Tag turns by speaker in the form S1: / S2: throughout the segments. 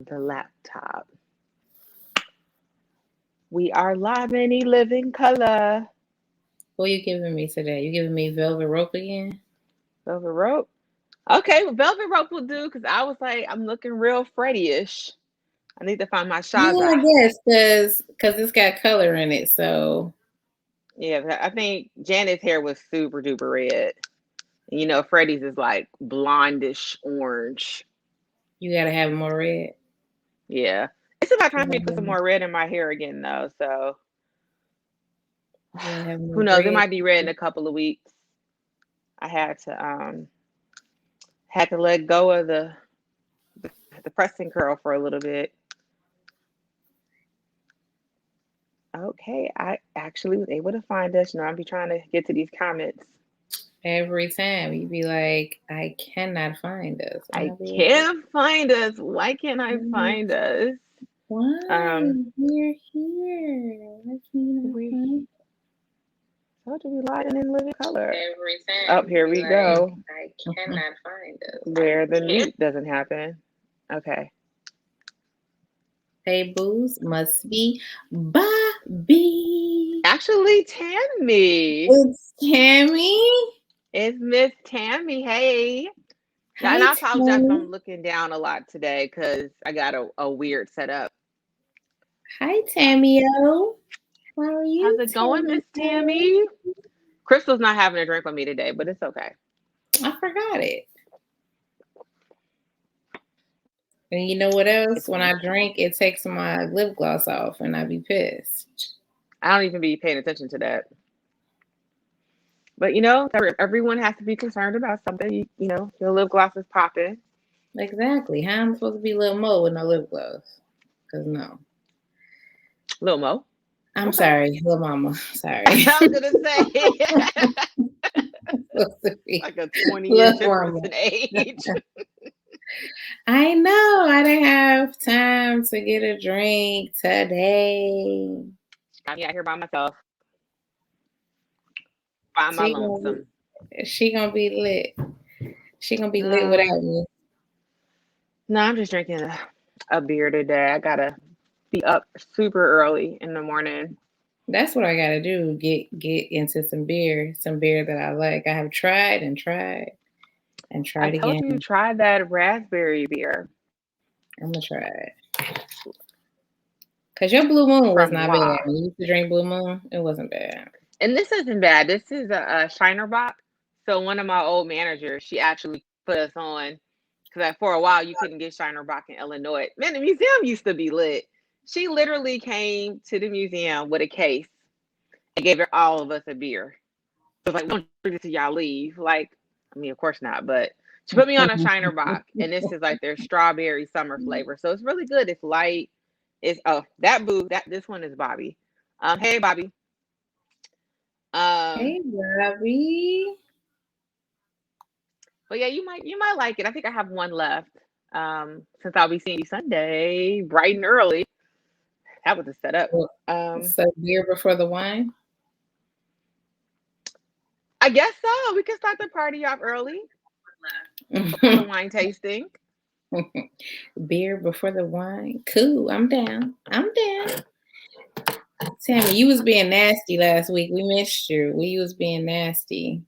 S1: the laptop. We are live in a living color.
S2: What you giving me today? You giving me velvet rope again?
S1: Velvet rope. Okay, well, velvet rope will do because I was like, I'm looking real Freddy-ish. I need to find my
S2: Yeah, I
S1: Shaza.
S2: guess because it's got color in it, so
S1: Yeah, but I think Janet's hair was super duper red. And, Freddie's is like blondish orange.
S2: you gotta have more red.
S1: Yeah. It's about time for me to put some
S2: You
S1: more red in my hair again, though. So
S2: gotta have
S1: who
S2: more
S1: knows? It
S2: red.
S1: might be red in a couple of weeks. I had to let go of the pressing curl for a little bit. Okay, I actually was able to find us. I'll be trying to get to these comments.
S2: Every time you be like, I cannot find us, and
S1: I
S2: I'll be like,
S1: can't find us. Why can't I find us?
S2: why?
S1: Um,
S2: We're here. Why can't I
S1: we
S2: find?
S1: told you we live in living color.
S2: Every
S1: Up
S2: time you
S1: here
S2: be
S1: we
S2: like,
S1: go.
S2: I cannot find us.
S1: Where the mute doesn't happen. Okay.
S2: Hey, booze must be Bobby.
S1: Actually, Tammy.
S2: It's Tammy.
S1: It's Miss Tammy. Hey. Yeah, and
S2: Hi,
S1: I apologize if
S2: Tammy.
S1: I'm looking down a lot today because I got a weird setup.
S2: Hi, Tammy-o. How are
S1: How's
S2: you,
S1: it going, Miss
S2: Tammy-o?
S1: Tammy? Crystal's not having a drink with me today, but it's okay.
S2: I forgot it. And you know what else?
S1: It's
S2: When
S1: fine.
S2: I drink, it takes my lip gloss off, and I be pissed.
S1: I don't even be paying attention to that. But everyone has to be concerned about something. Your lip gloss is popping.
S2: Exactly. How am I supposed to be Lil Mo with no lip gloss? Because no.
S1: Lil Mo.
S2: I'm
S1: Okay.
S2: sorry, Lil Mama. Sorry.
S1: I was gonna say
S2: Supposed to be
S1: like a 20-year
S2: Lil
S1: difference
S2: Mama.
S1: in age.
S2: I know. I didn't have time to get a drink today.
S1: Got me out here by myself, by my
S2: She gonna
S1: lonesome.
S2: she gonna be lit. She gonna be lit
S1: Uh,
S2: without me.
S1: no, I'm just drinking a beer today. I gotta be up super early in the morning.
S2: That's what I gotta do. Get into some beer that I like. I have tried and tried and
S1: I
S2: tried
S1: told
S2: again.
S1: you try that raspberry beer
S2: I'm gonna try it. Cause your Blue Moon was
S1: from
S2: not bad.
S1: Wa.
S2: When you used to drink Blue Moon, it wasn't bad.
S1: And this isn't bad. This is a Shiner box. So one of my old managers, she actually put us on because for a while you couldn't get Shiner box in Illinois. Man, the museum used to be lit. She literally came to the museum with a case and gave all of us a beer. So it's like, don't drink it till y'all leave. Like, I mean, of course not, but she put me on a Shiner box, and this is like their strawberry summer flavor. So it's really good. It's light. It's that this one is Bobby. Hey Bobby. Um,
S2: Hey, Bobby.
S1: but yeah, you might like it. I think I have one left. Since I'll be seeing you Sunday, bright and early. That was a setup. Um,
S2: So beer before the wine.
S1: I guess so. We can start the party off early before the wine tasting.
S2: Beer before the wine. Cool. I'm down. I'm down. Tammy, you was being nasty last week. We missed you. We was being nasty.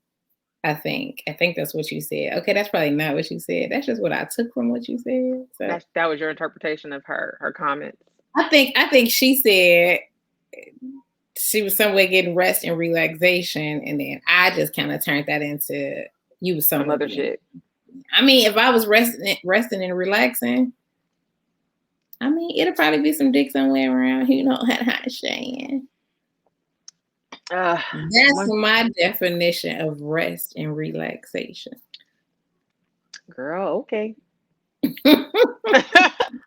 S2: I think. I think that's what you said. Okay, that's probably not what you said. That's just what I took from what you said. So
S1: That was your interpretation of her comments.
S2: I think she said she was somewhere getting rest and relaxation, and then I just kind of turned that into you was
S1: Some
S2: somewhere
S1: other
S2: being.
S1: shit.
S2: I mean, if I was resting and relaxing, I mean, it'll probably be some dick somewhere around. You know what I'm saying? That's
S1: One
S2: my definition of rest and relaxation.
S1: girl, okay.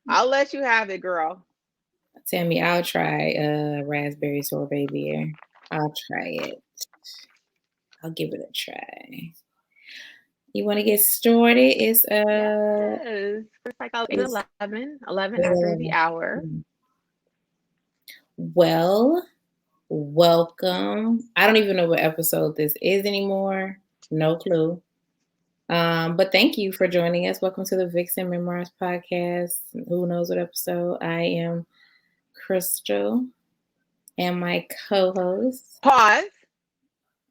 S1: I'll let you have it, girl.
S2: Tammy, I'll try raspberry sorbet beer. I'll try it. I'll give it a try. You want to get started?
S1: Yes. First like
S2: It's
S1: 11 after the hour.
S2: well, welcome. I don't even know what episode this is anymore. No clue. But thank you for joining us. Welcome to the Vixen Memoirs podcast. Who knows what episode? I am Crystal and my co-host.
S1: Pause.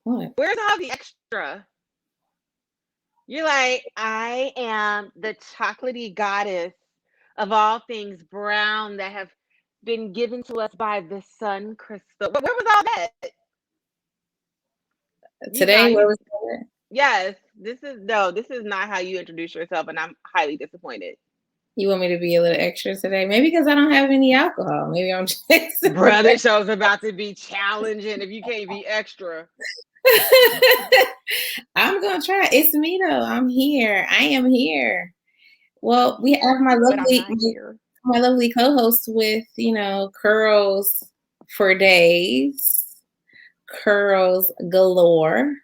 S2: What?
S1: Where's all the extra? You're like, I am the chocolatey goddess of all things brown that have been given to us by the sun, Crystal. But where was all that?
S2: Today, where was that?
S1: Yes, this is not how you introduce yourself, and I'm highly disappointed.
S2: You want me to be a little extra today? Maybe because I don't have any alcohol. Maybe I'm just
S1: Bruh, this show's about to be challenging if you can't be extra.
S2: I'm gonna try. It's me though. I'm here. I am here. Well, we have my lovely co-host with, curls for days, curls galore.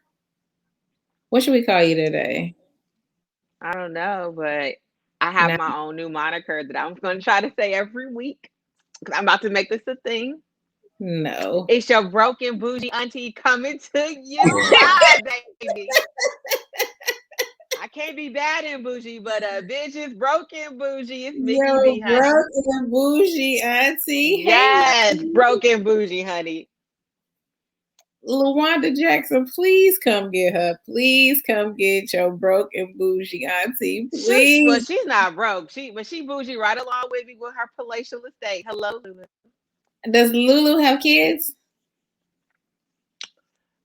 S2: What should we call you today?
S1: I don't know, but I have my own new moniker that I'm going to try to say every week because I'm about to make this a thing.
S2: No.
S1: It's your broken bougie auntie coming to you live, baby. I can't be bad and bougie, but a bitch is broken bougie. It's Mickey B, honey.
S2: Broken bougie auntie.
S1: Yes, hey, broken bougie, honey.
S2: LaWanda Jackson, please come get her. Please come get your broken bougie auntie. Please.
S1: Well, she's not broke. She bougie right along with me with her palatial estate. Hello, Lulu.
S2: Does Lulu have kids?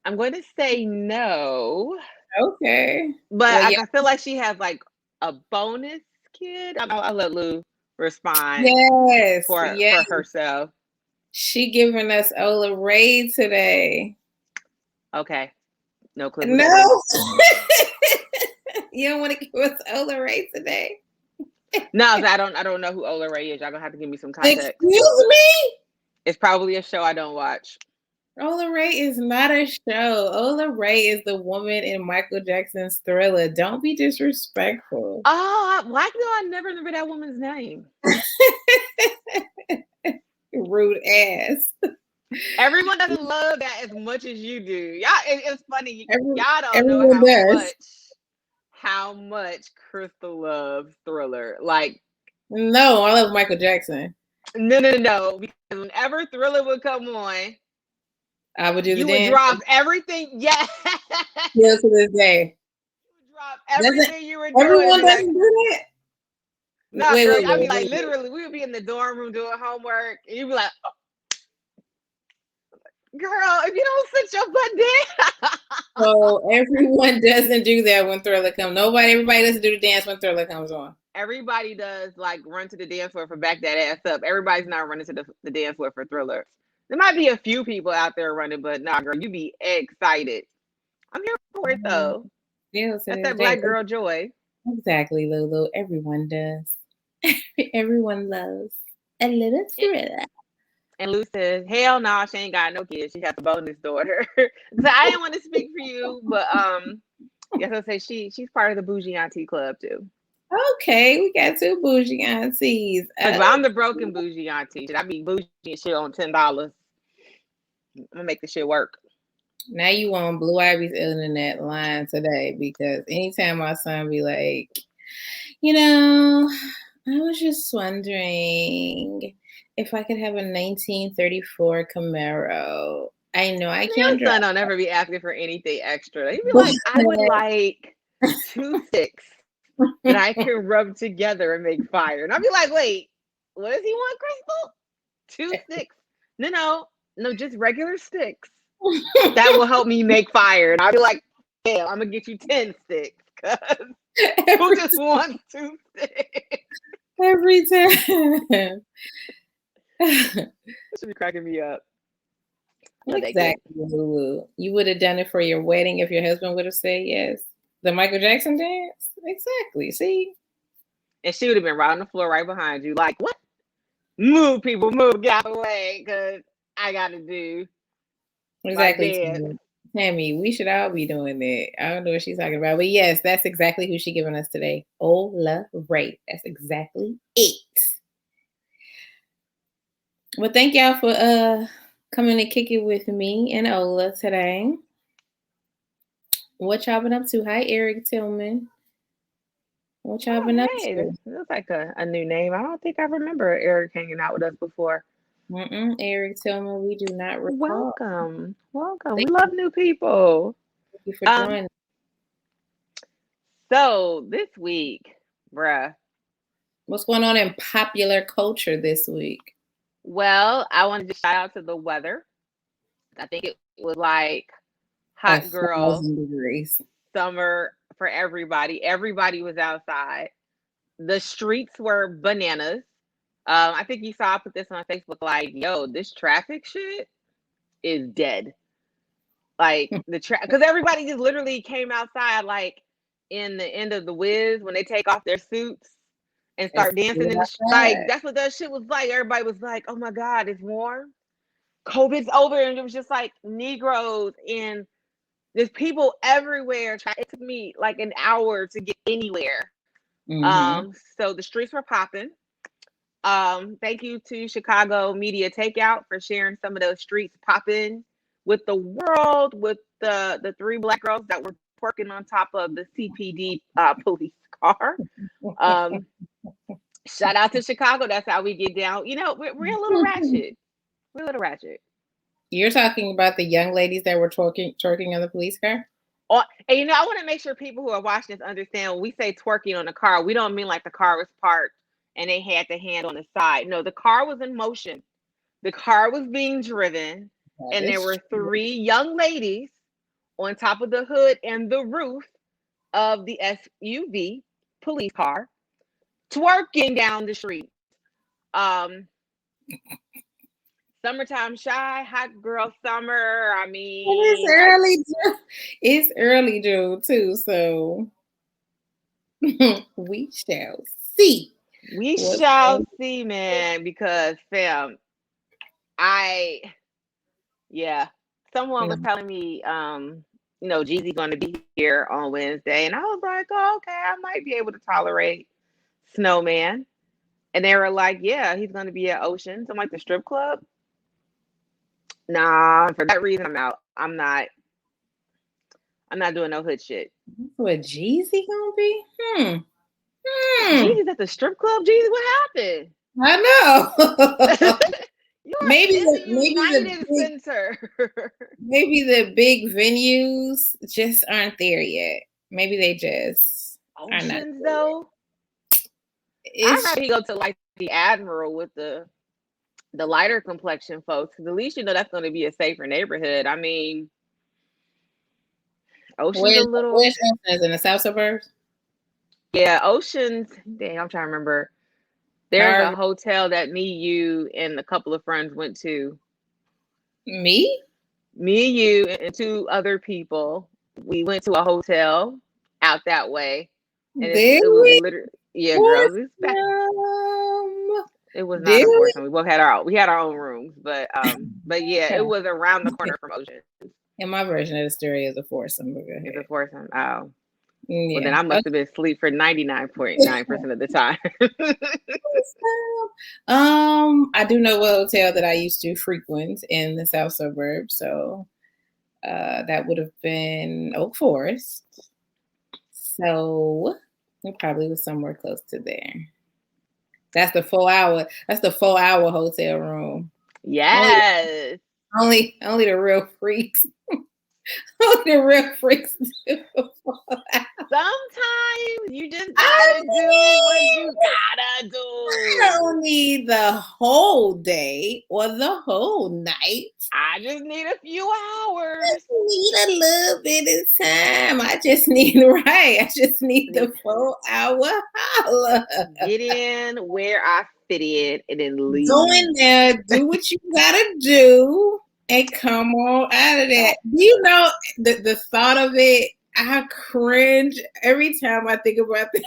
S1: I'm going to say no.
S2: Okay.
S1: But I feel like she has like a bonus kid. I'll let Lou respond.
S2: Yes.
S1: For herself.
S2: She giving us Ola Ray today.
S1: Okay. No clue.
S2: No. You don't want to give us Ola Ray today?
S1: No, I don't know who Ola Ray is. Y'all gonna have to give me some context.
S2: Excuse me?
S1: It's probably a show I don't watch.
S2: Ola Ray is not a show. Ola Ray is the woman in Michael Jackson's Thriller. Don't be disrespectful.
S1: Oh, why do I never remember that woman's name?
S2: Rude ass.
S1: Everyone doesn't love that as much as you do. Y'all, it's funny. Y'all don't know how much Crystal loves Thriller. Like,
S2: no, I love Michael Jackson.
S1: No. Because whenever Thriller would come on,
S2: I would do the
S1: dance.
S2: You
S1: would drop everything. Yeah.
S2: Still to this day.
S1: You would drop everything you were doing.
S2: Everyone doesn't do that?
S1: No, girl. I mean, like, literally, we would be in the dorm room doing homework, and you'd be like, oh. Girl, if you don't sit your butt down.
S2: So everyone doesn't do that when Thriller comes. Everybody doesn't do the dance when Thriller comes on.
S1: Everybody does, like, run to the dance floor for Back That Ass Up. Everybody's not running to the dance floor for Thriller. There might be a few people out there running, but nah, girl, you be excited. I'm here for it, though.
S2: Yeah,
S1: that's that black girl joy.
S2: Exactly, Lulu. Everyone does. Everyone loves a little Thriller.
S1: And Lou says, hell no, she ain't got no kids. She has a bonus daughter. So I didn't want to speak for you, but yes, I'll say she's part of the bougie auntie club too.
S2: Okay, we got two bougie aunties.
S1: But I'm the broken bougie auntie. Should I be bougie and shit on $10? I'm gonna make the shit work.
S2: Now you on Blue Ivy's internet line today because anytime my son be like, I was just wondering if I could have a 1934 Camaro. I know I can't drive.
S1: Your son don't ever be asking for anything extra. He'd be like, I would like 2 sticks that I can rub together and make fire. And I'd be like, wait, what does he want, Crystal? 2 sticks. No, just regular sticks. That will help me make fire. And I'd be like, damn, I'm gonna get you 10 sticks. Who just wants 2 sticks?
S2: Every time.
S1: This should be cracking me up.
S2: No, exactly, Lulu. You would have done it for your wedding if your husband would have said yes. The Michael Jackson dance? Exactly. See?
S1: And she would have been right on the floor right behind you. Like, what? Move, people, move, get out of the way, because I got to do.
S2: Exactly. Tammy, we should all be doing that. I don't know what she's talking about. But yes, that's exactly who she's giving us today. Ola Ray. That's exactly it. Well, thank y'all for coming to kick it with me and Ola today. What y'all been up to? Hi, Eric Tillman. What y'all been up
S1: Hey,
S2: to?
S1: this looks like a new name. I don't think I remember Eric hanging out with us before.
S2: Eric, tell me we do not recall.
S1: Welcome. Welcome. We
S2: Thank
S1: love new people.
S2: you for
S1: Um,
S2: joining.
S1: so this week, bruh.
S2: What's going on in popular culture this week?
S1: Well, I want to just shout out to the weather. I think it was like hot girl
S2: 1,000 degrees.
S1: summer for everybody. Everybody was outside. The streets were bananas. I think you saw I put this on Facebook like, yo, this traffic shit is dead. Like because everybody just literally came outside like in the end of the whiz when they take off their suits and start dancing in the like that's what that shit was like. Everybody was like, oh my God, it's warm. COVID's over, and it was just like Negroes and there's people everywhere. It took me like an hour to get anywhere. So the streets were popping. Thank you to Chicago Media Takeout for sharing some of those streets popping with the world, with the three black girls that were twerking on top of the CPD police car. Shout out to Chicago. That's how we get down. You know, we're a little ratchet. We're a little ratchet.
S2: You're talking about the young ladies that were twerking on the police car?
S1: And you know, I want to make sure people who are watching this understand when we say twerking on the car, we don't mean like the car was parked and they had the hand on the side. No, the car was in motion. The car was being driven, and there were three young ladies on top of the hood and the roof of the SUV police car twerking down the street. Summertime shy, hot girl summer. I mean,
S2: it's early June too, so we shall see.
S1: We shall see, man, because fam, someone was telling me, you know, Jeezy's gonna be here on Wednesday, and I was like, oh, okay, I might be able to tolerate Snowman. And they were like, yeah, he's gonna be at Oceans. I'm like, the strip club? Nah, for that reason I'm out. I'm not doing no hood shit.
S2: What Jeezy gonna be?
S1: Jeezy's at the strip club? Jeezy, what happened?
S2: I know.
S1: maybe the
S2: big venues just aren't there yet. Maybe they just
S1: Oceans though. I'd rather he go to like the Admiral with the lighter complexion folks, because at least you know that's going to be a safer neighborhood. I mean, Ocean's a little.
S2: Where's Oceans, in the south suburbs?
S1: Yeah, Oceans. Dang, I'm trying to remember. There's a hotel that me, you, and a couple of friends went to.
S2: Me,
S1: you, and two other people. We went to a hotel out that way, and it was literally girls. It was not a foursome. We both had our own rooms, but yeah, it was around the corner from Ocean.
S2: And my version of the story is a foursome.
S1: It's a foursome. Oh.
S2: Yeah.
S1: Well, then I must have been asleep for 99.9% of the time.
S2: I do know a hotel that I used to frequent in the south suburbs, so that would have been Oak Forest. So it probably was somewhere close to there. That's the 4 hour. That's the 4 hour hotel room.
S1: Yes.
S2: Only the real freaks. Only the real freaks do.
S1: Sometimes you just gotta do what you gotta do.
S2: I don't need the whole day or the whole night.
S1: I just need a few hours.
S2: I just need a little bit of time. I just need the 4 hour holla.
S1: Get in where I fit in and then leave.
S2: Go in there, do what you gotta do, and come on out of that. You know, the thought of it, I cringe every time I think about this.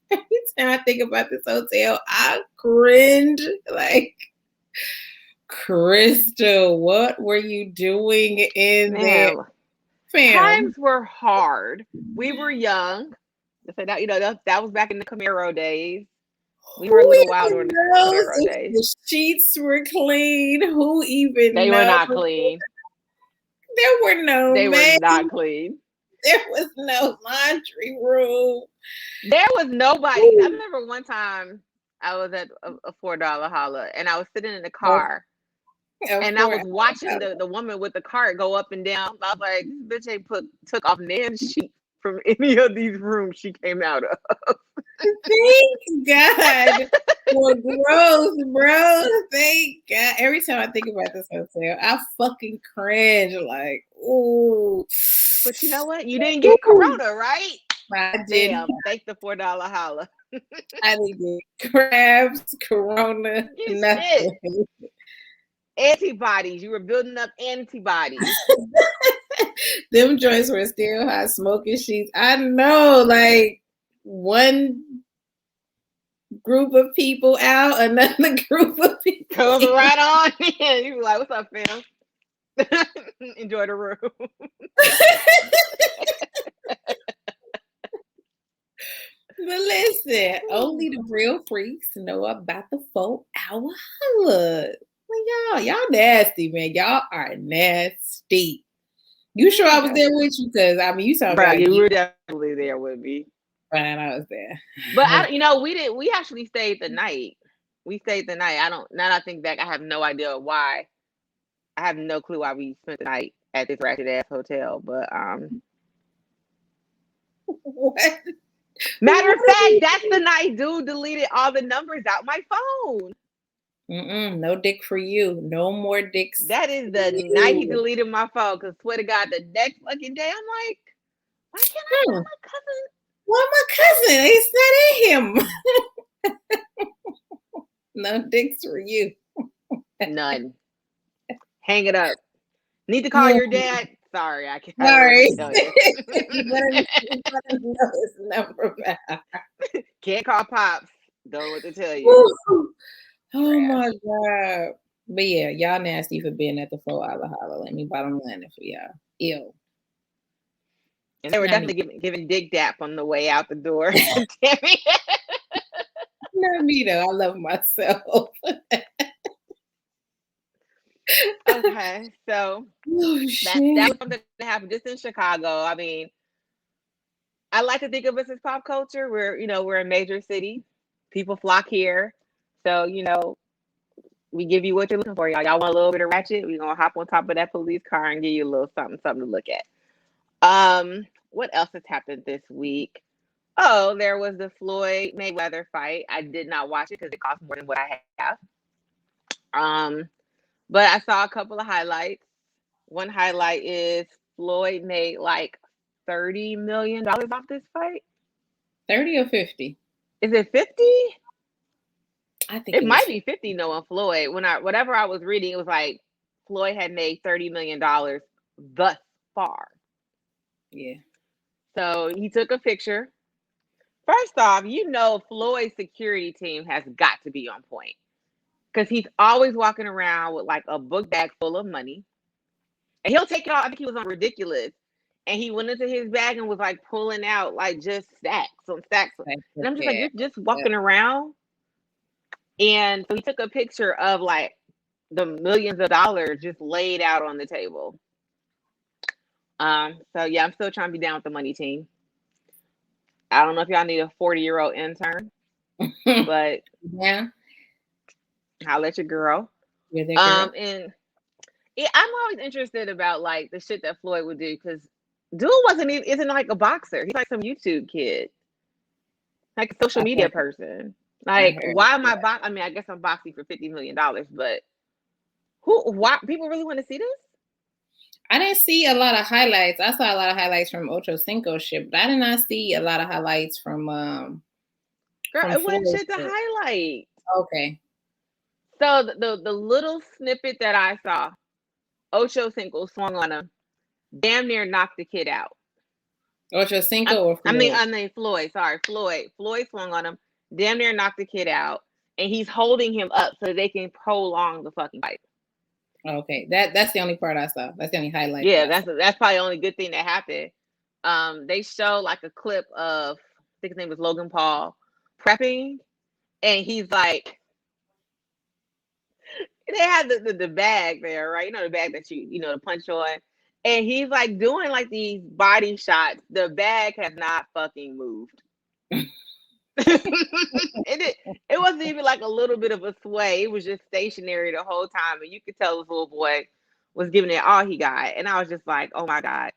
S2: Every time I think about this hotel, I cringe. Like, Crystal, what were you doing in there?
S1: Times were hard. We were young. So that, you know, that was back in the Camaro days. We were a little wild during the Camaro days.
S2: The sheets were clean. Who even
S1: They were not clean.
S2: There were no
S1: They were not clean.
S2: There was no laundry room.
S1: There was nobody. I remember one time I was at a $4 holla and I was sitting in the car and I was watching the woman with the cart go up and down. I was like, this bitch ain't took off Nan's sheet from any of these rooms she came out of.
S2: Thank God. Well, gross, bro. Thank God. Every time I think about this hotel, I fucking cringe. Like, ooh.
S1: But you know what? You didn't get corona, right?
S2: I did.
S1: Damn, thank the $4 holla.
S2: I didn't get crabs, corona, nothing.
S1: Antibodies. You were building up antibodies.
S2: Them joints were still hot, smoking sheets. I know, like one group of people out, another group of people
S1: comes right on in. You were like, "What's up, fam? Enjoy the room."
S2: But listen, only the real freaks know about the 4-hour holla. Like, y'all nasty, man. Y'all are nasty. You sure I was there with you? Because I mean, you saw me.
S1: You were definitely there with me.
S2: Fine, I was there.
S1: But we actually stayed the night. We stayed the night. Now that I think back, I have no idea why. I have no clue why we spent the night at this ratchet ass hotel. But
S2: what?
S1: Matter of fact, that's the night dude deleted all the numbers out my phone.
S2: No dick for you. No more dicks.
S1: That is the night he deleted my phone. Because swear to God, the next fucking day, I'm like, why can't I tell my cousin?
S2: Well, my cousin, it's not him. No dicks for you.
S1: None. Hang it up. Need to call your dad? Sorry, I can't.
S2: Sorry.
S1: You better
S2: know his number back.
S1: Can't call Pops. Don't know what to tell you.
S2: Oh my God. But yeah, y'all nasty for being at the 4-hour holla. Let me bottom line it for y'all. Ew.
S1: And they were definitely giving dick dap on the way out the door.
S2: Not me though. I love myself.
S1: Okay, so that was something that happened just in Chicago. I mean, I like to think of us as pop culture. We're a major city. People flock here. So, we give you what you're looking for, y'all. Y'all want a little bit of ratchet? We're gonna hop on top of that police car and give you a little something to look at. What else has happened this week? Oh, there was the Floyd Mayweather fight. I did not watch it because it cost more than what I have. But I saw a couple of highlights. One highlight is Floyd made like $30 million off this fight.
S2: 30 or 50?
S1: Is it 50?
S2: I think
S1: it might be 50 knowing Floyd. Whatever I was reading, it was like Floyd had made $30 million thus far.
S2: Yeah.
S1: So he took a picture. First off, Floyd's security team has got to be on point. Because he's always walking around with like a book bag full of money. And he'll take it all. I think he was on Ridiculous. And he went into his bag and was like pulling out like just stacks on stacks. And I'm just like, you're just walking around. And so he took a picture of like the millions of dollars just laid out on the table. So yeah, I'm still trying to be down with the money team. I don't know if y'all need a 40-year-old intern, but
S2: yeah,
S1: I'll let your girl.
S2: You're the girl.
S1: And I'm always interested about like the shit that Floyd would do because dude isn't like a boxer. He's like some YouTube kid, like a social media person. Like, why am I boxing? I mean, I guess I'm boxing for $50 million, but why people really want to see this?
S2: I didn't see a lot of highlights. I saw a lot of highlights from Ocho Cinco shit, but I did not see a lot of highlights from
S1: Girl, it wasn't shit to highlight.
S2: Okay.
S1: So the little snippet that I saw, Ocho Cinco swung on him, damn near knocked the kid out.
S2: Ocho Cinco or Floyd?
S1: I mean Floyd. Sorry, Floyd. Floyd swung on him, damn near knocked the kid out, and he's holding him up so they can prolong the fucking fight.
S2: Okay, that's the only part I saw. That's the only highlight.
S1: Yeah, that's probably the only good thing that happened. They show like a clip of, I think his name was Logan Paul, prepping, and he's like, they had the bag there, right? The bag that you to punch on, And he's like doing like these body shots. The bag has not fucking moved. It wasn't even like a little bit of a sway. It was just stationary the whole time, and you could tell this little boy was giving it all he got. And I was just like, "Oh my god,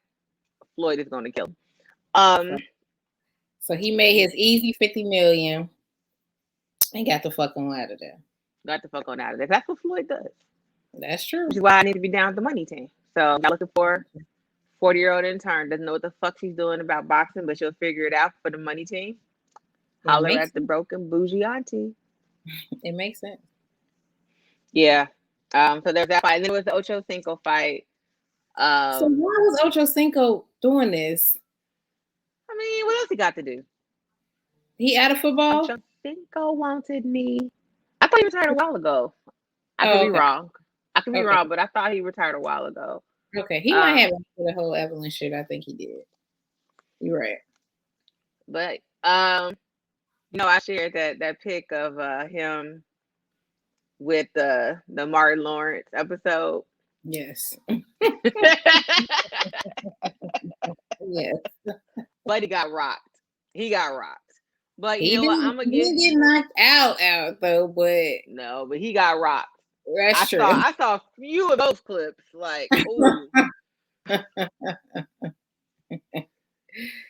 S1: Floyd is going to kill him."
S2: So he made his easy 50 million and got the fuck on out of there.
S1: Got the fuck on out of there. That's what Floyd does.
S2: That's true.
S1: Which is why I need to be down with the money team. So I'm looking for 40-year-old intern, doesn't know what the fuck she's doing about boxing, but she'll figure it out for the money team. Holler at the broken bougie auntie.
S2: It makes sense.
S1: Yeah. So there's that fight. And then there was the Ocho Cinco fight.
S2: So why was Ocho Cinco doing this?
S1: I mean, what else he got to do?
S2: He out of football?
S1: Ocho Cinco wanted me. I thought he retired a while ago. I could be wrong. I could be wrong, but I thought he retired a while ago.
S2: Okay, he might have the whole Evelyn shit. I think he did. You're right.
S1: But I shared that pic of him with the Martin Lawrence episode.
S2: Yes. Yes.
S1: But he got rocked. He got rocked. But
S2: he didn't get knocked out though. But
S1: no, but he got rocked.
S2: That's true.
S1: I saw a few of those clips. Like, ooh.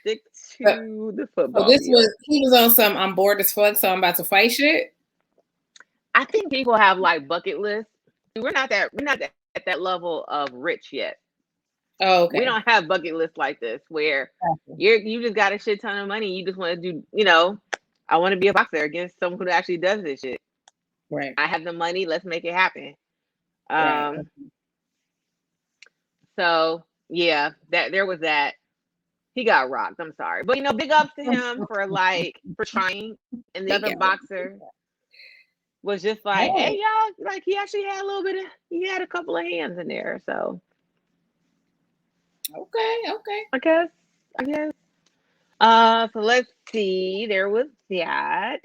S1: Stick to the football.
S2: He was on some I'm bored as fuck, so I'm about to fight shit.
S1: I think people have like bucket lists. We're not at that level of rich yet.
S2: Oh, okay.
S1: We don't have bucket lists like this where you just got a shit ton of money. You just want to do, I want to be a boxer against someone who actually does this shit.
S2: Right.
S1: I have the money. Let's make it happen.
S2: Right.
S1: So yeah, there was that. He got rocked. I'm sorry, but big ups to him for trying. And the other boxer was just like, hey y'all, like he actually had he had a couple of hands in there. So
S2: okay.
S1: I guess. So let's see. There was that.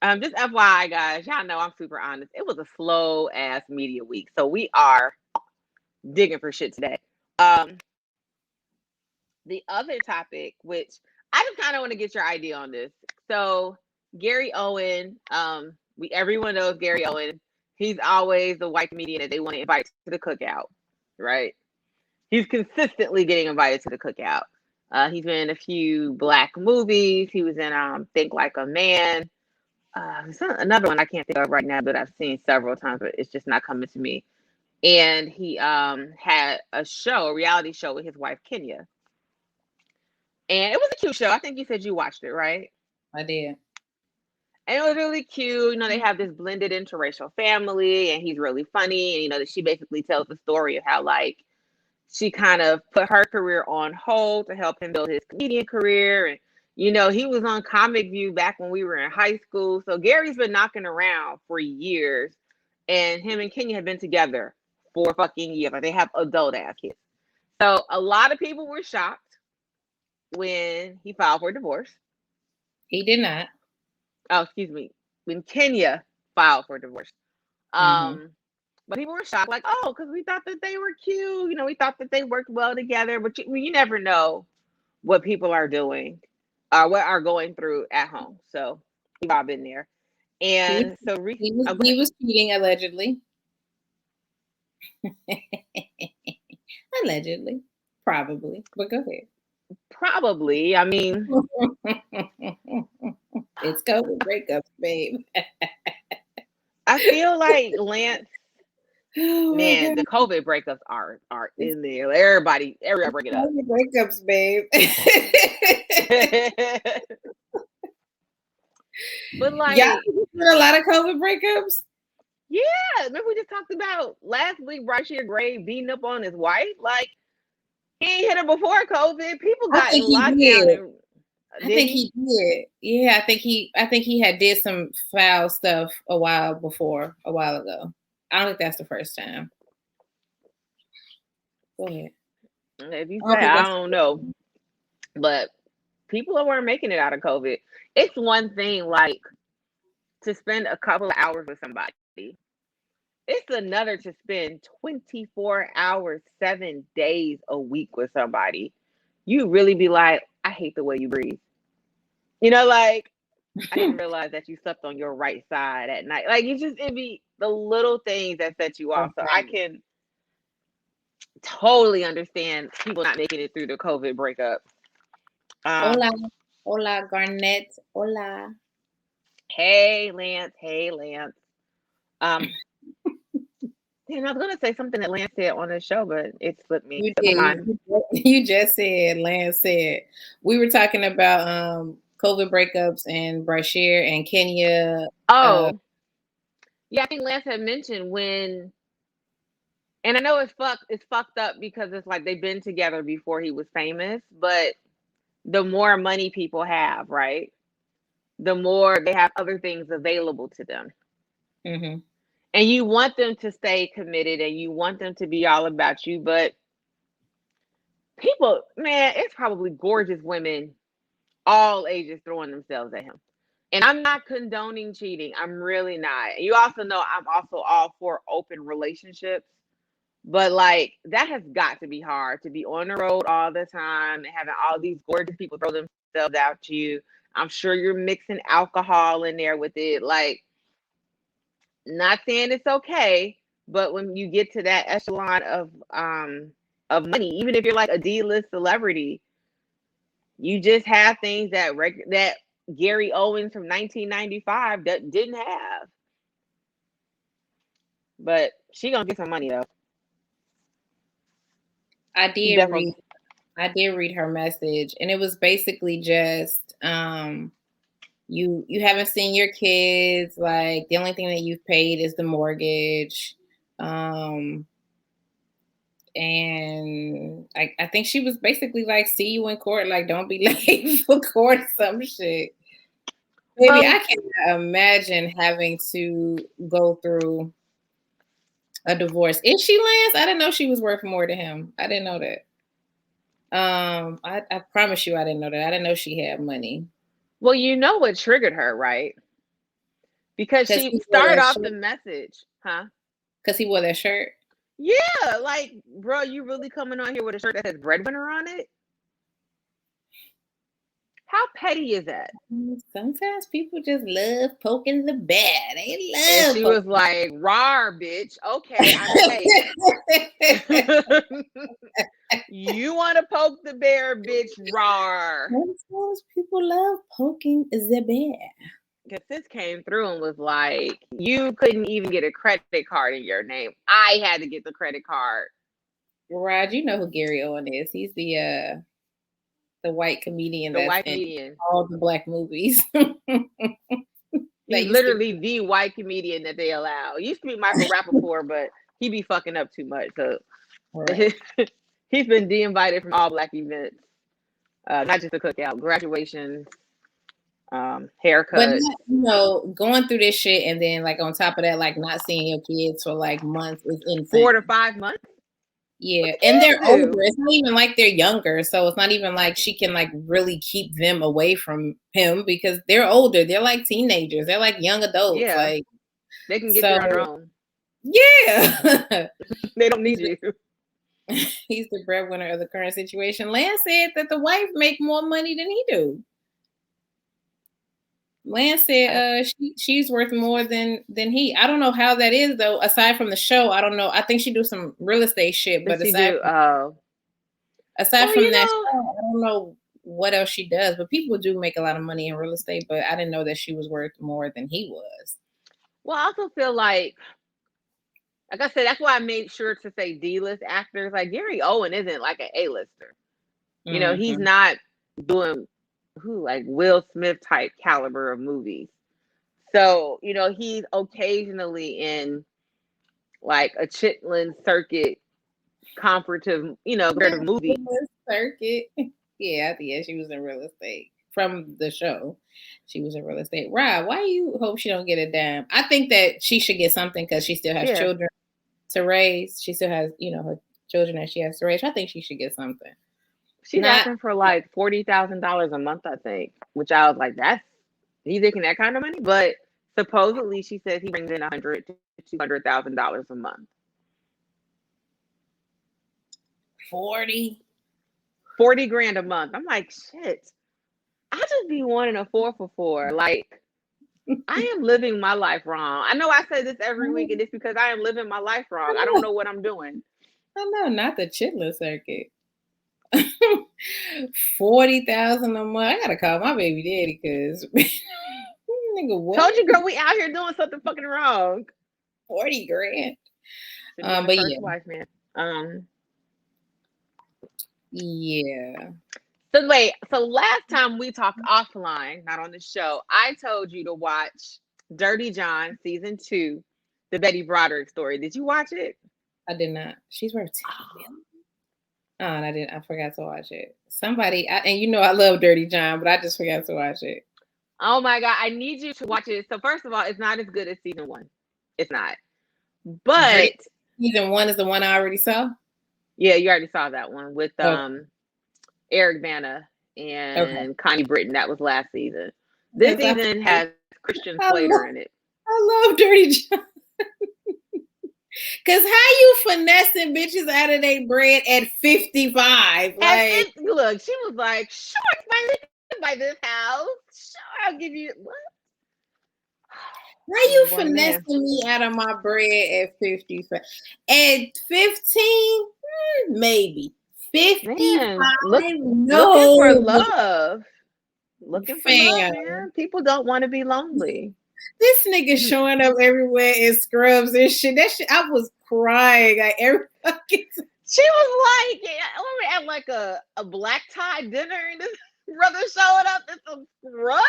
S1: Just FYI, guys, y'all know I'm super honest. It was a slow ass media week, so we are digging for shit today. The other topic, which I just kind of want to get your idea on this. So Gary Owen, everyone knows Gary Owen. He's always the white comedian that they want to invite to the cookout, right? He's consistently getting invited to the cookout. He's been in a few black movies. He was in Think Like a Man. Another one I can't think of right now, but I've seen several times, but it's just not coming to me. And he had a reality show with his wife, Kenya. And it was a cute show. I think you said you watched it, right?
S2: I did.
S1: And it was really cute. They have this blended interracial family, and he's really funny. And, she basically tells the story of how, she kind of put her career on hold to help him build his comedian career. And, he was on Comic View back when we were in high school. So Gary's been knocking around for years. And him and Kenya have been together for fucking years. Like, they have adult-ass kids. So a lot of people were shocked when he filed for divorce.
S2: He did not.
S1: Oh, excuse me. When Kenya filed for divorce. But people were shocked, like, oh, because we thought that they were cute. We thought that they worked well together. But you never know what people are doing or what are going through at home. So we've all been there. And
S2: he was cheating allegedly. Allegedly. Probably. But go ahead.
S1: Probably. I mean,
S2: it's COVID breakups, babe.
S1: I feel like Lance. Man, the COVID breakups are in there. Everybody bring it up.
S2: COVID breakups, babe.
S1: But
S2: y'all a lot of COVID breakups.
S1: Yeah, remember we just talked about last week. Brashear Gray beating up on his wife. Like, he ain't hit her before COVID. People got locked down.
S2: I think he did. Yeah, I think he had did some foul stuff a while ago. I don't think that's the first time. Go ahead.
S1: If you say, I don't know. But people weren't making it out of COVID. It's one thing, to spend a couple of hours with somebody it's another to spend 24 hours, 7 days a week with somebody. You really be like, I hate the way you breathe. Like, I didn't realize that you slept on your right side at night. Like, it'd be the little things that set you off. So I
S2: Right.
S1: can totally understand people not making it through the COVID breakup.
S2: Hola, hola, Garnett. Hola.
S1: Hey, Lance. Hey, Lance. And I was gonna say something that Lance said on the show, but it slipped
S2: You
S1: my
S2: did.
S1: mind.
S2: You just said, Lance said. We were talking about COVID breakups and Brashear and Kenya.
S1: Oh, yeah, I think Lance had mentioned when, and I know it's fucked up because it's like they've been together before he was famous, but the more money people have, right? The more they have other things available to them.
S2: Mm-hmm.
S1: And you want them to stay committed and you want them to be all about you, but people, man, it's probably gorgeous women all ages throwing themselves at him. And I'm not condoning cheating. I'm really not. You also know I'm also all for open relationships. But like that has got to be hard to be on the road all the time and having all these gorgeous people throw themselves out to you. I'm sure you're mixing alcohol in there with it. Like, not saying it's okay, but when you get to that echelon of money, even if you're like a D-list celebrity, you just have things that Gary Owens from 1995 that didn't have. But she gonna get some money though.
S2: I
S1: She
S2: did
S1: definitely.
S2: read her message, and it was basically just you haven't seen your kids, like the only thing that you've paid is the mortgage. And I think she was basically like, see you in court, like don't be late for court, some shit. Maybe I can't imagine having to go through a divorce. Is she, Lance? I didn't know she was worth more to him. I didn't know that. I promise you I didn't know that. I didn't know she had money.
S1: Well, you know what triggered her, right? Because
S2: Because
S1: she
S2: he wore
S1: started
S2: that
S1: off
S2: shirt.
S1: the message, huh?
S2: Because he wore that shirt.
S1: Yeah, like, bro, you really coming on here with a shirt that says breadwinner on it? How petty is that?
S2: Sometimes people just love poking the bear. They
S1: And
S2: love
S1: she was
S2: poking.
S1: like, "Rar, bitch. Okay, I'm paid. You want to poke the bear, bitch? Rar."
S2: Sometimes people love poking the bear.
S1: Because this came through and was like, you couldn't even get a credit card in your name. I had to get the credit card.
S2: Rod, you know who Gary Owen is. He's the white comedian
S1: The
S2: that's
S1: white
S2: in
S1: comedian.
S2: all the black movies.
S1: He's literally the white comedian that they allow. It used to be Michael Rappaport, but he be fucking up too much. So
S2: Right.
S1: he's been de-invited from all black events. Not just a cookout, graduations,
S2: But
S1: haircuts.
S2: going through this shit and then like on top of that, like not seeing your kids for like months is
S1: 4 to
S2: insane.
S1: 5 months.
S2: Yeah,
S1: What the
S2: and they're
S1: kids
S2: older.
S1: do?
S2: It's not even like they're younger, so it's not even like she can like really keep them away from him because they're older. They're like teenagers. They're like young adults.
S1: Yeah,
S2: Like,
S1: they can get
S2: so
S1: there on their own.
S2: yeah.
S1: They don't need you.
S2: He's the breadwinner of the current situation. Lance said that the wife make more money than he do. Lance said she's worth more than he. I don't know how that is though. Aside from the show, I don't know. I think she do some real estate shit,
S1: But
S2: but
S1: she do. Well,
S2: aside from that show, I don't know what else she does. But people do make a lot of money in real estate, but I didn't know that she was worth more than he was.
S1: well, I also feel like I said, that's why I made sure to say D-list actors. Like Gary Owen isn't like an A-lister. He's
S2: Mm-hmm.
S1: not doing like Will Smith type caliber of movies. So, he's occasionally in like a Chitlin circuit comparative, comparative movie.
S2: Circuit. Yeah, she was in real estate from the show. She was in real estate. Rob, why you hope she don't get a dime? I think that she should get something because she still has
S1: Yeah.
S2: children to raise. She still has, her children that she has to raise. I think she should get something.
S1: She's asking for like $40,000 a month, I think, which I was like, he's making that kind of money. But Supposedly, she says he brings in $100,000 to $200,000 a month.
S2: 40.
S1: 40 grand a month. I'm like, shit. I just be wanting a 4 for 4. Like, I am living my life wrong. I know I say this every week, and it's because I am living my life wrong. I don't know what I'm doing.
S2: I know, not the chitlin circuit. 40,000 a month. I gotta call my baby daddy because nigga, what?
S1: Told you, girl, we out here doing something fucking wrong.
S2: 40 grand.
S1: But first wife, man.
S2: Yeah.
S1: So wait, so last time we talked offline, not on the show, I told you to watch Dirty John season 2, the Betty Broderick story. Did you watch it?
S2: I did not. She's worth 10 million. Oh, and I didn't. I forgot to watch it. Somebody, and you know I love Dirty John, but I just forgot to watch it.
S1: Oh my God, I need you to watch it. So first of all, it's not as good as season 1. It's not. But
S2: season 1 is the one I already saw?
S1: Yeah, you already saw that one with Eric Bana and Connie Britton. That was last season. This season has Christian Slater in it.
S2: I love Dirty John. Cause how you finessing bitches out of their bread at 55? Like,
S1: look, she was like, "Sure, by this house. Sure, I'll give you what?
S2: How you finessing me out of my bread at 55? At 15, maybe. 55,
S1: looking for love. Looking for love, man. People don't want to be lonely.
S2: This nigga showing up everywhere in scrubs and shit. That shit, I was crying. Like every fucking.
S1: She was like, at like a black tie dinner, and this brother showing up in some scrubs.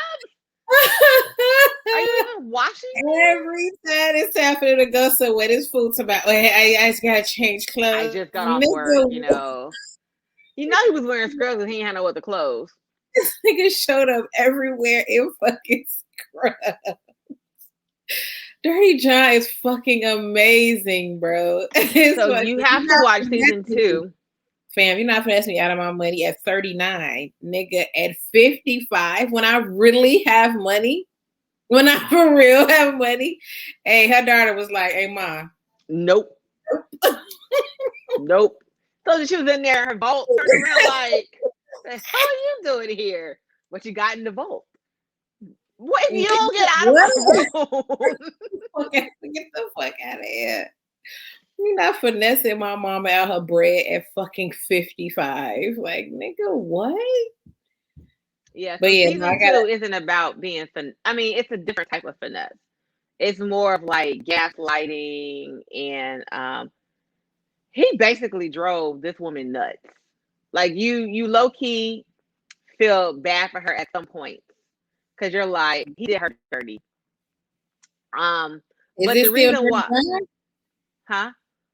S1: Are you even washing?
S2: Every time it's happening to go somewhere, this food about. I just gotta change clothes.
S1: I just got off work, you know. You know he was wearing scrubs and he ain't had no other clothes.
S2: This nigga showed up everywhere in fucking scrubs. Dirty John is fucking amazing, bro.
S1: So you have to watch season 2.
S2: Fam, you're not finessing me out of my money at 39. Nigga, at 55, when I really have money, when I for real have money. Hey, her daughter was like, hey, Ma.
S1: Nope. Nope. So she was in there, her vault turned around like, the hell are you doing here? What you got in the vault? What if you don't get out of my room?
S2: Get the fuck out of here. You're not finessing my mama out her bread at fucking 55. Like, nigga, what?
S1: Yeah, so season 2 isn't about being I mean, it's a different type of finesse. It's more of like gaslighting, and he basically drove this woman nuts. Like you low key feel bad for her at some point. Because you're like, he did her dirty. But the reason why,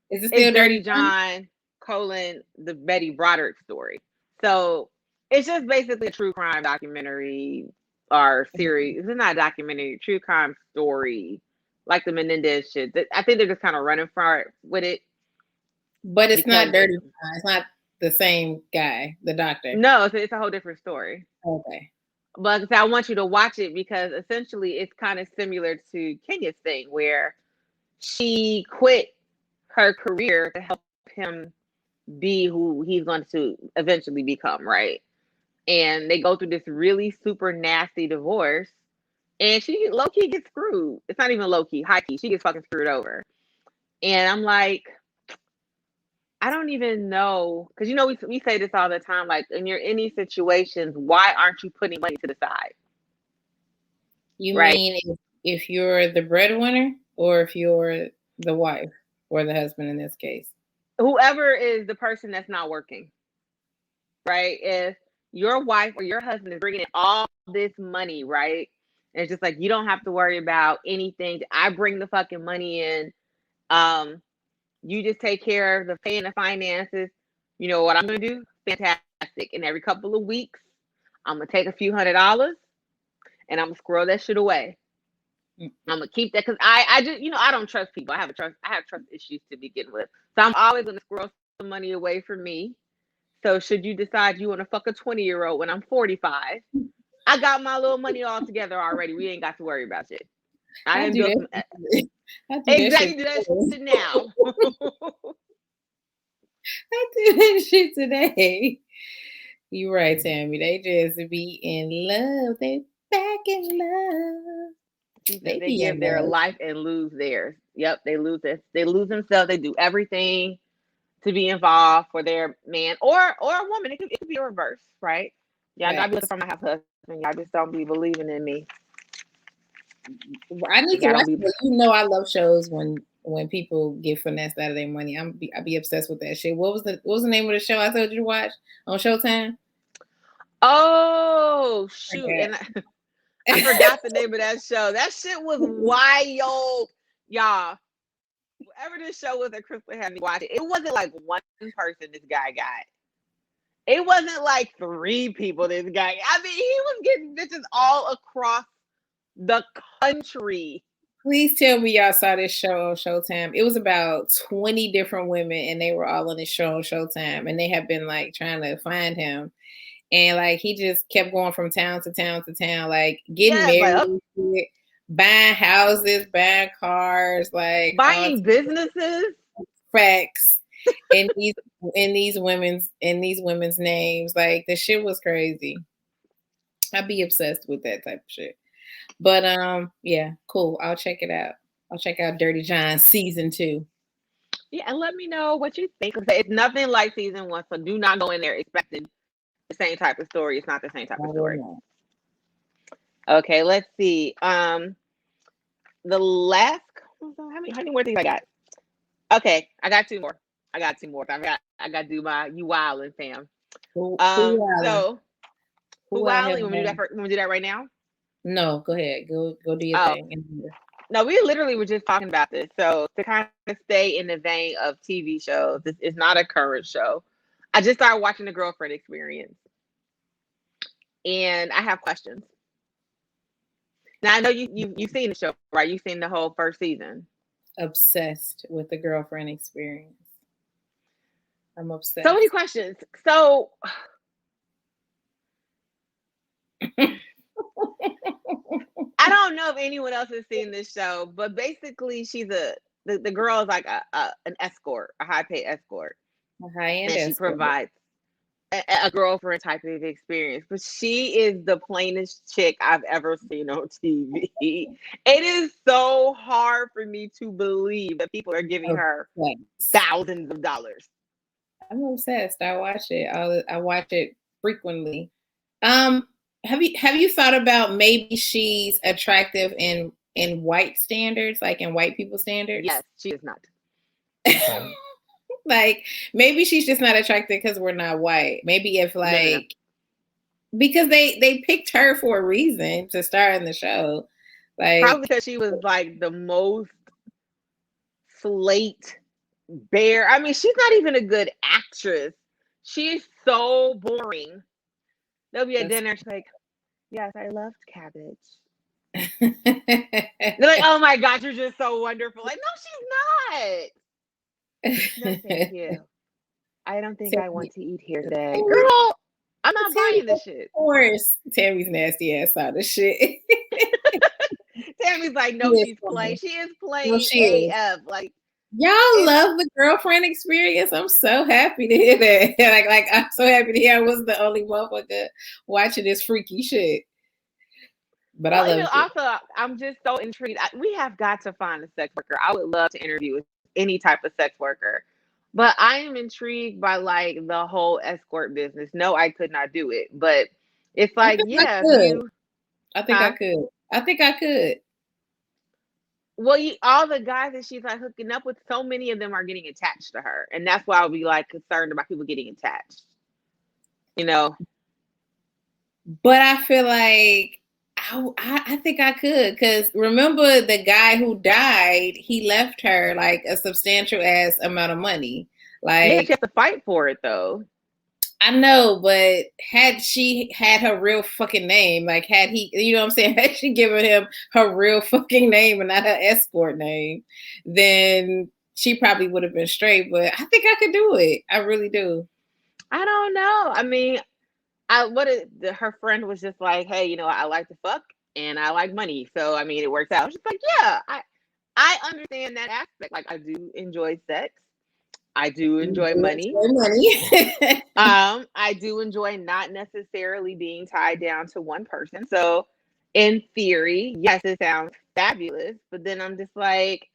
S2: Is it still
S1: Dirty John, the Betty Broderick story. So it's just basically a true crime documentary or series. It's not a documentary, true crime story, like the Menendez shit. I think they're just kind of running for it with it.
S2: But it's not Dirty John. It's not the same guy, the doctor.
S1: No, it's a whole different story.
S2: Okay.
S1: But I want you to watch it because essentially it's kind of similar to Kenya's thing where she quit her career to help him be who he's going to eventually become, right? And they go through this really super nasty divorce, and she low-key gets screwed. It's not even low-key, high-key. She gets fucking screwed over. And I'm like, I don't even know, because you know we say this all the time, like in any situations, why aren't you putting money to the side?
S2: You mean if you're the breadwinner or if you're the wife or the husband in this case?
S1: Whoever is the person that's not working, right? If your wife or your husband is bringing in all this money, right? And it's just like, you don't have to worry about anything. I bring the fucking money in. You just take care of the paying the finances. You know what I'm going to do? Fantastic. And every couple of weeks, I'm going to take a few $100s and I'm going to squirrel that shit away. I'm going to keep that because I just, I don't trust people. I have trust issues to begin with. So I'm always going to squirrel some money away from me. So should you decide you want to fuck a 20-year-old when I'm 45, I got my little money all together already. We ain't got to worry about it. I
S2: I
S1: didn't
S2: do
S1: build some.
S2: that. I do that
S1: Exactly,
S2: shit.
S1: do that shit now.
S2: I do that shit today. You right, Tammy. They just be in love. They back in love.
S1: She said
S2: They
S1: they
S2: be
S1: give
S2: in
S1: their
S2: love.
S1: life and lose theirs. Yep, they lose this. They lose themselves. They do everything to be involved for their man or a woman. It could be a reverse, right? Yeah, I know I be looking
S2: Facts.
S1: for my husband. Y'all just don't be believing in me.
S2: I need to
S1: Y'all
S2: watch
S1: don't be.
S2: it. You know I love shows when people get finessed out of their money. I be obsessed with that shit. What was the name of the show I told you to watch on Showtime?
S1: Oh shoot!
S2: Okay.
S1: And I forgot the name of that show. That shit was wild, y'all. Whatever this show was that Crystal had me watch it wasn't like one person this guy got. It wasn't like 3 people this guy. I mean, he was getting bitches all across the country.
S2: Please tell me y'all saw this show on Showtime. It was about 20 different women and they were all on this show on Showtime and they have been like trying to find him. And like he just kept going from town to town to town, like getting
S1: Yes, like
S2: married, buying houses, buying cars, like all
S1: buying businesses.
S2: facts in these women's names. Like the shit was crazy. I'd be obsessed with that type of shit. But yeah, cool. I'll check it out. I'll check out Dirty John season 2.
S1: Yeah, and let me know what you think. It's nothing like season 1, so do not go in there expecting the same type of story. It's not the same type
S2: I
S1: of
S2: will
S1: story.
S2: not.
S1: Okay, let's see. The last how many more things I got? Okay, I got 2 more. I got to do my you wildin' fam.
S2: Who wildin'?
S1: So who
S2: Who out here?
S1: wildin'? You want to do that right now?
S2: No, go ahead. Go do your
S1: Oh,
S2: thing.
S1: no, we literally were just talking about this. So to kind of stay in the vein of TV shows, this is not a current show. I just started watching The Girlfriend Experience, and I have questions. Now I know you've seen the show, right? You've seen the whole first season.
S2: Obsessed with The Girlfriend Experience. I'm obsessed.
S1: So many questions. So I don't know if anyone else has seen this show, but basically she's the girl is like an escort, a high paid escort.
S2: A high-end
S1: And she
S2: escort.
S1: provides a girlfriend type of experience. But she is the plainest chick I've ever seen on TV. It is so hard for me to believe that people are giving her thousands of dollars.
S2: I'm obsessed. I watch it. I watch it frequently. Have you thought about maybe she's attractive in white standards, like in white people standards?
S1: Yes, she is not.
S2: Like maybe she's just not attractive because we're not white. Maybe if like no. Because they picked her for a reason to star in the show. Like
S1: probably because she was like the most slate bare. I mean, she's not even a good actress. She's so boring. They'll be at dinner. She's like, "Yes, I loved cabbage." They're like, "Oh my God, you're just so wonderful." Like, no, she's not. No, thank you. I don't think I want to eat here today, girl. I'm not buying this shit.
S2: Of course, Tammy's nasty ass out of shit.
S1: Tammy's like, no, she's plain. She is plain AF. Like,
S2: y'all love The Girlfriend Experience. I'm so happy to hear that. like I'm so happy to hear I was the only motherfucker watching this freaky shit. But I love it.
S1: Also, I'm just so intrigued. We have got to find a sex worker. I would love to interview any type of sex worker. But I am intrigued by like the whole escort business. No, I could not do it. But it's like, yeah,
S2: I think I could.
S1: Well, all the guys that she's like hooking up with, so many of them are getting attached to her. And that's why I'll be like concerned about people getting attached. You know?
S2: But I feel like I think I could, because remember the guy who died, he left her like a substantial ass amount of money. Like,
S1: yeah, she has to fight for it though.
S2: I know, but had she had her real fucking name, like had he, you know what I'm saying, had she given him her real fucking name and not her escort name, then she probably would have been straight. But I think I could do it. I really do.
S1: I don't know. I mean, her friend was just like, hey, I like to fuck and I like money. So I mean, it works out. I was just like, yeah, I understand that aspect. Like I do enjoy sex. I do enjoy money. I do enjoy not necessarily being tied down to one person. So in theory, yes, it sounds fabulous. But then I'm just like,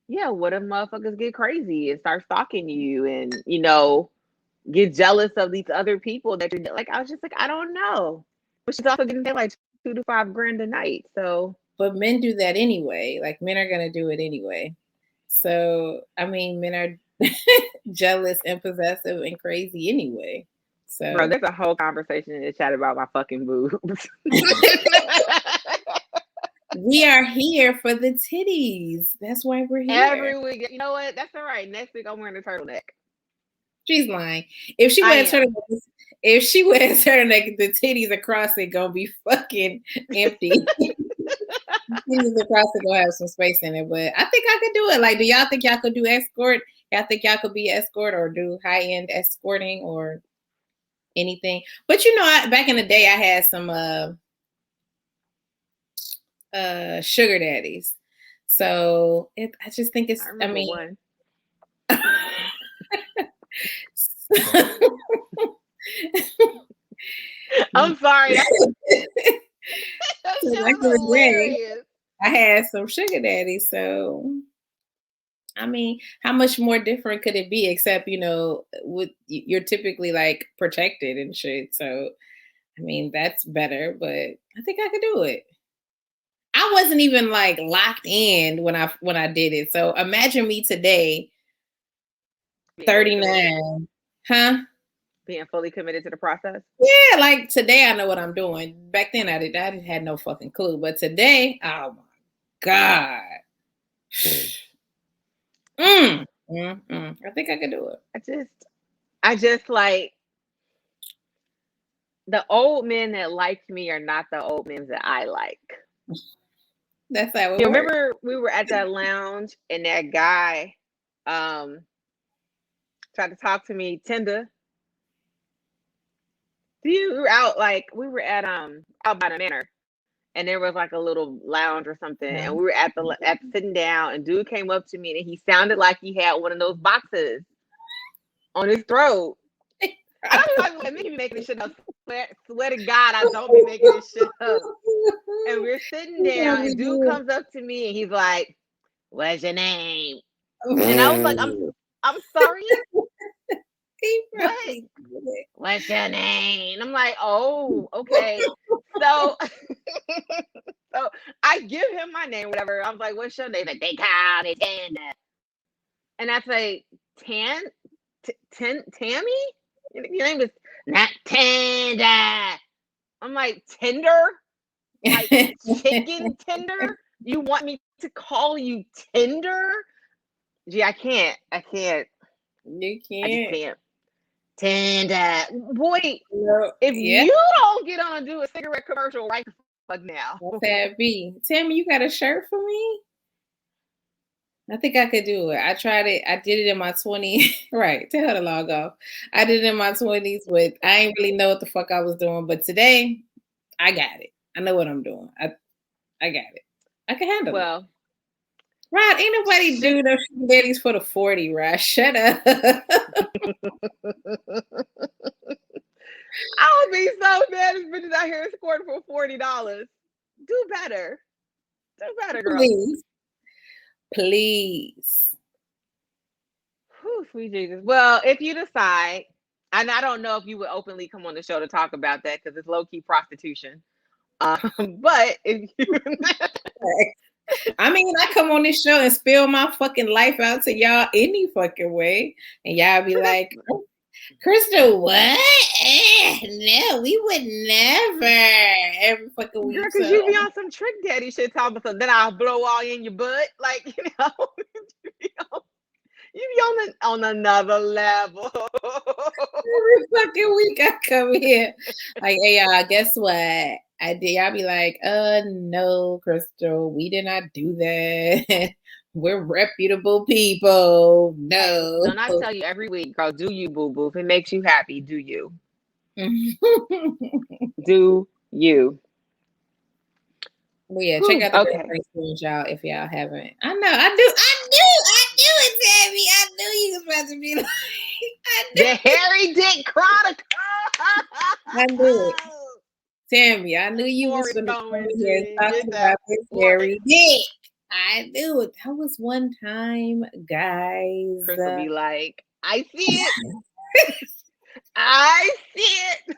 S1: yeah, what if motherfuckers get crazy and start stalking you and, get jealous of these other people that you're like, I was just like, I don't know. But she's also getting paid like $2 to $5 grand a night. So
S2: but men do that anyway. Like men are gonna do it anyway. So I mean men are jealous and possessive and crazy anyway. So
S1: bro, there's a whole conversation in the chat about my fucking boobs.
S2: we are here for the titties. That's why we're here.
S1: Every week. You know what? That's all right. Next week I'm wearing a turtleneck.
S2: She's lying. If she wears turtleneck, the titties across it gonna be fucking empty. Titties across it gonna have some space in it, but I think I could do it. Like, do y'all think y'all could do escort? Y'all think y'all could be escort or do high-end escorting or anything? But back in the day, I had some sugar daddies. So I just think it's. I mean, one.
S1: I'm sorry.
S2: I had some sugar daddies, so I mean, how much more different could it be? Except you're typically like protected and shit. So I mean, that's better. But I think I could do it. I wasn't even like locked in when I did it. So imagine me today, 39, huh?
S1: Being fully committed to the process.
S2: Yeah, like today I know what I'm doing. Back then I had no fucking clue. But today, oh my God. I think I could do it.
S1: I just like the old men that liked me are not the old men that I like.
S2: That's how it
S1: works. Remember we were at that lounge and that guy tried to talk to me Tinder. We were out we were at out by the manor, and there was like a little lounge or something, and we were at sitting down, and dude came up to me and he sounded like he had one of those boxes on his throat. I was like, let me be making this shit up. Swear to God, I don't be making this shit up. And we're sitting down, and dude comes up to me and he's like, "What's your name?" And I was like, I'm sorry. What? What's your name? I'm like, oh, okay. So I give him my name, whatever. I was like, what's your name? Like, they call me Tanda. And I say, Tammy? Your name is not Tanda. I'm like, Tinder? Like chicken tender? You want me to call you Tinder? Gee, I can't.
S2: You can't.
S1: I just can't. Tanda. Boy, if you don't get on and do a cigarette commercial right the fuck now.
S2: What's that be? Tammy, you got a shirt for me? I think I could do it. I tried it. I did it in my 20s. Right. Tell her to log off. I did it in my 20s, but I ain't really know what the fuck I was doing. But today, I got it. I know what I'm doing. I got it. I can handle it. Rod, ain't nobody do those daddies for the 40, Rod. Shut up.
S1: I would be so mad if bitches out here scoring for $40. Do better. Do better, girl.
S2: Please.
S1: Whew, sweet Jesus. Well, if you decide, and I don't know if you would openly come on the show to talk about that because it's low-key prostitution. But if you
S2: I mean, I come on this show and spill my fucking life out to y'all any fucking way. And y'all be like, Crystal, what? No, we would never. Every fucking week.
S1: Because you be on some trick daddy shit talking about, then I'll blow all in your butt. Like, you be on another level.
S2: Every fucking week I come here. Like, hey, y'all, guess what? I did. Y'all be like, no, Crystal, we did not do that. We're reputable people. No.
S1: Don't I tell you every week, girl, do you, boo-boo. If it makes you happy, do you. Do you.
S2: Well, yeah, check out the
S1: Okay.
S2: girlfriend experience, y'all, if y'all haven't. I know, I knew it, Tammy. I knew you was about to be like,
S1: The Hairy Dick Chronicle.
S2: I knew it. Tammy, I knew you was
S1: Forrest
S2: going to come
S1: going
S2: in here
S1: to
S2: talking
S1: get that
S2: about this
S1: one.
S2: hairy dick. I knew it. That was one time, guys.
S1: Chris will be like, I see it. I see it.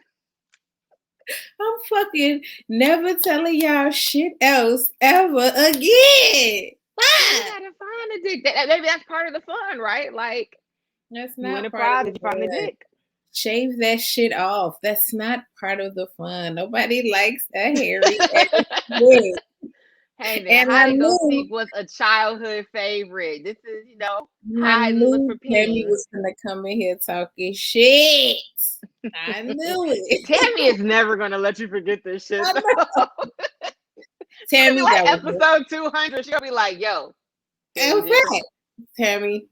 S2: I'm fucking never telling y'all shit else ever again.
S1: You gotta find a dick. Maybe that's part of the fun, right? Like,
S2: That's
S1: you win
S2: not
S1: a
S2: part of
S1: prize
S2: the
S1: if you find a
S2: fun.
S1: dick.
S2: Shave that shit off. That's not part of the fun. Nobody likes a hairy ass dick.
S1: Hey, now,
S2: And I
S1: hide and go
S2: knew,
S1: seek was a childhood favorite. This is,
S2: I
S1: hide and look
S2: knew
S1: for
S2: Tammy
S1: pennies.
S2: was gonna come in here talking shit. I knew it.
S1: Tammy is never gonna let you forget this shit.
S2: Tammy,
S1: like
S2: that was
S1: episode 200. She'll be like, "Yo,
S2: Tammy,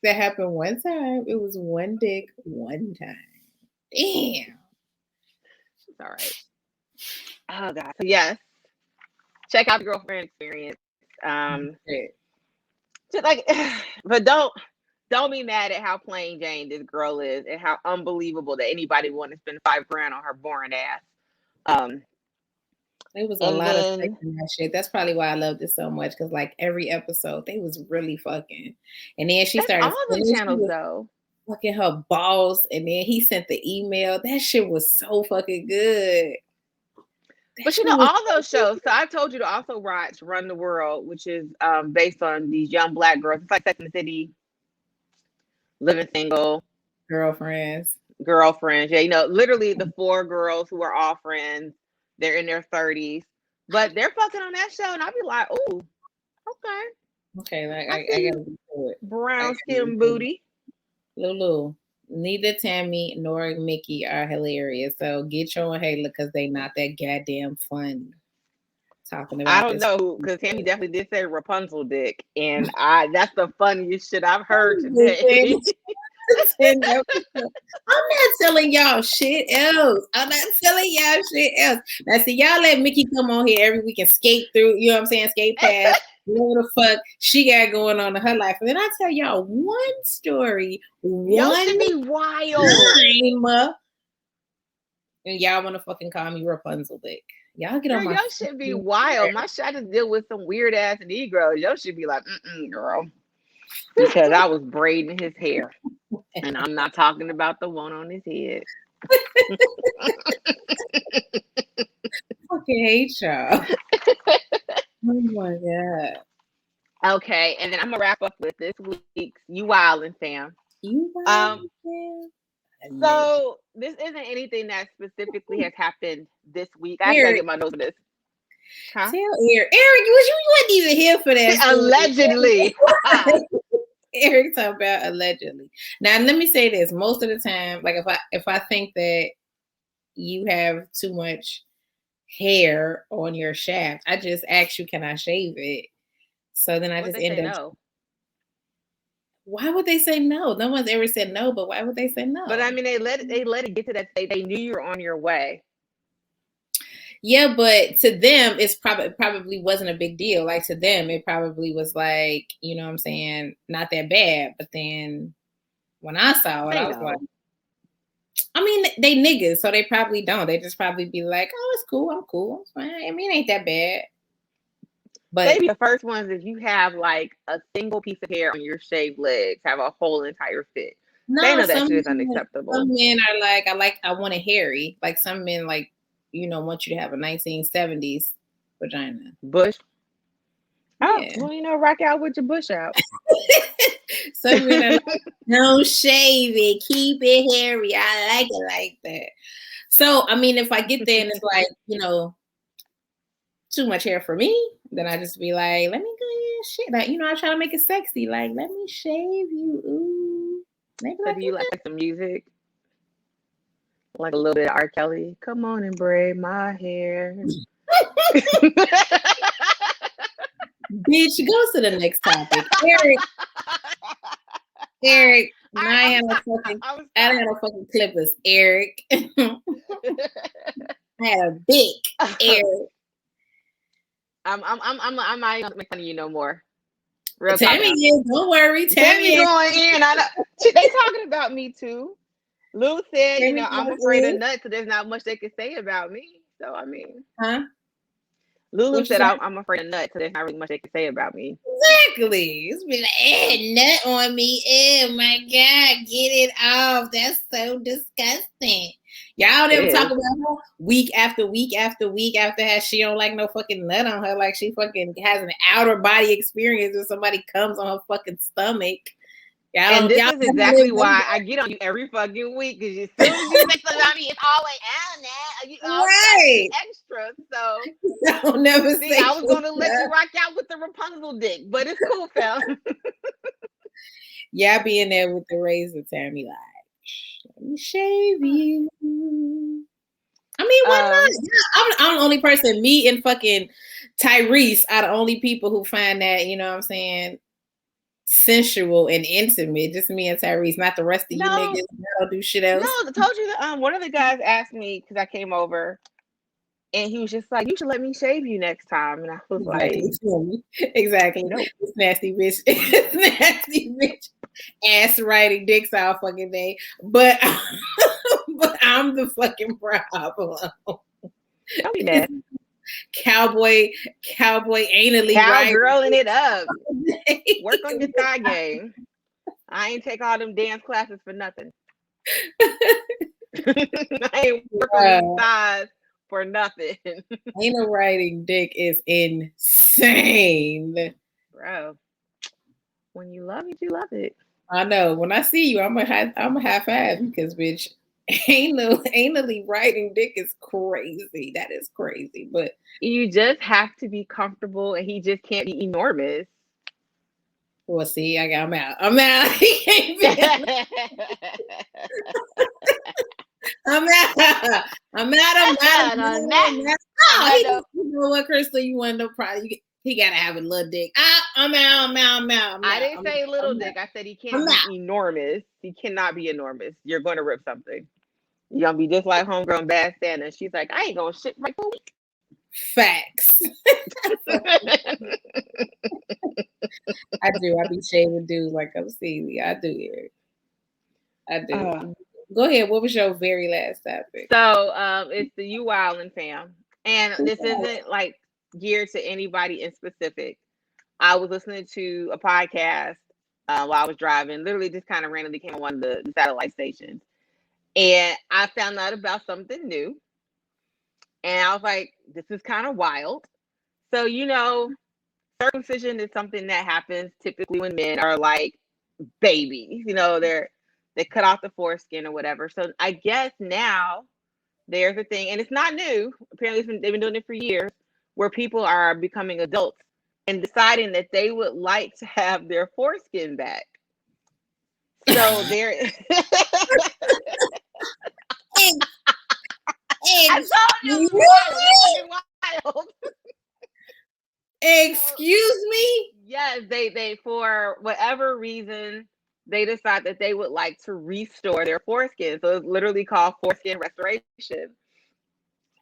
S2: that happened one time. It was one dick, one time. Damn.
S1: It's all right." Oh God. So yes, check out the girlfriend experience. Just like, but don't be mad at how plain Jane this girl is and how unbelievable that anybody would want to spend $5,000 on her boring ass.
S2: It was a lot of sex in that shit. That's probably why I loved it so much, because like every episode, they was really fucking. And then she started
S1: all the channels though.
S2: Fucking her balls, and then he sent the email. That shit was so fucking good.
S1: But all those shows. So I told you to also watch Run the World, which is based on these young black girls. It's like Sex and the City, living single,
S2: girlfriends.
S1: Yeah, literally the 4 girls who are all friends. They're in their 30s, but they're fucking on that show, and I'll be like, "Ooh,
S2: okay, like I gotta be to it.
S1: Brown skin booty."
S2: Lulu, neither Tammy nor Mickey are hilarious, so get your and Hayla because they not that goddamn funny. Talking about,
S1: I don't know, because Tammy definitely did say Rapunzel dick, and that's the funniest shit I've heard today.
S2: I'm not telling y'all shit else. Now see, y'all let Mickey come on here every week and skate through, you know what I'm saying? Skate past, what the fuck she got going on in her life. And then I tell y'all one story,
S1: Y'all should be wild.
S2: time, and y'all want to fucking call me Rapunzel dick. Y'all get on my.
S1: Y'all should be wild. My shit, I just deal with some weird ass Negroes. Y'all should be like, girl. Because I was braiding his hair. And I'm not talking about the one on his head.
S2: Fucking hate y'all. Oh my God.
S1: Okay, and then I'm gonna wrap up with this week's You Wildin' Fam.
S2: You Wildin' Fam.
S1: So this isn't anything that specifically has happened this week. I gotta get my nose for this.
S2: Huh? Tell Eric, you wasn't even here for that.
S1: Allegedly.
S2: Eric talking about allegedly. Now let me say this: most of the time, like if I think that you have too much hair on your shaft, I just ask you, can I shave it? So then I just end up.
S1: No.
S2: Why would they say no? No one's ever said no, but why would they say no?
S1: But I mean, they let it get to that stage. They knew you were on your way.
S2: Yeah, but to them, it probably wasn't a big deal. Like to them, it probably was like, you know what I'm saying, not that bad. But then when I saw it, I was like, I mean, they niggas, so they probably don't. They just probably be like, oh, it's cool. I'm cool. It's fine. I mean, it ain't that bad. But
S1: maybe the first ones is you have like a single piece of hair on your shaved legs, have a whole entire fit.
S2: No,
S1: they know that shit is unacceptable.
S2: Some men are like, I want a hairy. Like some men, like, want you to have a 1970s vagina.
S1: Bush. Oh, yeah. Well, rock out with your bush out.
S2: Some men are like, no, shave it, keep it hairy. I like it like that. So, I mean, if I get there and it's like, too much hair for me, then I just be like, let me go here, shit. Like, I try to make it sexy. Like, let me shave you. Ooh.
S1: So do you like some music? Like a little bit of R. Kelly? Come on and braid my hair.
S2: Bitch, go to the next topic. Eric, I had no fucking clippers, Eric. I had a big Eric.
S1: I'm not even gonna make fun of you no more. Real talk
S2: Tammy
S1: now.
S2: is, don't worry.
S1: Tammy
S2: Tammy is.
S1: going in. I know. They talking about me too. Lou said,
S2: Tammy
S1: I'm afraid of
S2: is.
S1: nuts, so there's not much they can say about me. So I mean,
S2: Huh?
S1: Lulu
S2: What you
S1: said
S2: say?
S1: I'm afraid of nuts, so there's not really much they can say about me.
S2: Exactly. It's been like, nut on me. Oh my God, get it off. That's so disgusting. Y'all never talk
S1: Ew.
S2: about her week after week after week after how she don't like no fucking nut on her. Like she fucking has an outer body experience when somebody comes on her fucking stomach.
S1: And this
S2: Y'all
S1: is exactly why I get on you every fucking week, because as soon as you say something about me, it's always nah. You always gotta be
S2: right.
S1: extra. So
S2: I'll never
S1: see,
S2: say
S1: I was gonna let you rock out with the Rapunzel dick, but it's cool, fam.
S2: Y'all be in there with the razor, Tammy, like, let me shave you. I mean, why not? Yeah, I'm the only person. Me and fucking Tyrese are the only people who find that, you know what I'm saying, sensual and intimate. Just me and Tyrese, not the rest of you
S1: No,
S2: niggas. I don't do shit else.
S1: I told you that one of the guys asked me, because I came over, and he was just like, "You should let me shave you next time," and I was
S2: Exactly.
S1: like,
S2: Exactly.
S1: "Nope."
S2: This nasty bitch. Nasty bitch. Ass writing dicks all fucking day. But but I'm the fucking problem.
S1: Don't be mad.
S2: Cowboy anally
S1: Cowgirling it up.
S2: right.
S1: Work on your thigh game. I ain't take all them dance classes for nothing. I ain't work on these thighs for nothing.
S2: Anal writing dick is insane.
S1: Bro, when you love it, you love it.
S2: I know. When I see you, I'm a high five because bitch, anally writing dick is crazy. That is crazy. But
S1: You just have to be comfortable, and he just can't be enormous.
S2: well, see, I'm out. I'm out. I'm out. I'm out. Oh, you know what, Crystal? You want no probably he gotta have a little dick. I'm out.
S1: I didn't say little dick. I said he can't be enormous. He cannot be enormous. You're going to rip something. You're going to be just like homegirl Bad Santa. She's like, I ain't going to shit right for a week.
S2: Facts. I do. I be shaving dudes like I'm Stevie. I do it. I do. Go ahead. What was your very last topic?
S1: So it's the You Wildin' fam. And this isn't like geared to anybody in specific. I was listening to a podcast while I was driving, literally just kind of randomly came on one of the satellite stations. And I found out about something new. And I was like, this is kind of wild. So, circumcision is something that happens typically when men are like babies. They cut off the foreskin or whatever. So I guess now there's a thing, and it's not new. Apparently, they've been doing it for years, where people are becoming adults and deciding that they would like to have their foreskin back. So there. I told you it was wild.
S2: Excuse me?
S1: Yes, they for whatever reason they decide that they would like to restore their foreskin. So it's literally called foreskin restoration.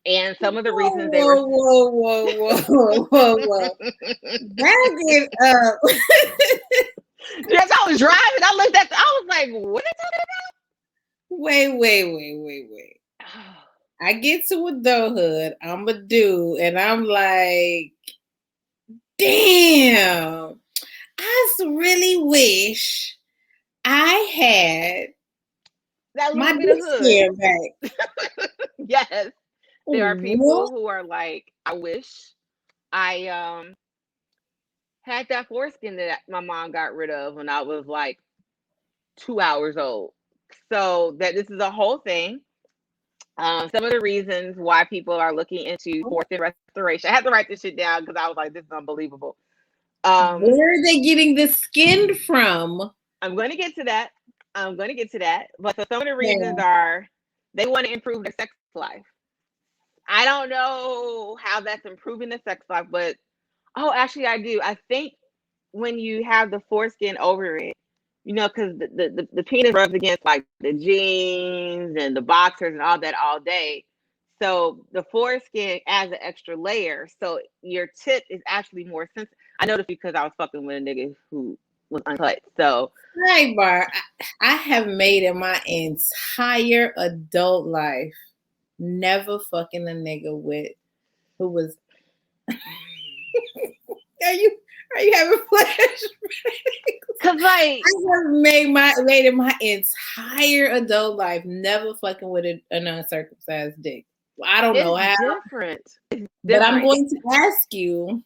S1: And some of the reasons they were
S2: whoa. Back it up.
S1: Yes, I was driving. I looked at I was like, what are you
S2: Wait.
S1: talking
S2: I get to adulthood. I'm a dude, and I'm like, damn. I really wish I had
S1: that
S2: my
S1: little bit of hood
S2: back.
S1: Yes. There are people who are like, I wish I had that foreskin that my mom got rid of when I was like 2 hours old. So that this is a whole thing. Some of the reasons why people are looking into foreskin restoration. I had to write this shit down because I was like, this is unbelievable.
S2: Where are they getting the skin from?
S1: I'm going to get to that. But so some of the reasons are they want to improve their sex life. I don't know how that's improving the sex life, but actually I do. I think when you have the foreskin over it, because the penis rubs against like the jeans and the boxers and all that all day. So the foreskin adds an extra layer. So your tip is actually more sensitive. I noticed because I was fucking with a nigga who was uncut. So
S2: Sidebar, I have made in my entire adult life never fucking a nigga with who was. Are you having flashbacks?
S1: Cause like
S2: I have made in my entire adult life never fucking with an uncircumcised dick. I don't know how,
S1: different. It's
S2: but I'm
S1: different.
S2: going to ask you,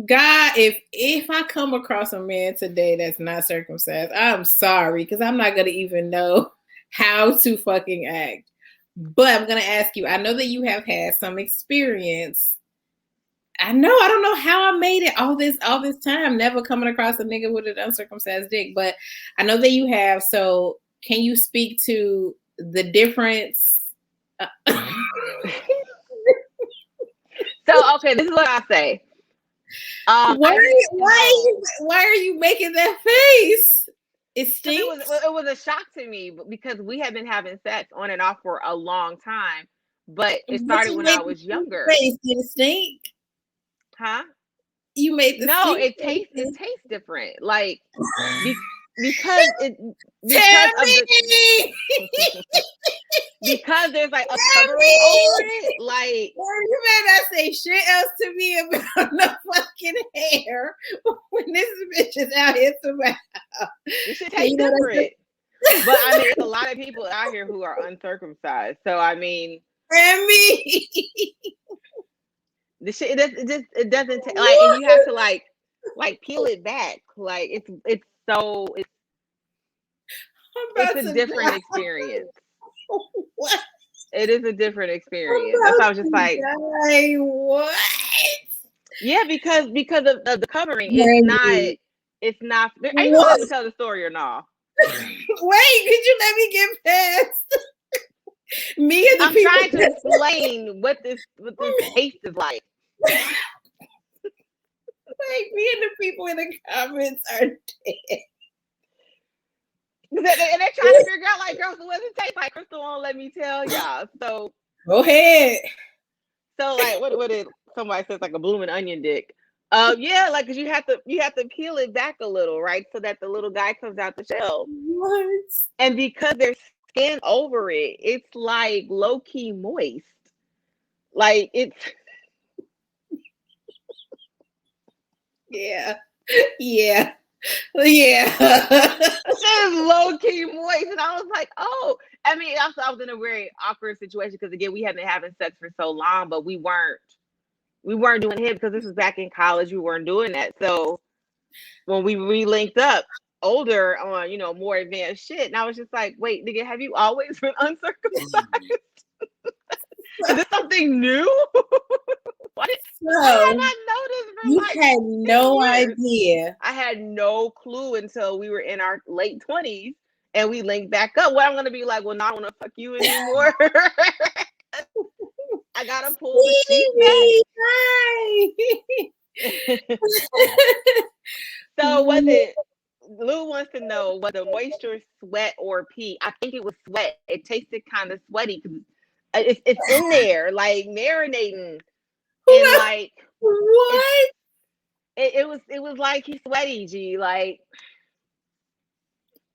S2: God, if I come across a man today that's not circumcised, I'm sorry, because I'm not gonna even know how to fucking act. But I'm gonna ask you. I know that you have had some experience. I don't know how I made it all this time, never coming across a nigga with an uncircumcised dick. But I know that you have. So can you speak to the difference?
S1: So okay, this is what I say.
S2: Why are you making that face? It stinks.
S1: It was a shock to me because we had been having sex on and off for a long time, but it started when I was younger.
S2: Face. Did it stink?
S1: Huh?
S2: You made the
S1: no.
S2: stink.
S1: It tastes different, like because there's like a covering over it. Like
S2: you better not say shit else to me about no fucking hair when this bitch is out here somehow.
S1: This shit tastes different. But I mean, there's a lot of people out here who are uncircumcised. So I mean,
S2: and me.
S1: The shit it doesn't take like, and you have to like peel it back. Like it's a different experience.
S2: What?
S1: It is a different experience. That's why I was just like,
S2: what?
S1: Yeah, because of the covering, it's not. Are you gonna let me tell the story or not?
S2: Wait, could you let me get past? Me and the
S1: I'm
S2: people
S1: trying to explain what this taste is like.
S2: Like me and the people in the comments are dead.
S1: And they're trying to figure out, like, girls, what does it taste like? Crystal won't let me tell y'all. So
S2: go ahead.
S1: So like, what did somebody says like a blooming onion dick? Yeah, like, cause you have to peel it back a little, right, so that the little guy comes out the shell.
S2: What?
S1: And because there's skin over it, it's like low key moist. Like it's.
S2: Yeah.
S1: It's low key moist, and I was like, oh. I mean, also I was in a very awkward situation because again, we had been having sex for so long, but we weren't doing it because this was back in college. We weren't doing that. So when we re-linked up older on more advanced shit, and I was just like, wait, nigga, have you always been uncircumcised? Is this something new? What did I not notice?
S2: You had no idea.
S1: I had no clue until we were in our late 20s and we linked back up. What I'm gonna be like, well, now I don't want to fuck you anymore. I gotta pull the sheet back. So was it? Lou wants to know, was the moisture sweat or pee? I think it was sweat. It tasted kind of sweaty because it's in there, like marinating, and like
S2: what?
S1: It was like he's sweaty, G. Like,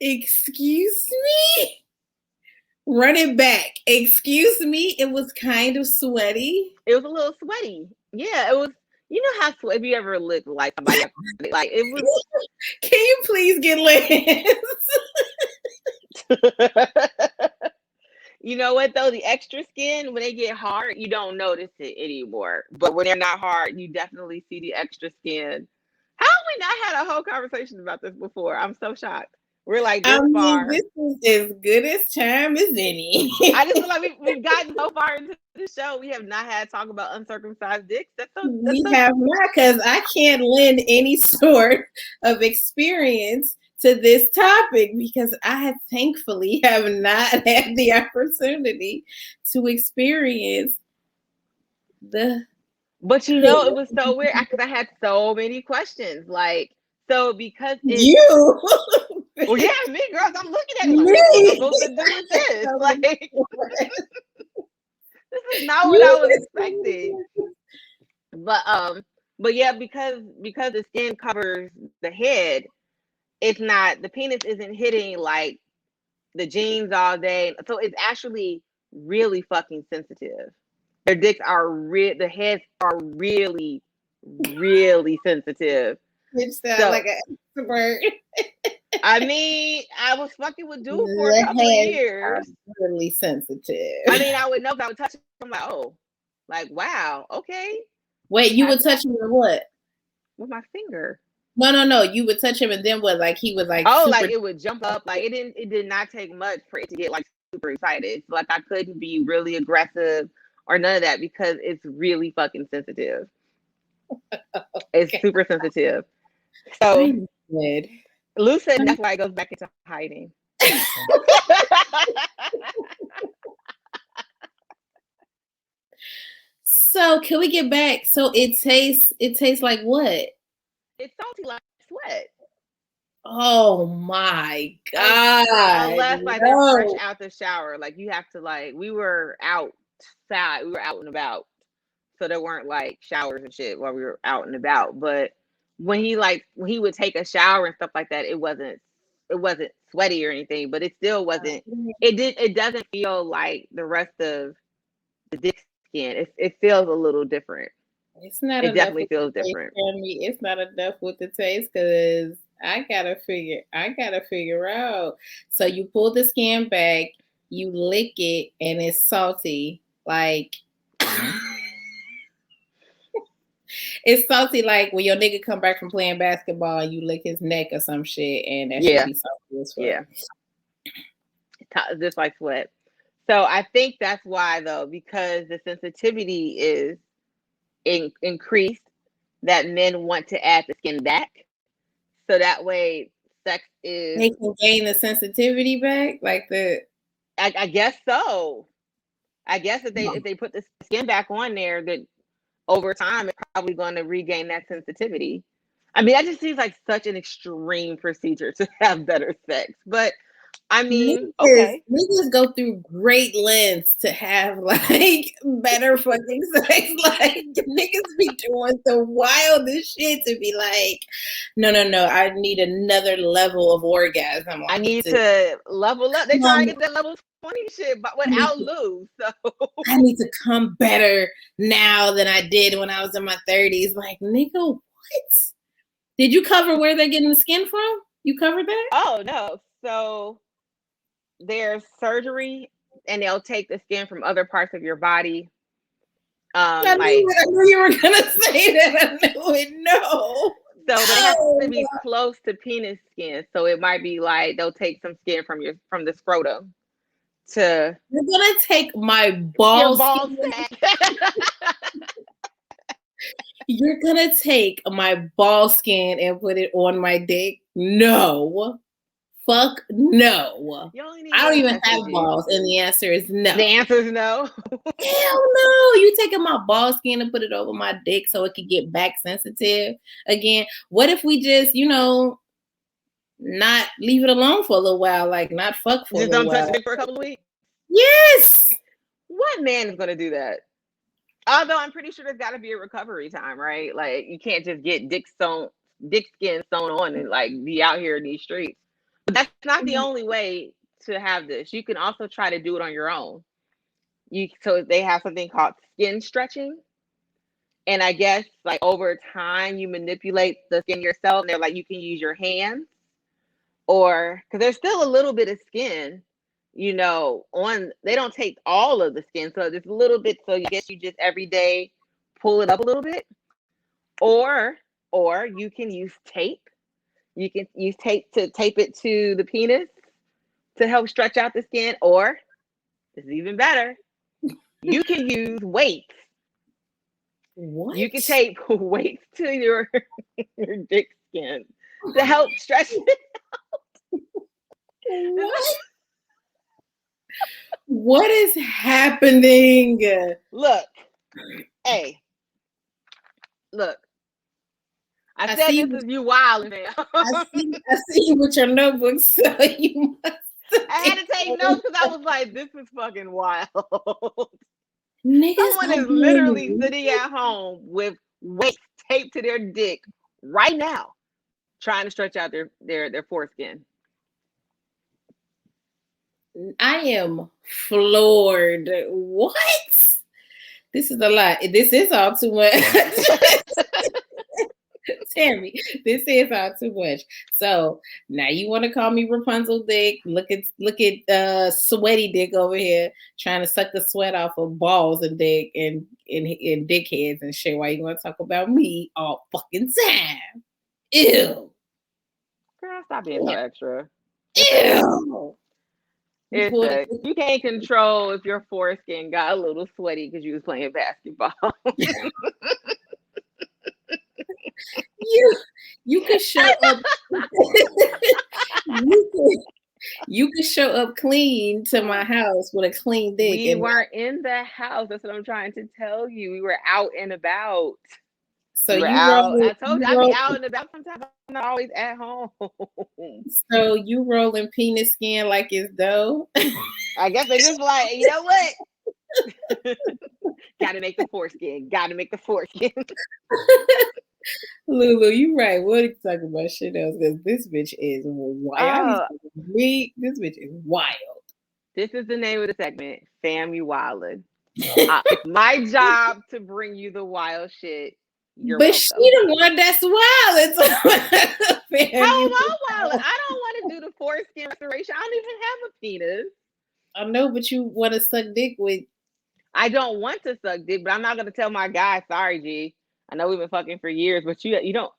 S2: excuse me. Run it back. Excuse me. It was kind of sweaty.
S1: It was a little sweaty. Yeah, it was. You know how sweat? If you ever looked like somebody, like it was.
S2: Can you please get Liz?
S1: You know what though? The extra skin, when they get hard, you don't notice it anymore. But when they're not hard, you definitely see the extra skin. How have we not had a whole conversation about this before? I'm so shocked. We're like this far.
S2: This is as good as time as any.
S1: I just feel like we've gotten so far into the show, we have not had talk about uncircumcised dicks.
S2: We have not, because I can't lend any sort of experience to this topic because I thankfully have not had the opportunity to experience the.
S1: But it was so weird because I had so many questions. Like, so because
S2: you
S1: Well, yeah, me, girls, I'm looking at it like, what am I supposed to do with this? Like, this is not what I was expecting. But yeah, because the skin covers the head, it's not, the penis isn't hitting like the jeans all day. So it's actually really fucking sensitive. Their dicks are the heads are really, really sensitive.
S2: Which sound
S1: So
S2: like an expert.
S1: I mean, I was fucking with dude for a
S2: The
S1: couple of
S2: heads are
S1: years.
S2: really sensitive.
S1: I mean, I would know if I would touch him. I'm like, oh, like wow, okay.
S2: Wait, you would touch him with what?
S1: With my finger.
S2: No. You would touch him and then what? Like he would like
S1: Oh,
S2: super...
S1: like it would jump up. Like it did not take much for it to get like super excited. So, like I couldn't be really aggressive or none of that because it's really fucking sensitive. It's super sensitive. So Lou said that's why it goes back into hiding.
S2: So can we get back? So it tastes like what?
S1: It's salty like sweat.
S2: Oh my God.
S1: Unless like they're fresh out the shower. Like you have to like, we were outside, we were out and about. So there weren't like showers and shit while we were out and about. But when he would take a shower and stuff like that, it wasn't sweaty or anything, but it still wasn't, it doesn't feel like the rest of the dick skin. It feels a little different.
S2: It's not.
S1: It definitely feels different.
S2: It's not enough with the taste because I gotta figure out. So you pull the skin back, you lick it, and it's salty. Like it's salty, like when your nigga come back from playing basketball and you lick his neck or some shit, and that should be salty as fuck.
S1: Yeah, just like sweat. So I think that's why though, because the sensitivity is increased, that men want to add the skin back, so that way sex is.
S2: They can gain the sensitivity back, like the.
S1: I guess so. I guess if they put the skin back on there, that over time it's probably going to regain that sensitivity. I mean, that just seems like such an extreme procedure to have better sex, but I mean,
S2: niggas go through great lengths to have like better fucking sex. Like niggas be doing the wildest shit to be like, no, I need another level of orgasm.
S1: I need to level up. They trying to get that level 20 shit, but without Lou. So
S2: I need to come better now than I did when I was in my 30s. Like, nigga, what? Did you cover where they're getting the skin from? You covered that?
S1: Oh no. So there's surgery and they'll take the skin from other parts of your body.
S2: I knew you were gonna say that. I knew it. No.
S1: So they have to be close to penis skin. So it might be like they'll take some skin from the scrotum. You're
S2: gonna take my balls. You're gonna take my ball skin and put it on my dick? No. Fuck no. I don't even have balls, and the answer is no.
S1: The answer is no.
S2: Hell no. You taking my ball skin and put it over my dick so it could get back sensitive again? What if we just, not leave it alone for a little while, like not fuck for a little while?
S1: Just don't touch it for a couple of weeks?
S2: Yes.
S1: What man is going to do that? Although I'm pretty sure there's got to be a recovery time, right? Like you can't just get dick skin sewn on and like be out here in these streets. But that's not the only way to have this. You can also try to do it on your own. So they have something called skin stretching. And I guess like over time you manipulate the skin yourself. And they're like, you can use your hands or because there's still a little bit of skin, they don't take all of the skin. So there's a little bit. So I guess you just every day pull it up a little bit. Or you can use tape. You can use tape to tape it to the penis to help stretch out the skin. Or this is even better. You can use weights.
S2: What?
S1: You can tape weights to your dick skin to help stretch it out.
S2: What? What is happening? Look.
S1: I said this is you wild, man.
S2: I see you with your notebooks, so you must.
S1: I had to take notes because I was like, this is fucking wild.
S2: Niggas
S1: Someone is literally sitting at home with weights taped to their dick right now, trying to stretch out their foreskin.
S2: I am floored. What? This is a lot. This is all too much. Tammy, this is all too much. So now you want to call me Rapunzel Dick? Look at sweaty Dick over here trying to suck the sweat off of balls and dick and dickheads and shit. Why you want to talk about me all fucking time? Ew.
S1: Girl, stop being so extra.
S2: Ew.
S1: You can't control if your foreskin got a little sweaty because you was playing basketball.
S2: You could show up. you could show up clean to my house with a clean dick.
S1: We weren't in the house. That's what I'm trying to tell you. We were out and about.
S2: So
S1: we I told you I'd be out and about sometimes. I'm not always at home.
S2: So you rolling penis skin like it's dough?
S1: I guess they just like, you know what? Gotta make the foreskin.
S2: Lulu, you right. What are you talking about shit else? Because this bitch is wild. This bitch is wild.
S1: This is the name of the segment. Fam, you wildin'. It's my job to bring you the wild shit. You're
S2: but
S1: welcome.
S2: She the one that's wild.
S1: How am I wild? I don't want to do the foreskin restoration. I don't even have a penis.
S2: I know, but you want to suck dick with.
S1: I don't want to suck dick, but I'm not gonna tell my guy, sorry, G. I know we've been fucking for years, but you don't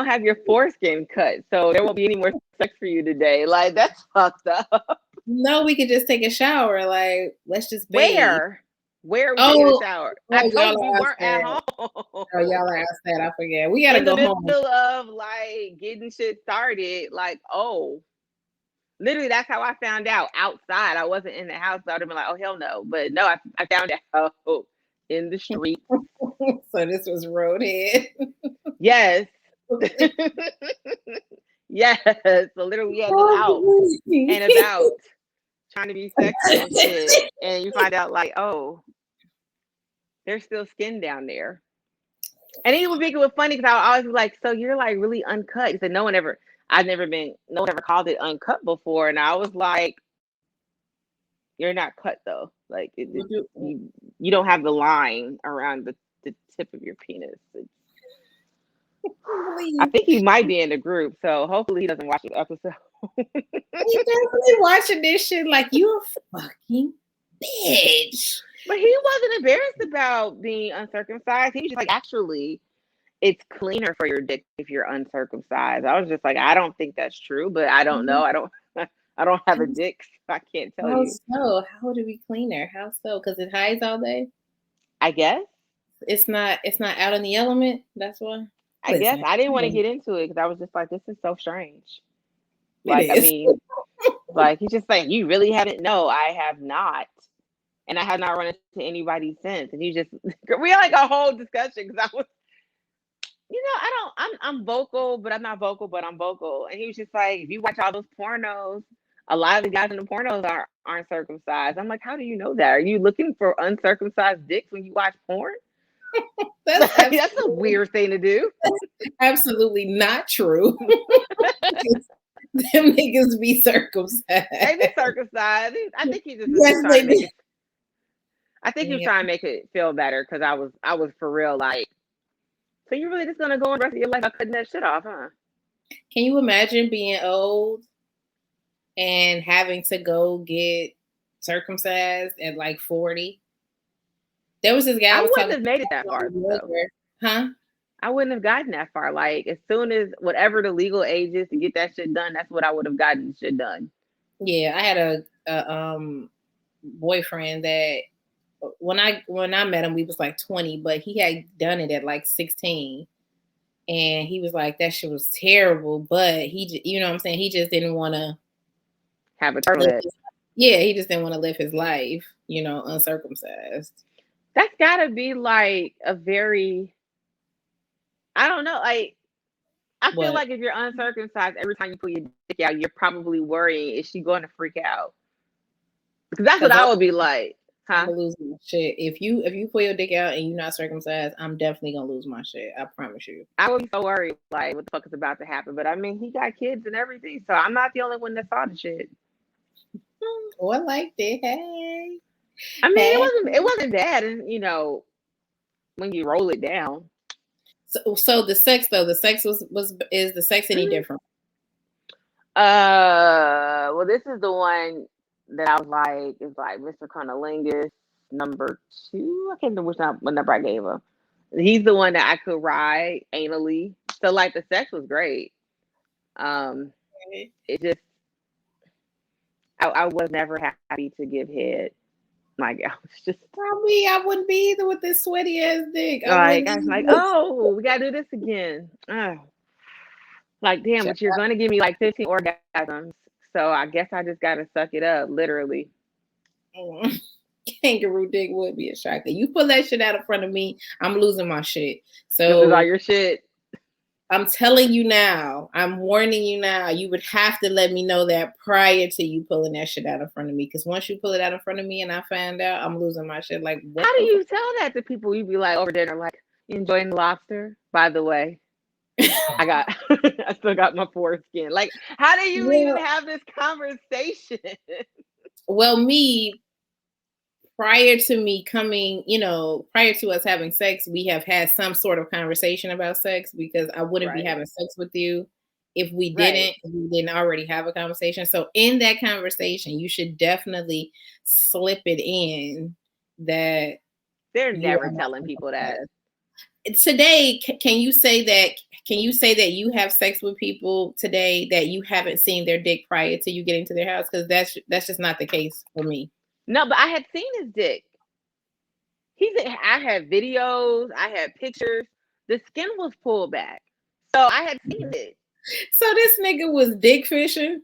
S1: have your foreskin cut, so there won't be any more sex for you today. Like, that's fucked up.
S2: No, we could just take a shower. Like, let's just bathe.
S1: Where we take a shower? I told you we weren't at home.
S2: Oh, y'all are outside. I forget. We gotta go home.
S1: In the middle of like getting shit started. Like, oh, literally, that's how I found out. Outside, I wasn't in the house. So I'd have been like, oh hell no. But no, I found out in the street.
S2: So this was roadhead.
S1: Yes. Yes. So literally, we had been out and about trying to be sexy and shit, and you find out like, oh, there's still skin down there. And he would think it was funny because I would always be like, so you're like really uncut. He said, no one ever called it uncut before. And I was like, you're not cut though. Like you don't have the line around the tip of your penis. I think he might be in the group, so hopefully he doesn't watch the episode.
S2: He's definitely watching this shit like, you a fucking bitch.
S1: But he wasn't embarrassed about being uncircumcised. He was just like, actually, it's cleaner for your dick if you're uncircumcised. I was just like, I don't think that's true, but I don't know. I don't have a dick, so I can't tell you.
S2: So how would it be cleaner? How so? Because it hides all day?
S1: I guess.
S2: It's not out in the element. That's why.
S1: I guess I didn't want to get into it because I was just like, this is so strange. Like, I mean, like, he's just like, you really haven't? No, I have not. And I have not run into anybody since. And we had like a whole discussion because I was, I'm vocal, but I'm not vocal, but I'm vocal. And he was just like, if you watch all those pornos, a lot of the guys in the pornos aren't circumcised. I'm like, how do you know that? Are you looking for uncircumcised dicks when you watch porn? That's a weird thing to do.
S2: Absolutely not true. Them niggas be circumcised.
S1: They be circumcised. I think he just trying to make it. I think he was trying to make it feel better because I was for real like, so you really just gonna go on the rest of your life by cutting that shit off, huh?
S2: Can you imagine being old and having to go get circumcised at like 40? There was this guy.
S1: I wouldn't have made it that far, though.
S2: Huh?
S1: I wouldn't have gotten that far. Like, as soon as whatever the legal age is to get that shit done, that's what I would have gotten shit done.
S2: Yeah, I had a boyfriend that when I met him, we was like 20, but he had done it at like 16, and he was like, that shit was terrible. But he, you know what I'm saying, he just didn't want to
S1: have a turtle.
S2: Yeah, he just didn't want to live his life, uncircumcised.
S1: That's gotta be like a very I don't know. Like, I feel
S2: What?
S1: like if you're uncircumcised, every time you pull your dick out, you're probably worrying, is she going to freak out? Because that's what
S2: Because
S1: I would be like,
S2: I'm
S1: huh?
S2: gonna lose my shit. If you pull your dick out and you're not circumcised, I'm definitely gonna lose my shit. I promise you.
S1: I would be so worried, like, what the fuck is about to happen? But I mean, he got kids and everything, so I'm not the only one that saw the shit.
S2: Oh, I liked it. Hey.
S1: I mean,
S2: Hey.
S1: it wasn't bad, and you know, when you roll it down.
S2: So the sex though, the sex is the sex any
S1: Mhm.
S2: different?
S1: Well, this is the one that I was like, is like Mr. Conolingus number 2. I can't remember what number I gave him. He's the one that I could ride anally. So like the sex was great. Um, it just I was never happy to give head. Like I was just
S2: I wouldn't be either with this sweaty ass dick. I
S1: like
S2: wouldn't
S1: I was like,
S2: either.
S1: oh, we gotta do this again. Oh. Like damn, but you're gonna give me like 15 orgasms. So I guess I just gotta suck it up, literally.
S2: Kangaroo dick would be a shocker. You pull that shit out in front of me, I'm losing my shit.
S1: This is all
S2: So
S1: your shit.
S2: I'm telling you now, I'm warning you now, you would have to let me know that prior to you pulling that shit out in front of me. Because once you pull it out in front of me and I find out, I'm losing my shit. Like, what
S1: How do
S2: the
S1: you tell that to people? You be like over dinner, like, you enjoying the lobster? By the way, I got I still got my foreskin. Like, how do you even have this conversation?
S2: Well, me, prior to me coming, prior to us having sex, we have had some sort of conversation about sex because I wouldn't be having sex with you if we didn't already have a conversation. So in that conversation, you should definitely slip it in that
S1: They're
S2: you're
S1: never telling people that.
S2: today. Can you say that you have sex with people today that you haven't seen their dick prior to you getting to their house? Because that's just not the case for me.
S1: No, but I had seen his dick. I had videos, I had pictures. The skin was pulled back. So I had seen it.
S2: So this nigga was dick fishing?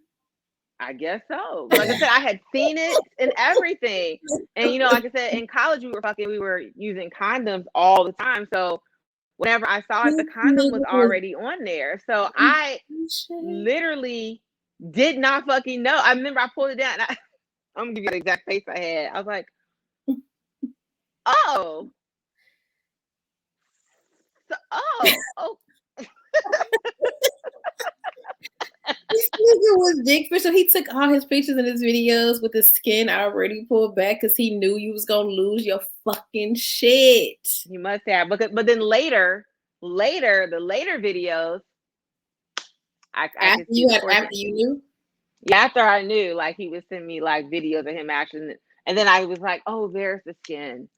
S1: I guess so. Like I said, I had seen it and everything. And like I said, in college we were using condoms all the time. So whenever I saw it, the condom was already on there. So I literally did not fucking know. I remember I pulled it down. And I'm gonna give you the exact face I had. I was like, oh. Oh.
S2: This nigga was dick fish. So he took all his pictures and his videos with the skin already pulled back because he knew you was gonna lose your fucking shit.
S1: You must have. But then later, the later videos,
S2: After you knew?
S1: Yeah, after I knew, like he would send me like videos of him actually, and then I was like, oh, there's the skin.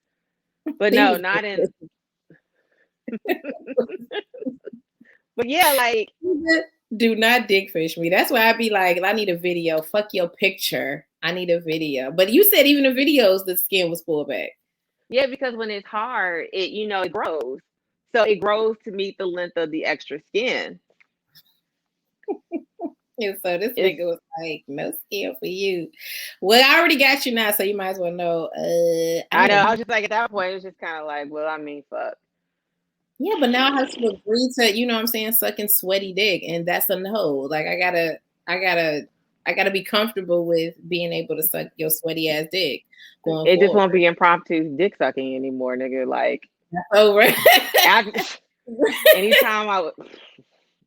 S1: But no, not in. But yeah, like,
S2: do not dick fish me. That's why I'd be like, I need a video. Fuck your picture. I need a video. But you said even the videos, the skin was pulled back.
S1: Yeah, because when it's hard, it grows. So it grows to meet the length of the extra skin.
S2: And so this nigga was like, no skin for you. Well, I already got you now, so you might as well know.
S1: I know. I was just like, at that point, it was just kind of like, well, I mean, fuck.
S2: Yeah, but now I have to agree to, you know what I'm saying, sucking sweaty dick, and that's a no. Like I gotta be comfortable with being able to suck your sweaty ass dick going
S1: It
S2: forward.
S1: just won't be impromptu dick sucking anymore, nigga. Like
S2: that's over.
S1: Anytime I would,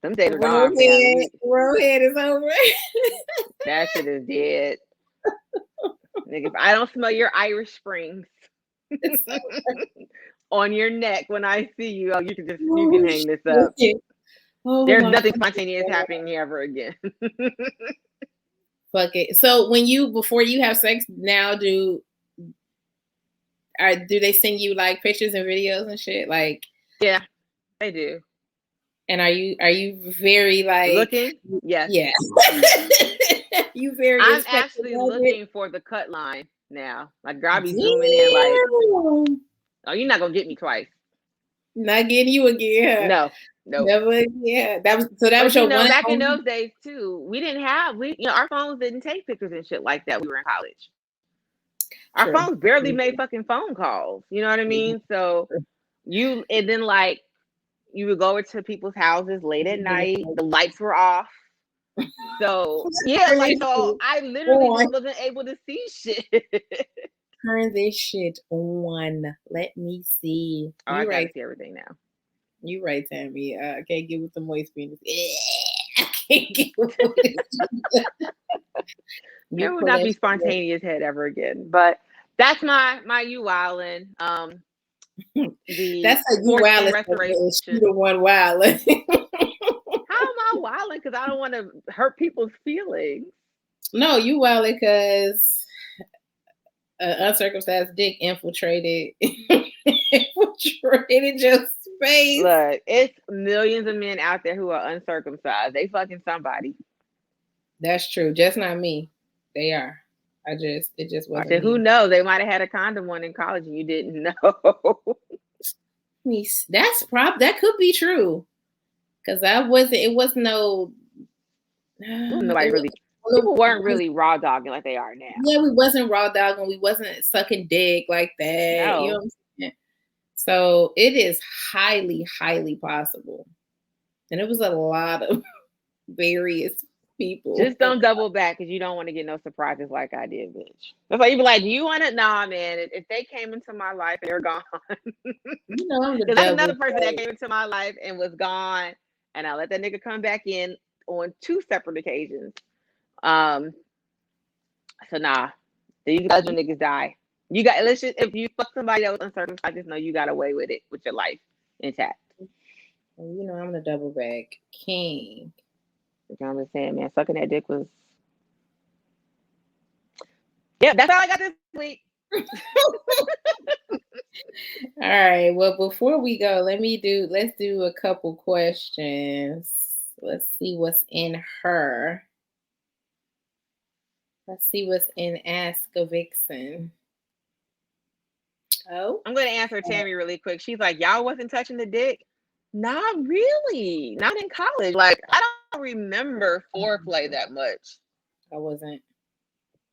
S1: them days are gone, fam.
S2: Roadhead is over.
S1: That shit is dead. Nigga, if I don't smell your Irish Springs on your neck when I see you, you can hang this up. There's nothing spontaneous happening here ever again.
S2: Fuck it. So before you have sex now, do they send you like pictures and videos and shit? Like,
S1: yeah, they do.
S2: And are you very like
S1: looking? Yes.
S2: Yeah. You very.
S1: I'm actually looking for the cut line now. Like, girl, I be zooming in like, oh, you're not gonna get me twice.
S2: Not getting you again.
S1: No.
S2: Never again. That was your one.
S1: Back in those days too, we didn't have our phones didn't take pictures and shit like that. We were in college. Our phones barely made fucking phone calls. You know what I mean? So and then like you would go over to people's houses late at night. The lights were off. So yeah, like so I literally just wasn't able to see shit.
S2: Turn this shit on. Let me see.
S1: Oh, I gotta see everything now.
S2: You right, Tammy. I can't get with the moist penis. I can't get with it.
S1: It would not be spontaneous head ever again. But that's my you wildin'.
S2: That's a you wildin' restoration. You the one wildin'.
S1: How am I wildin'? Because I don't want to hurt people's feelings.
S2: No, you wildin' because uncircumcised dick infiltrated your space.
S1: Look, it's millions of men out there who are uncircumcised. They fucking somebody.
S2: That's true. Just not me. They are. It just wasn't. I said,
S1: who knows? They might have had a condom one in college and you didn't know.
S2: That could be true. Because it was no.
S1: Nobody really. People weren't really raw dogging like they are now.
S2: Yeah, we wasn't raw dogging. We wasn't sucking dick like that.
S1: No.
S2: You know what I'm saying? So it is highly, highly possible. And it was a lot of various people.
S1: Just don't double back because you don't want to get no surprises like I did, bitch. That's why you be like, do you want it? Nah, man. If they came into my life and they're gone. Because that's another person that came into my life and was gone. And I let that nigga come back in on 2 separate occasions. So nah. These guys when niggas die. If you fuck somebody that was uncircumcised, just know you got away with it with your life intact.
S2: You know, I'm the double back king.
S1: I'm just saying, man, sucking that dick was. Yeah, that's all I got this week.
S2: All right. Well, before we go, let's do a couple questions. Let's see what's in her. Let's see what's in Ask a Vixen. Oh,
S1: I'm going to answer Tammy really quick. She's like, y'all wasn't touching the dick? Not really. Not in college. Like, I don't remember foreplay that much.
S2: I wasn't.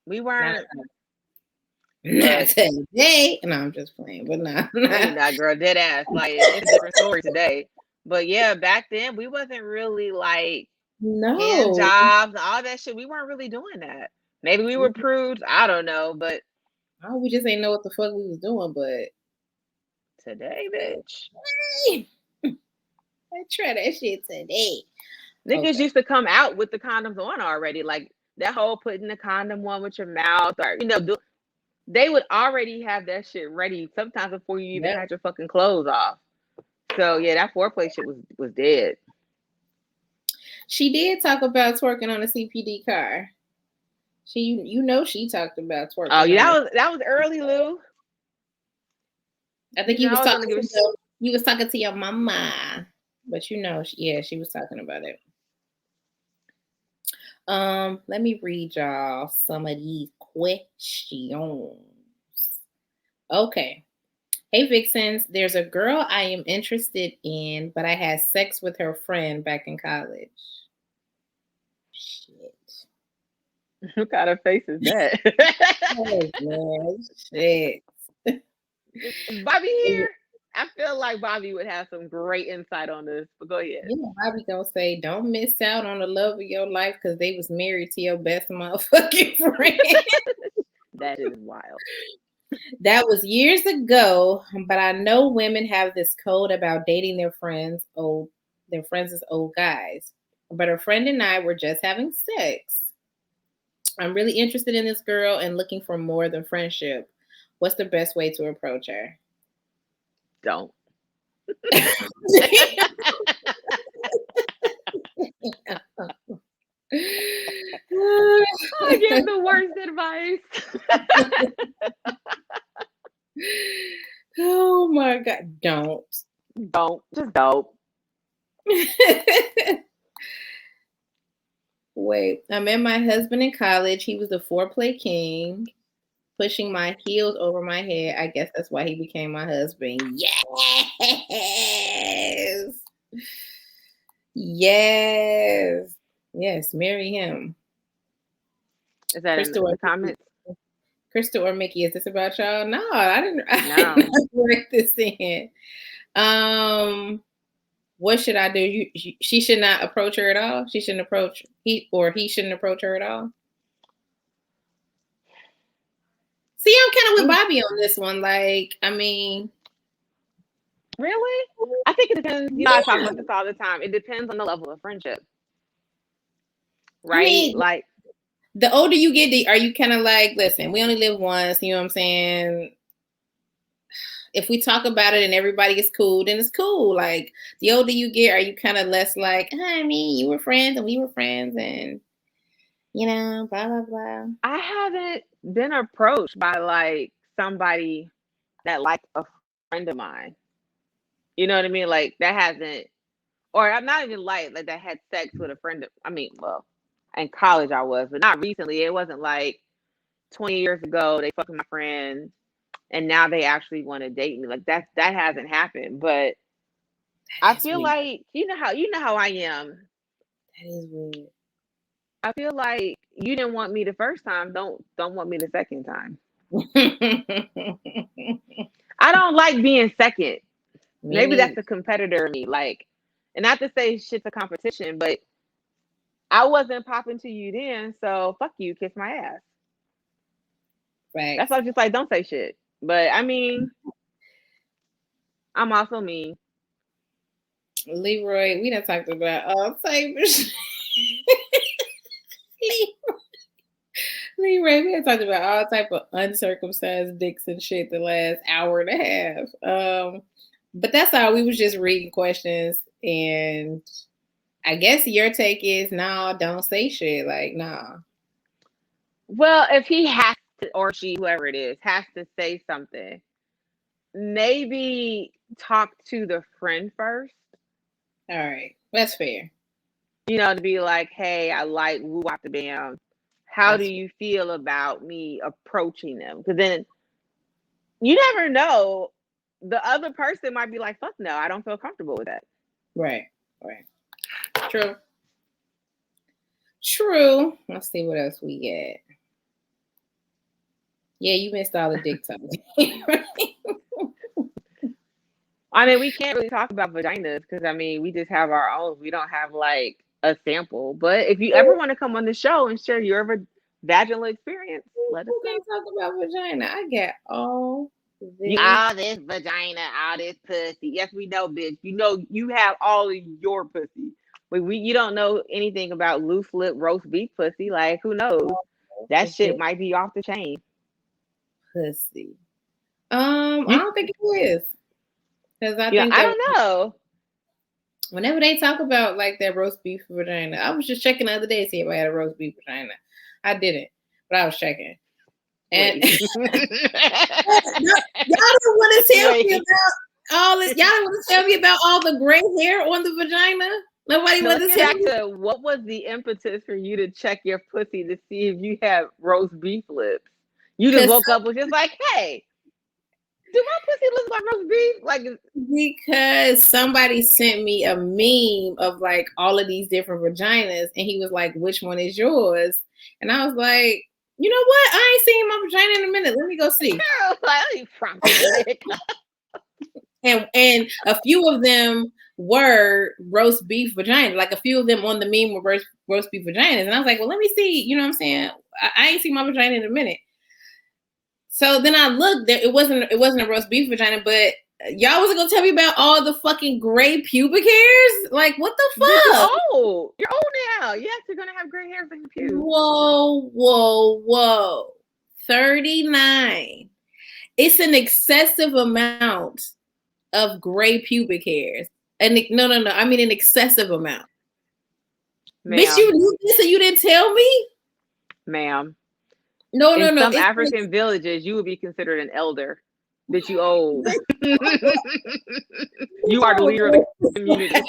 S1: We weren't.
S2: Not today. No, I'm just playing, but nah.
S1: That girl, dead ass. Like, it's a different story today. But yeah, back then, we wasn't really like hand jobs, all that shit. We weren't really doing that. Maybe we were prudes. I don't know, but.
S2: Oh, we just ain't know what the fuck we was doing, but.
S1: Today, bitch.
S2: I try that shit today.
S1: Niggas used to come out with the condoms on already. Like, that whole putting the condom on with your mouth or, they would already have that shit ready sometimes before you even had your fucking clothes off. So, yeah, that foreplay shit was dead.
S2: She did talk about twerking on a CPD car. She talked about twerking.
S1: Oh, yeah, that was early, Lou.
S2: I think you was talking to your mama. But she was talking about it. Let me read y'all some of these questions. Okay. Hey, Vixens, there's a girl I am interested in, but I had sex with her friend back in college. Shit.
S1: What kind of face is that?
S2: Oh, man. Shit.
S1: Bobby here? I feel like Bobby would have some great insight on this, but go ahead.
S2: Bobby gonna say, don't miss out on the love of your life because they was married to your best motherfucking friend.
S1: That is wild.
S2: That was years ago, but I know women have this code about dating their friends as old guys. But her friend and I were just having sex. I'm really interested in this girl and looking for more than friendship. What's the best way to approach her?
S1: Don't.
S2: I
S1: give the worst advice.
S2: Oh my God. Don't.
S1: Just don't.
S2: Wait, I met my husband in college. He was the foreplay king, pushing my heels over my head. I guess that's why he became my husband. Yes, marry him.
S1: Is that in the comments?
S2: Crystal or Mickey, is this about y'all? No, I didn't write this in. what should I do? She should not approach her at all. She shouldn't approach he shouldn't approach her at all. See, I'm kind of with Bobby on this one. Like, I mean,
S1: really? I think it depends. You know, I talk about this all the time. It depends on the level of friendship, right?
S2: I mean,
S1: like,
S2: the older you get, are you kind of like, listen, we only live once. You know what I'm saying? If we talk about it and everybody is cool, then it's cool. Like, the older you get, are you kind of less like, I mean, you were friends and we were friends and, you know, blah, blah, blah.
S1: I haven't been approached by like somebody that like a friend of mine. You know what I mean? Like that hasn't, or I'm not even like that had sex with a friend. I mean, well, in college I was, but not recently. It wasn't like 20 years ago they fucking my friend and now they actually want to date me. Like that hasn't happened. But I feel
S2: weird.
S1: like you know how I am.
S2: That is weird.
S1: I feel like you didn't want me the first time. Don't want me the second time. I don't like being second. Maybe that's a competitor in me. Like, and not to say shit's a competition, but I wasn't popping to you then, so fuck you, kiss my ass.
S2: Right.
S1: That's why I'm just like, don't say shit. But I mean, I'm also mean.
S2: Leroy, we done talked about all type of shit. Leroy, we done talked about all type of uncircumcised dicks and shit the last hour and a half. But that's all. We was just reading questions, and I guess your take is, no, don't say shit. Like, nah.
S1: Well, if he has to, or she, whoever it is, has to say something, maybe talk to the friend first.
S2: All right. That's fair.
S1: You know, to be like, hey, I like woo wop the bam. How do you feel about me approaching them? Because then you never know. The other person might be like, fuck no, I don't feel comfortable with that.
S2: Right. True. Let's see what else we get. Yeah, you missed all the dick talk.
S1: I mean, we can't really talk about vaginas because, I mean, we just have our own. We don't have, like, a sample. But if you ever want to come on the show and share your vaginal experience, let us know.
S2: Talk about vagina. I get all
S1: this vagina, all this pussy. Yes, we know, bitch. You know, you have all of your pussy. But you don't know anything about loose lip roast beef pussy. Like, who knows? That shit might be off the chain.
S2: Pussy. I don't think it is. Because I think
S1: I don't know.
S2: Whenever they talk about like that roast beef vagina, I was just checking the other day to see if I had a roast beef vagina. I didn't, but I was checking. And y'all don't want to tell me about all this. Y'all don't want to tell me about all the gray hair on the vagina. Nobody wants to tell me.
S1: What was the impetus for you to check your pussy to see if you have roast beef lips? You just woke up with just like, hey, do my pussy look like roast beef? Like,
S2: because somebody sent me a meme of like all of these different vaginas, and he was like, which one is yours? And I was like, you know what? I ain't seen my vagina in a minute. Let me go see. And a few of them were roast beef vagina. Like a few of them on the meme were roast beef vaginas. And I was like, well, let me see. You know what I'm saying? I ain't seen my vagina in a minute. So then I looked. It wasn't a roast beef vagina, but y'all wasn't gonna tell me about all the fucking gray pubic hairs. Like, what the fuck?
S1: You're old now. Yes, you're gonna have gray hairs in your pubes.
S2: Whoa. 39. It's an excessive amount of gray pubic hairs. And no. I mean an excessive amount. Ma'am. Bitch, you knew this and you didn't tell me?
S1: Ma'am.
S2: No.
S1: In some African villages, you would be considered an elder. Bitch, you old. You are the leader of the community.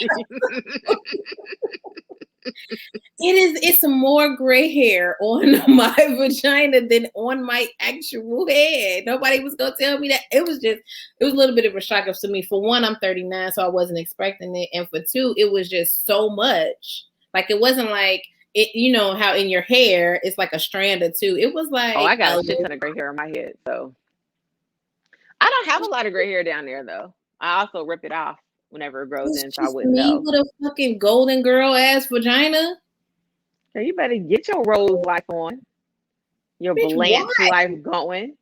S2: It's more gray hair on my vagina than on my actual head. Nobody was gonna tell me that. It was a little bit of a shock to me. For one, I'm 39, so I wasn't expecting it. And for two, it was just so much. Like, it wasn't like it, you know how in your hair it's like a strand or two. It was like,
S1: I got a shit ton of gray hair on my head, so I don't have a lot of gray hair down there though. I also rip it off whenever it grows
S2: It's
S1: in, so I
S2: just
S1: wouldn't
S2: me
S1: know.
S2: with a fucking golden girl ass vagina.
S1: So you better get your rose life on, your
S2: Bitch, why?
S1: Blanche life going.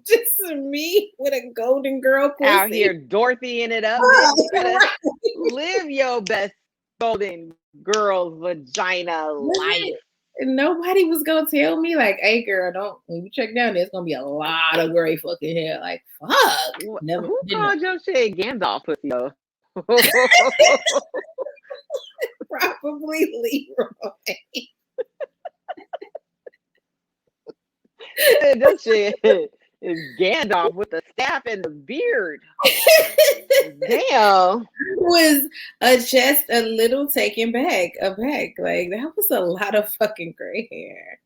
S2: Just me with a golden girl
S1: Out
S2: pussy.
S1: here Dorothying it up, bitch.
S2: Oh,
S1: You better
S2: right.
S1: live your best golden girl vagina life.
S2: Nobody was gonna tell me like, "Hey, girl, don't when you check down, there's gonna be a lot of gray fucking hair." Like, fuck, never
S1: Who
S2: didn't know.
S1: called your shit Gandalf pussy though?
S2: Probably Leroy.
S1: This shit is Gandalf with the staff and the beard. Damn.
S2: Was just a little taken back, aback. Like that was a lot of fucking gray hair.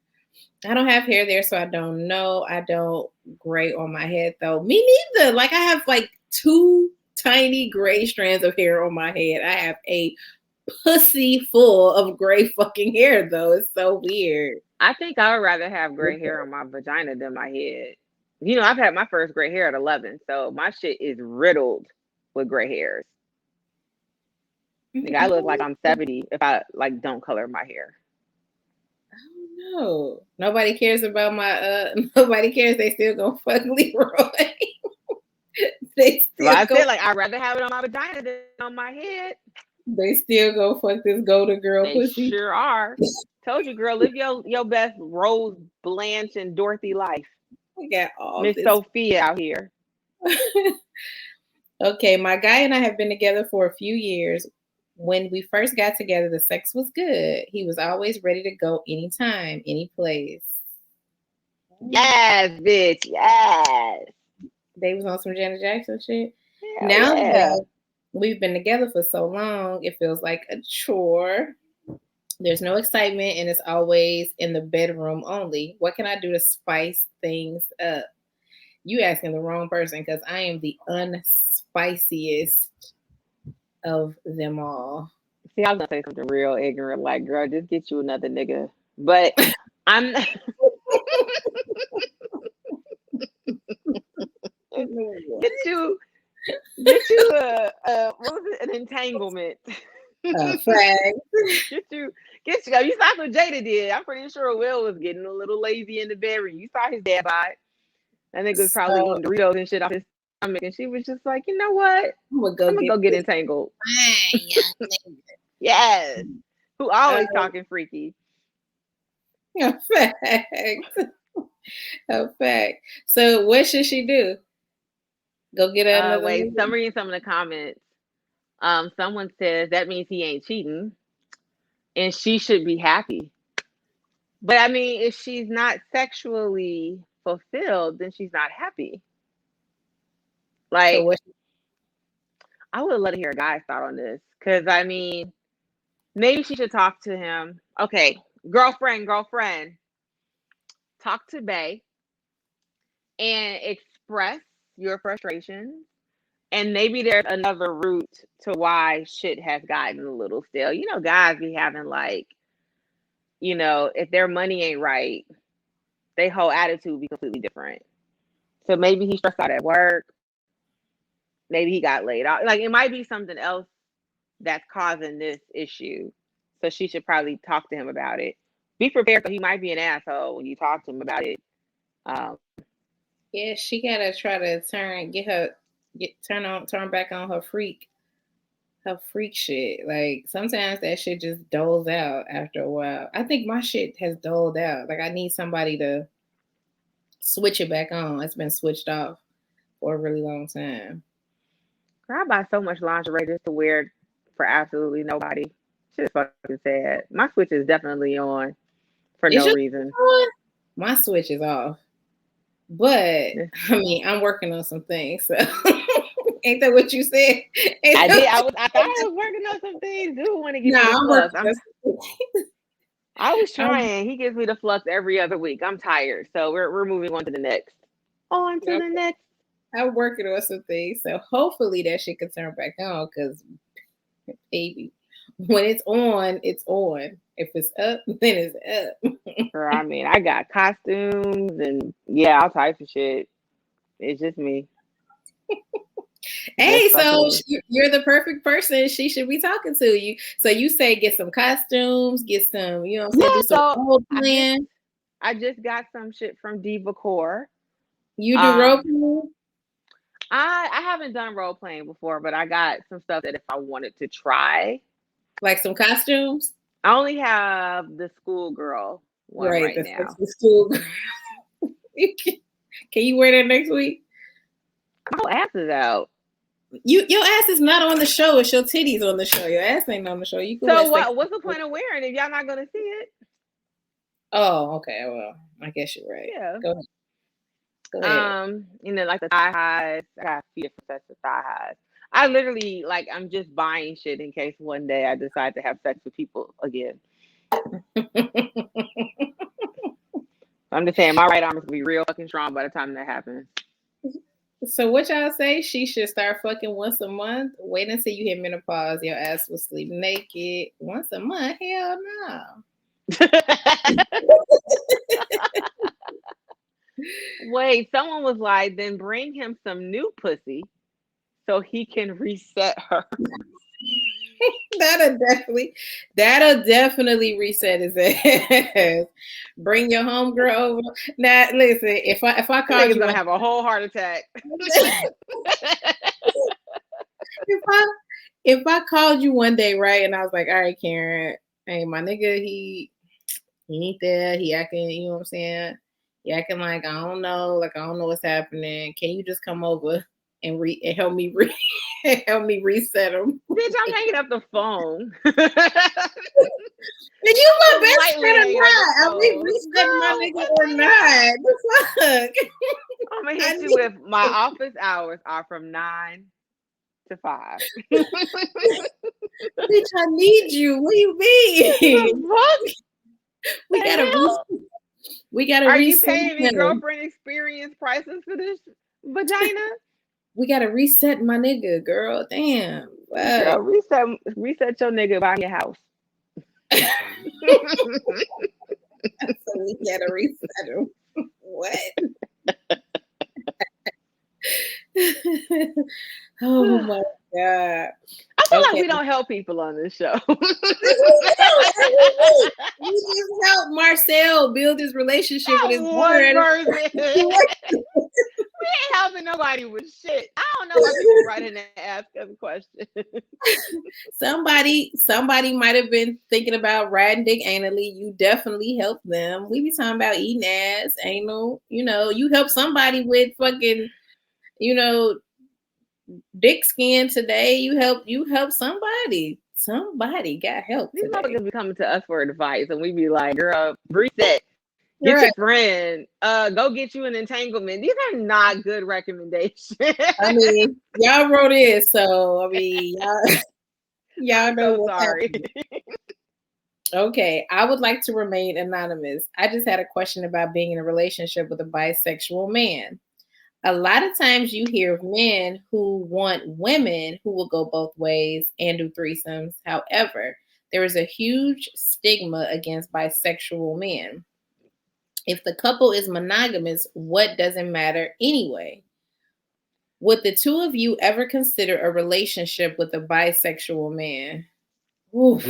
S2: I don't have hair there, so I don't know. I don't gray on my head though. Me neither. Like I have like 2 tiny gray strands of hair on my head. I have a pussy full of gray fucking hair though. It's so weird.
S1: I think I would rather have gray hair on my vagina than my head. You know, I've had my first gray hair at 11, so my shit is riddled with gray hairs. Like I look like I'm 70 if I like don't color my hair.
S2: I don't know. Nobody cares about my nobody cares. They still gonna fuck Leroy. They
S1: So I
S2: still
S1: said
S2: go.
S1: like I'd rather have it on my vagina than on my head.
S2: They still go fuck this golden girl
S1: They
S2: pussy.
S1: sure are. Told you, girl, live your best Rose, Blanche, and Dorothy life.
S2: We got all
S1: Miss
S2: this.
S1: Sophia out here.
S2: Okay, my guy and I have been together for a few years. When we first got together, the sex was good. He was always ready to go anytime, any place.
S1: Yes, bitch. Yes.
S2: They was on some Janet Jackson shit.
S1: Hell
S2: Now
S1: yeah.
S2: that we've been together for so long, it feels like a chore. There's no excitement and it's always in the bedroom only. What can I do to spice things up? You asking the wrong person because I am the unspiciest of them all.
S1: See, I was gonna say something real ignorant, like, girl, just get you another nigga. But I'm get you what was it? An entanglement.
S2: Flag.
S1: Get you. You saw what Jada did. I'm pretty sure Will was getting a little lazy in the bedroom. You saw his dad by it. I think it was probably eating Doritos and shit off his stomach, and she was just like, you know what?
S2: I'm
S1: I'm gonna go get entangled. Yes. Who always talking freaky.
S2: A fact. A fact. So what should she do? Go get another.
S1: Wait, I'm reading some of the comments. Someone says that means he ain't cheating, and she should be happy. But I mean, if she's not sexually fulfilled, then she's not happy. Like,
S2: So what?
S1: I would love to hear a guy's thought on this, because I mean, maybe she should talk to him. Okay, girlfriend, talk to Bay and express your frustrations. And maybe there's another route to why shit has gotten a little stale. You know, guys be having like, you know, if their money ain't right, their whole attitude be completely different. So maybe he's stressed out at work. Maybe he got laid off. Like it might be something else that's causing this issue. So she should probably talk to him about it. Be prepared because he might be an asshole when you talk to him about it.
S2: Yeah, she gotta try to turn back on her freak shit. Like sometimes that shit just doles out after a while. I think my shit has doled out. Like I need somebody to switch it back on. It's been switched off for a really long time.
S1: Girl, I buy so much lingerie just to wear for absolutely nobody. Shit is fucking sad. My switch is definitely on for no reason.
S2: My switch is off. But I mean, I'm working on some things. So ain't that what you said?
S1: I did. I thought I was working on some things. Dude, want to give me the flux. I was trying. He gives me the flux every other week. I'm tired, so we're moving on to the next. On to the next.
S2: I'm working on some things, so hopefully that shit can turn back on. Because, baby, when it's on, it's on. If it's up, then it's up.
S1: Girl, I mean, I got costumes and all types of shit. It's just me.
S2: Hey,
S1: Just fucking
S2: so
S1: with.
S2: you're the perfect person she should be talking to. You. So you say get some costumes, get some, you know what I'm saying,
S1: Yeah,
S2: do some
S1: so
S2: role
S1: I just
S2: playing.
S1: I just got some shit from Diva Core.
S2: You do role
S1: Um,
S2: playing?
S1: I haven't done role playing before, but I got some stuff that if I wanted to try.
S2: Like some costumes?
S1: I only have the schoolgirl one
S2: Right,
S1: right
S2: the
S1: now.
S2: sexy school. Can you wear that next week?
S1: My whole ass is out.
S2: Your ass is not on the show. It's your titties on the show. Your ass ain't on the show. You can wear
S1: So
S2: sexy.
S1: what's the point of wearing if y'all not gonna see it?
S2: Oh, okay. Well, I guess you're right.
S1: Yeah.
S2: Go ahead. Go ahead.
S1: Like the thigh highs. I got a few different sets of thigh highs. I literally like I'm just buying shit in case one day I decide to have sex with people again. I'm just saying my right arm is gonna be real fucking strong by the time that happens.
S2: So what y'all say? She should start fucking once a month. Wait until you hit menopause. Your ass will sleep naked once a month. Hell no.
S1: Wait, someone was like, then bring him some new pussy so he can reset her.
S2: that'll definitely reset his ass. Bring your homegirl over. Now listen, if I called
S1: Nigga's
S2: you
S1: gonna
S2: one
S1: have a whole heart attack.
S2: if I called you one day, right, and I was like, all right, Karen, hey, my nigga, he ain't there. He acting, you know what I'm saying? He acting like I don't know what's happening. Can you just come over and help me help me reset him?
S1: Bitch, I'm hanging up the phone.
S2: And you my best
S1: Politely
S2: friend or
S1: hanging up the
S2: not? Are we
S1: phone.
S2: resetting my
S1: Girl,
S2: nigga
S1: oh
S2: or
S1: my
S2: not? The fuck?
S1: God. I'm gonna
S2: I
S1: hit you
S2: need
S1: with my office hours are from 9 to 5. The
S2: bitch, I need you. What do you mean?
S1: fuck?
S2: We
S1: The
S2: gotta
S1: hell?
S2: we gotta
S1: Are you
S2: reset
S1: paying me
S2: him.
S1: girlfriend experience prices for this vagina?
S2: We gotta reset my nigga, girl. Damn. What?
S1: Girl, reset your nigga by your house.
S2: So we gotta reset him. What? Oh my god.
S1: I feel like
S2: Okay.
S1: we don't help people on this show.
S2: We just help Marcel build his relationship with his
S1: One
S2: daughter.
S1: person. We ain't helping nobody with shit. I don't know why people write in and ask us questions.
S2: Somebody might have been thinking about riding dick anally. You definitely help them. We be talking about eating ass, anal. You help somebody with fucking, you know, dick skin today. You help somebody. Somebody got help
S1: These
S2: today.
S1: motherfuckers be coming to us for advice, and we be like, "Girl, reset. Get
S2: Right.
S1: your friend. Go get you an entanglement." These are not good recommendations.
S2: I mean, y'all wrote it, so I mean, y'all
S1: I'm
S2: know
S1: so
S2: what's
S1: sorry.
S2: happening. Okay, I would like to remain anonymous. I just had a question about being in a relationship with a bisexual man. A lot of times you hear of men who want women who will go both ways and do threesomes. However, there is a huge stigma against bisexual men. If the couple is monogamous, what doesn't matter anyway? Would the two of you ever consider a relationship with a bisexual man? Ooh.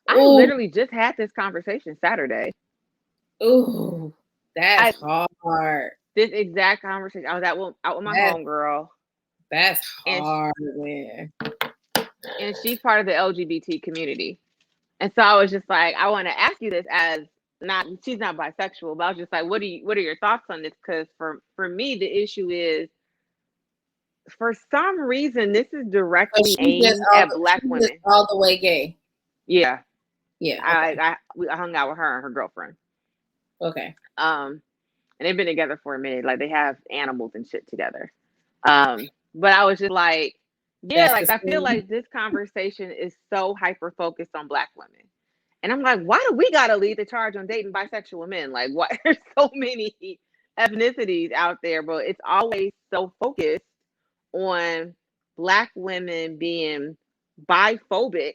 S1: I
S2: Ooh.
S1: literally just had this conversation Saturday.
S2: Ooh.
S1: I
S2: That's hard.
S1: This exact conversation. I was out with my
S2: That's
S1: homegirl,
S2: that's
S1: and
S2: hard, man.
S1: she's part of the LGBT community. And so I was just like, I want to ask you this as not she's not bisexual, but I was just like, what are your thoughts on this? Because for me, the issue is for some reason this is
S2: So
S1: directly aimed at Black
S2: she's just
S1: women.
S2: all the way gay.
S1: Yeah,
S2: Yeah. Okay.
S1: I hung out with her and her girlfriend.
S2: Okay.
S1: And they've been together for a minute. Like they have animals and shit together. But I was just like, yeah,
S2: That's the
S1: like I feel
S2: same.
S1: like this conversation is so hyper focused on Black women. And I'm like, why do we gotta lead the charge on dating bisexual men? Like, why there's so many ethnicities out there, but it's always so focused on Black women being biphobic,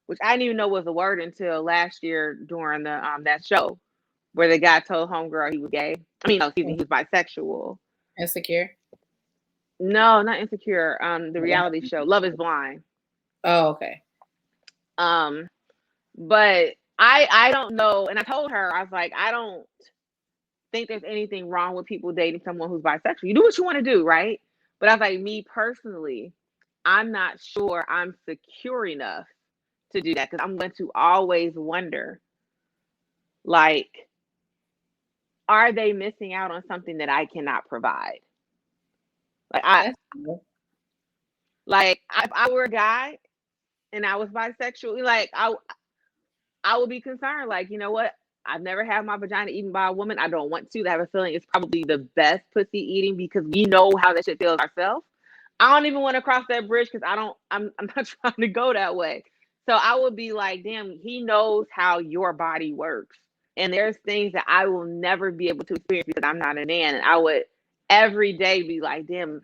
S1: which I didn't even know was a word until last year during the that show where the guy told homegirl he was gay. I mean, no, excuse me, he was bisexual.
S2: Insecure.
S1: No, not Insecure. The reality show Love Is Blind.
S2: Oh, okay.
S1: Um, but I don't know, and I told her, I was like, I don't think there's anything wrong with people dating someone who's bisexual. You do what you want to do, right? But I was like, me personally, I'm not sure I'm secure enough to do that because I'm going to always wonder, like, are they missing out on something that I cannot provide? Like
S2: That's cool.
S1: if I were a guy and I was bisexual, like I would be concerned. Like, you know what? I've never had my vagina eaten by a woman. I don't want to. I have a feeling it's probably the best pussy eating because we know how that shit feels ourselves. I don't even want to cross that bridge because I'm not trying to go that way. So I would be like, damn, he knows how your body works. And there's things that I will never be able to experience because I'm not a man. And I would every day be like, damn,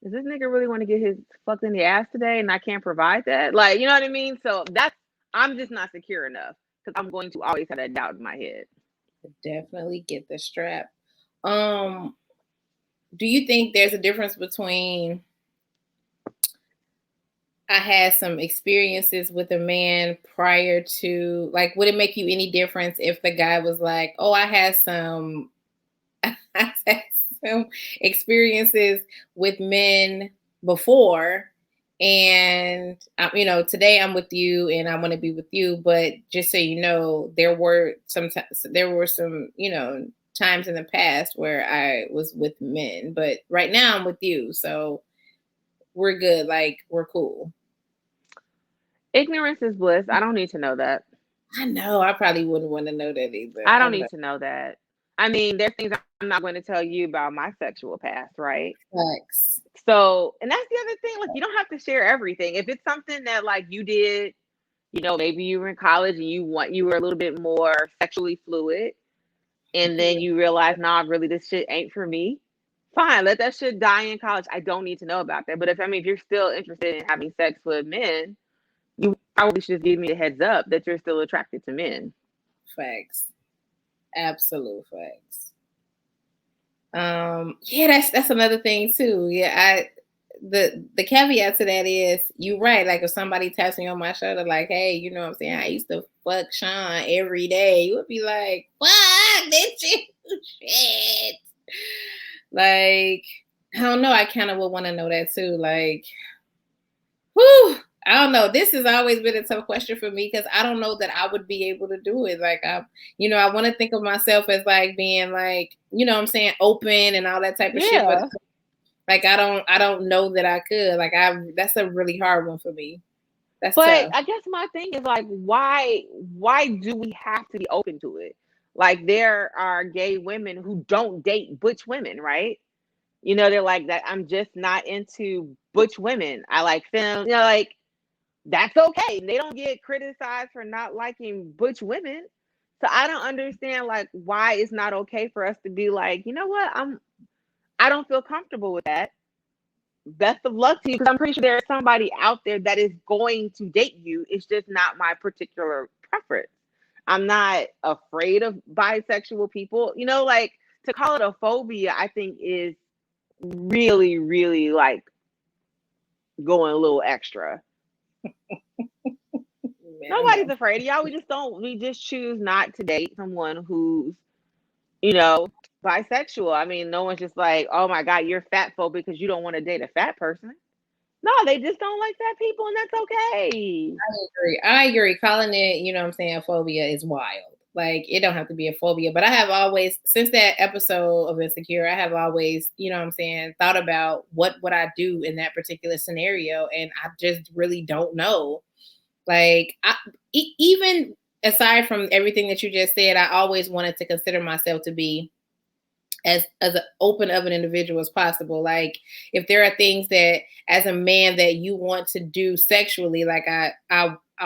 S1: does this nigga really want to get his fucked in the ass today and I can't provide that? Like, you know what I mean? So I'm just not secure enough because I'm going to always have that doubt in my head.
S2: Definitely get the strap. Um, do you think there's a difference between I had some experiences with a man prior to, like, would it make you any difference if the guy was like, oh, I had some experiences with men before, and today I'm with you and I want to be with you, but just so you know, there were some times in the past where I was with men, but right now I'm with you, so we're good, like we're cool.
S1: Ignorance is bliss. I don't need to know that.
S2: I know. I probably wouldn't want to know that either.
S1: I don't need to know that. I mean, there's things I'm not going to tell you about my sexual past, right?
S2: Facts.
S1: So, and that's the other thing. Like, you don't have to share everything. If it's something that like you did, maybe you were in college and you were a little bit more sexually fluid, and then you realize, nah, really, this shit ain't for me. Fine, let that shit die in college. I don't need to know about that. But if you're still interested in having sex with men, you probably should just give me a heads up that you're still attracted to men.
S2: Facts. Absolute facts. Yeah, that's another thing too. Yeah, the caveat to that is you're right. Like if somebody taps me on my shoulder, like, hey, you know what I'm saying? I used to fuck Sean every day. You would be like, fuck, did you? Shit. Like, I don't know. I kind of would want to know that too. Like, whew. I don't know. This has always been a tough question for me because I don't know that I would be able to do it. Like I want to think of myself as like being like, what I'm saying, open and all that type of shit. But like I don't know that I could. Like that's a really hard one for me. That's tough.
S1: I guess my thing is like, why do we have to be open to it? Like there are gay women who don't date butch women, right? They're like that. I'm just not into butch women. I like them. Like that's okay. They don't get criticized for not liking butch women. So I don't understand like why it's not okay for us to be like, you know what? I don't feel comfortable with that. Best of luck to you because I'm pretty sure there's somebody out there that is going to date you. It's just not my particular preference. I'm not afraid of bisexual people. Like to call it a phobia, I think is really, really like going a little extra. Nobody's afraid of y'all. We just choose not to date someone who's, bisexual. I mean, no one's just like, oh my God, you're fat phobic because you don't want to date a fat person. No, they just don't like fat people, and that's okay.
S2: I agree. Calling it, what I'm saying, a phobia is wild. Like it don't have to be a phobia, but I have always, since that episode of Insecure, I have always, what I'm saying, thought about what would I do in that particular scenario, and I just really don't know. Like even aside from everything that you just said, I always wanted to consider myself to be as open of an individual as possible. Like if there are things that as a man that you want to do sexually, like I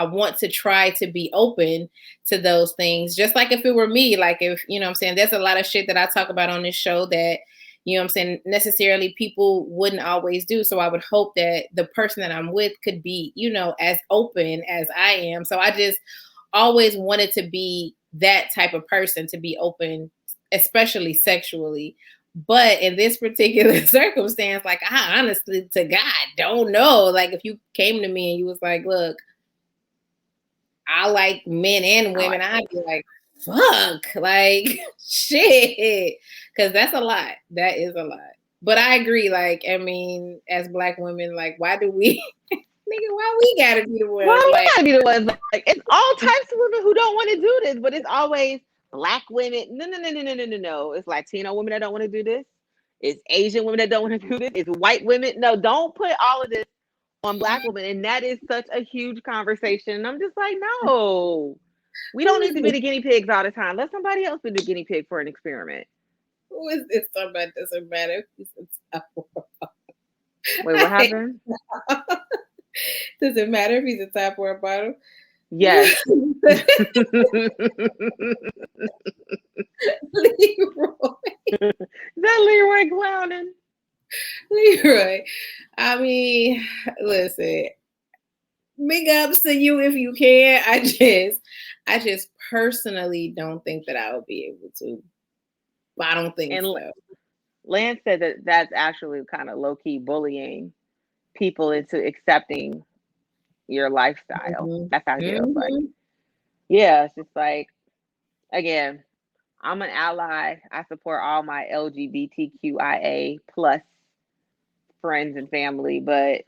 S2: want to try to be open to those things. Just like if it were me, like if, I'm saying, there's a lot of shit that I talk about on this show that, I'm saying, necessarily people wouldn't always do. So I would hope that the person that I'm with could be, as open as I am. So I just always wanted to be that type of person, to be open, especially sexually. But in this particular circumstance, like I honestly to God don't know. Like if you came to me and you was like, look, I like men and women, I'd be like, fuck, like shit. Cause that's a lot. That is a lot. But I agree, like, I mean, as Black women, like, why do we nigga, why we gotta be the ones?
S1: Why
S2: like,
S1: we gotta be the ones? Like, it's all types of women who don't want to do this, but it's always Black women. No. It's Latino women that don't want to do this. It's Asian women that don't want to do this. It's white women. No, don't put all of this on Black women. And that is such a huge conversation. And I'm just like, no, we don't need to be the guinea pigs all the time. Let somebody else be the guinea pig for an experiment.
S2: Who is this talking about? Doesn't matter.
S1: Wait, what happened?
S2: Does it matter if he's a top or a bottom?
S1: Yes.
S2: Leroy.
S1: That Leroy clowning.
S2: Leroy. I mean, listen. Big ups to you if you can. I just personally don't think that I would be able to. I don't think so.
S1: Lance said that that's actually kind of low-key bullying people into accepting your lifestyle. Mm-hmm. That's how I feel. Like, yeah, it's just like, again, I'm an ally. I support all my LGBTQIA plus friends and family, but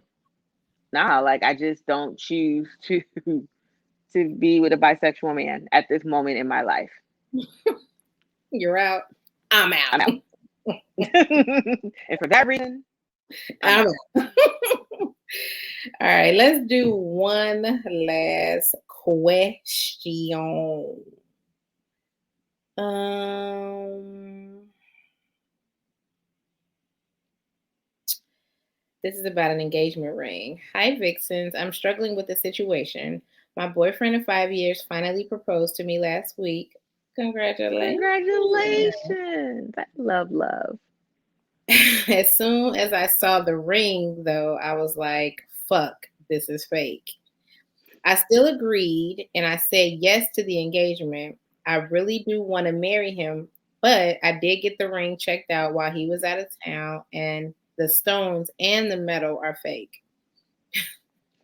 S1: nah, like I just don't choose to be with a bisexual man at this moment in my life.
S2: You're out. I'm out.
S1: I'm out. And for that reason, I'm out.
S2: All right, let's do one last question. This is about an engagement ring. Hi, Vixens. I'm struggling with the situation. My boyfriend of 5 years finally proposed to me last week. Congratulations.
S1: Congratulations. I love.
S2: As soon as I saw the ring, though, I was like, fuck, this is fake. I still agreed, and I said yes to the engagement. I really do want to marry him, but I did get the ring checked out while he was out of town, and the stones and the metal are fake.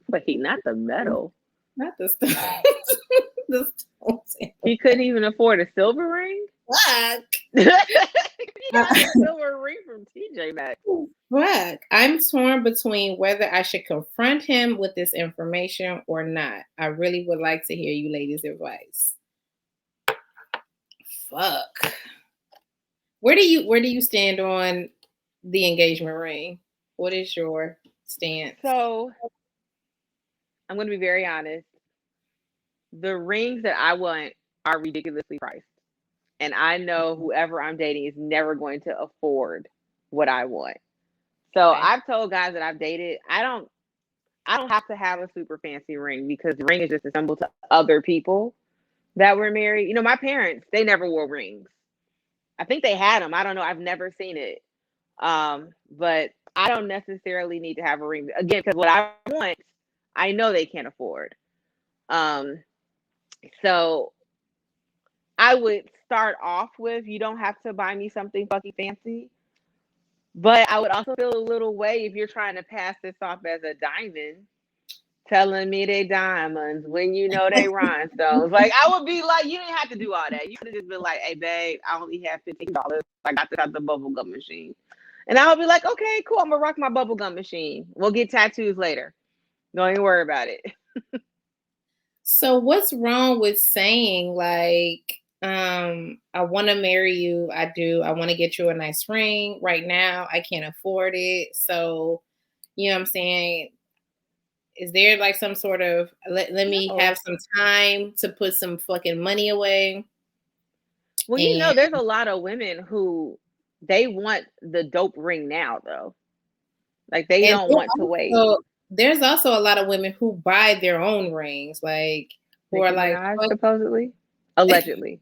S1: But not the metal.
S2: Not the stones. The stones.
S1: He couldn't even afford a silver ring?
S2: Fuck.
S1: He got a silver ring from TJ Maxx.
S2: Fuck. I'm torn between whether I should confront him with this information or not. I really would like to hear you ladies' advice. Fuck. Where do you stand on the engagement ring? What is your stance?
S1: So I'm going to be very honest. The rings that I want are ridiculously priced. And I know whoever I'm dating is never going to afford what I want. So okay. I've told guys that I've dated, I don't have to have a super fancy ring because the ring is just a symbol to other people that were married. You know, my parents, they never wore rings. I think they had them. I don't know. I've never seen it. But I don't necessarily need to have a ring. Again, because what I want, I know they can't afford. So I would start off with, you don't have to buy me something fucking fancy. But I would also feel a little way if you're trying to pass this off as a diamond, telling me they diamonds when you know they rhinestones. Like, I would be like, you didn't have to do all that. You could have just been like, hey, babe, I only have $15. I got this out the bubblegum machine. And I would be like, okay, cool. I'm going to rock my bubblegum machine. We'll get tattoos later. Don't even worry about it.
S2: So what's wrong with saying, like, I want to marry you. I do. I want to get you a nice ring. Right now, I can't afford it. So, you know what I'm saying? Is there like some sort of, let me have some time to put some fucking money away?
S1: Well, you know, there's a lot of women who they want the dope ring now, though. Like, they don't want to wait.
S2: There's also a lot of women who buy their own rings, like, who are like,
S1: supposedly, allegedly.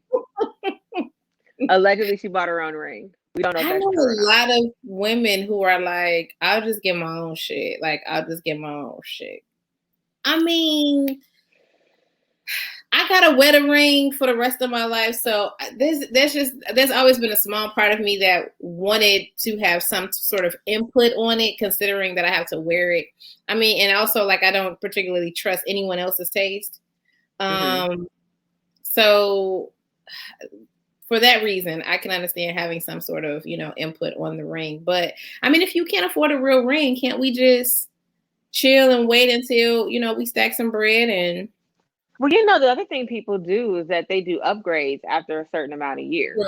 S1: Allegedly, she bought her own ring. We don't know if that's true or not.
S2: A lot of women who are like, I'll just get my own shit. Like, I'll just get my own shit. I mean, I I gotta wear a ring for the rest of my life. So there's always been a small part of me that wanted to have some sort of input on it, considering that I have to wear it. I mean, and also like I don't particularly trust anyone else's taste. So for that reason, I can understand having some sort of, input on the ring. But I mean, if you can't afford a real ring, can't we just chill and wait until, we stack some bread and...
S1: Well, the other thing people do is that they do upgrades after a certain amount of years.